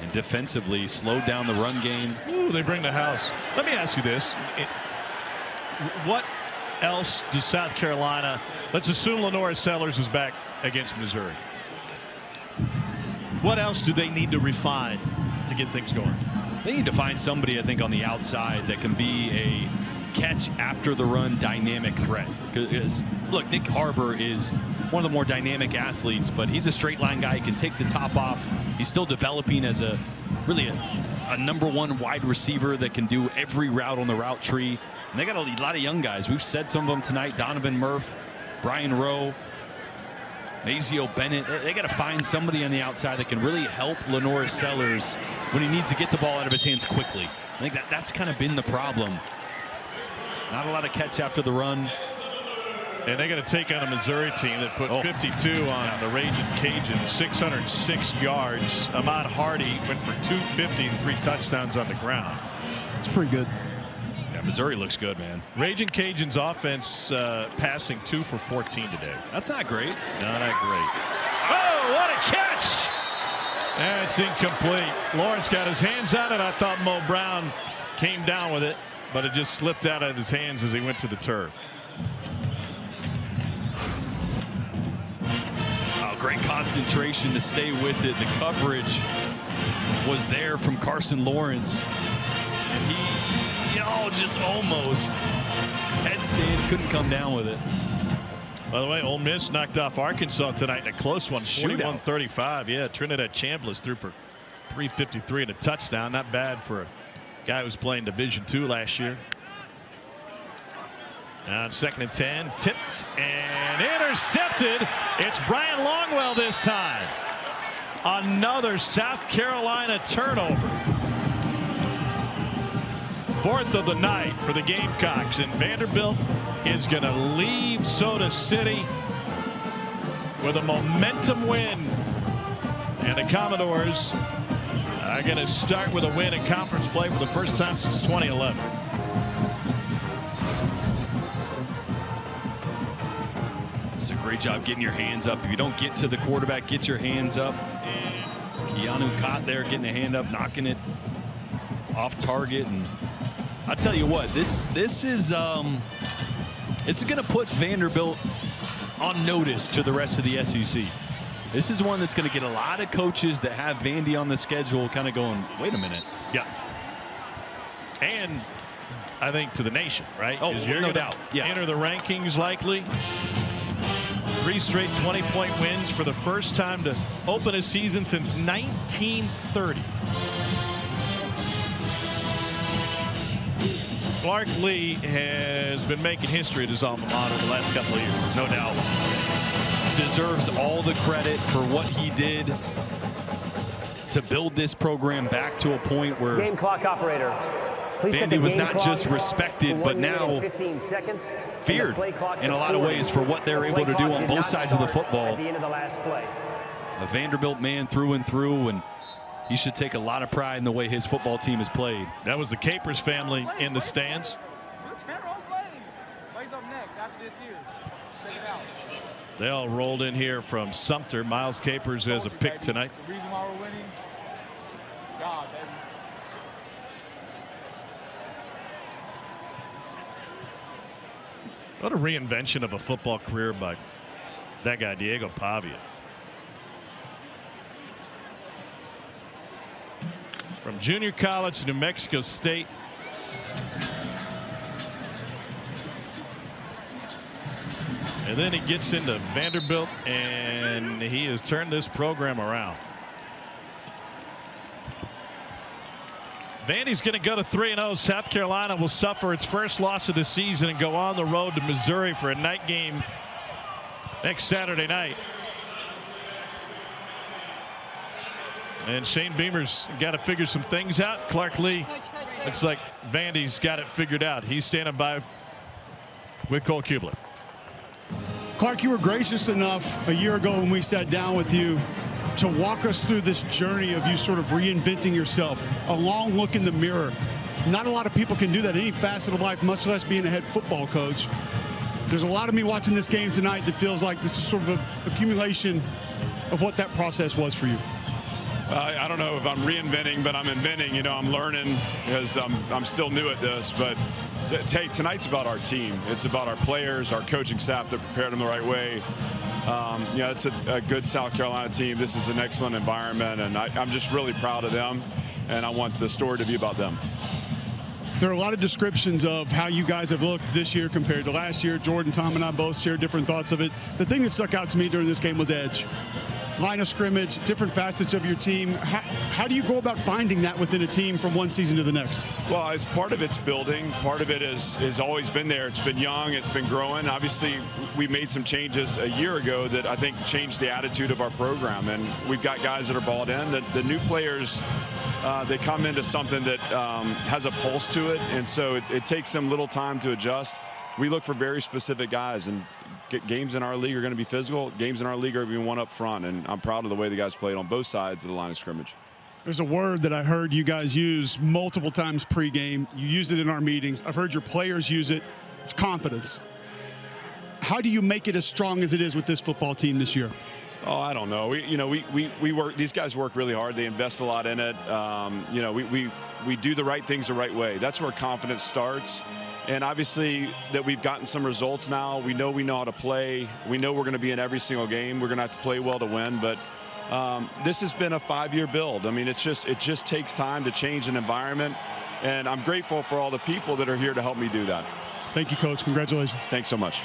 And defensively, slowed down the run game. Ooh, they bring the house. Let me ask you this. What else does South Carolina, let's assume Lenora Sellers is back against Missouri. What else do they need to refine to get things going? They need to find somebody, I think, on the outside that can be a catch after the run dynamic threat. Because look, Nick Harbor is one of the more dynamic athletes, but he's a straight line guy. He can take the top off. He's still developing as a really a #1 wide receiver that can do every route on the route tree. And they got a lot of young guys. We've said some of them tonight. Donovan Murph, Brian Rowe, Mazio Bennett. They got to find somebody on the outside that can really help Lenora Sellers when he needs to get the ball out of his hands quickly. I think that's kind of been the problem. Not a lot of catch after the run. And they got to take on a Missouri team that put 52 on the Raging Cajuns, 606 yards. Ahmad Hardy went for 250 and 3 touchdowns on the ground. It's pretty good. Yeah, Missouri looks good, man. Raging Cajuns offense passing 2 for 14 today. That's not great. Not that great. Oh, what a catch! That's incomplete. Lawrence got his hands on it. I thought Mo Brown came down with it, but it just slipped out of his hands as he went to the turf. Oh, great concentration to stay with it. The coverage was there from Carson Lawrence, and he just almost headstand, couldn't come down with it. By the way, Ole Miss knocked off Arkansas tonight in a close one, 41-35. Yeah, Trinidad Chambliss threw for 353 and a touchdown. Not bad for a guy who was playing Division II last year. On 2nd and 10, tipped and intercepted. It's Brian Longwell this time. Another South Carolina turnover. 4th of the night for the Gamecocks, and Vanderbilt is going to leave Soda City with a momentum win. And the Commodores are going to start with a win in conference play for the first time since 2011. It's a great job getting your hands up. If you don't get to the quarterback, get your hands up. And Keanu caught there, getting a hand up, knocking it off target. And I'll tell you what, this is it's going to put Vanderbilt on notice to the rest of the SEC. This is one that's going to get a lot of coaches that have Vandy on the schedule kind of going, wait a minute. Yeah. And I think to the nation, right? Oh, you're no doubt. Yeah. Enter the rankings likely. 3 straight 20-point wins for the first time to open a season since 1930. Clark Lee has been making history at his alma mater the last couple of years. No doubt. Deserves all the credit for what he did to build this program back to a point where game clock operator. Vandy was not just respected, but now feared in a lot of ways for what they're able to do on both sides of the football. A Vanderbilt man through and through, and he should take a lot of pride in the way his football team has played. That was the Capers family in the stands. They all rolled in here from Sumter. Miles Capers has a pick tonight. The reason why we're winning, God, baby. What a reinvention of a football career by that guy, Diego Pavia. From junior college to New Mexico State. And then he gets into Vanderbilt, and he has turned this program around. Vandy's going to go to 3-0. South Carolina will suffer its first loss of the season and go on the road to Missouri for a night game next Saturday night. And Shane Beamer's got to figure some things out. Clark Lee Looks like Vandy's got it figured out. He's standing by with Cole Kubler. Clark, you were gracious enough a year ago when we sat down with you to walk us through this journey of you sort of reinventing yourself, a long look in the mirror. Not a lot of people can do that in any facet of life, much less being a head football coach. There's a lot of me watching this game tonight that feels like this is sort of an accumulation of what that process was for you. I don't know if I'm reinventing, but I'm inventing. You know, I'm learning because I'm still new at this. But hey, tonight's about our team. It's about our players, our coaching staff that prepared them the right way. Yeah, it's a good South Carolina team. This is an excellent environment, and I'm just really proud of them, and I want the story to be about them. There are a lot of descriptions of how you guys have looked this year compared to last year. Jordan, Tom, and I both share different thoughts of it. The thing that stuck out to me during this game was edge. Line of scrimmage, different facets of your team. How do you go about finding that within a team from one season to the next? Well, as part of it's building. Part of it is always been there. It's been young. It's been growing. Obviously, we made some changes a year ago that I think changed the attitude of our program. And we've got guys that are bought in. The new players, they come into something that has a pulse to it. And so it takes them little time to adjust. We look for very specific guys, and games in our league are going to be physical. Games in our league are going to be one up front, and I'm proud of the way the guys played on both sides of the line of scrimmage. There's a word that I heard you guys use multiple times pregame. You used it in our meetings. I've heard your players use it. It's confidence. How do you make it as strong as it is with this football team this year? Oh, I don't know. We work. These guys work really hard. They invest a lot in it. You know, we do the right things the right way. That's where confidence starts. And obviously that we've gotten some results now. We know how to play. We know we're going to be in every single game. We're going to have to play well to win. But this has been a 5-year build. I mean, it just takes time to change an environment. And I'm grateful for all the people that are here to help me do that. Thank you, Coach. Congratulations. Thanks so much.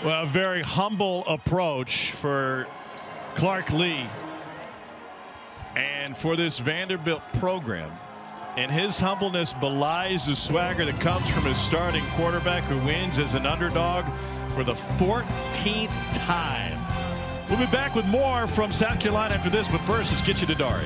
Well, a very humble approach for Clark Lee and for this Vanderbilt program. And his humbleness belies the swagger that comes from his starting quarterback, who wins as an underdog for the 14th time. We'll be back with more from South Carolina after this, but first, let's get you to Dari.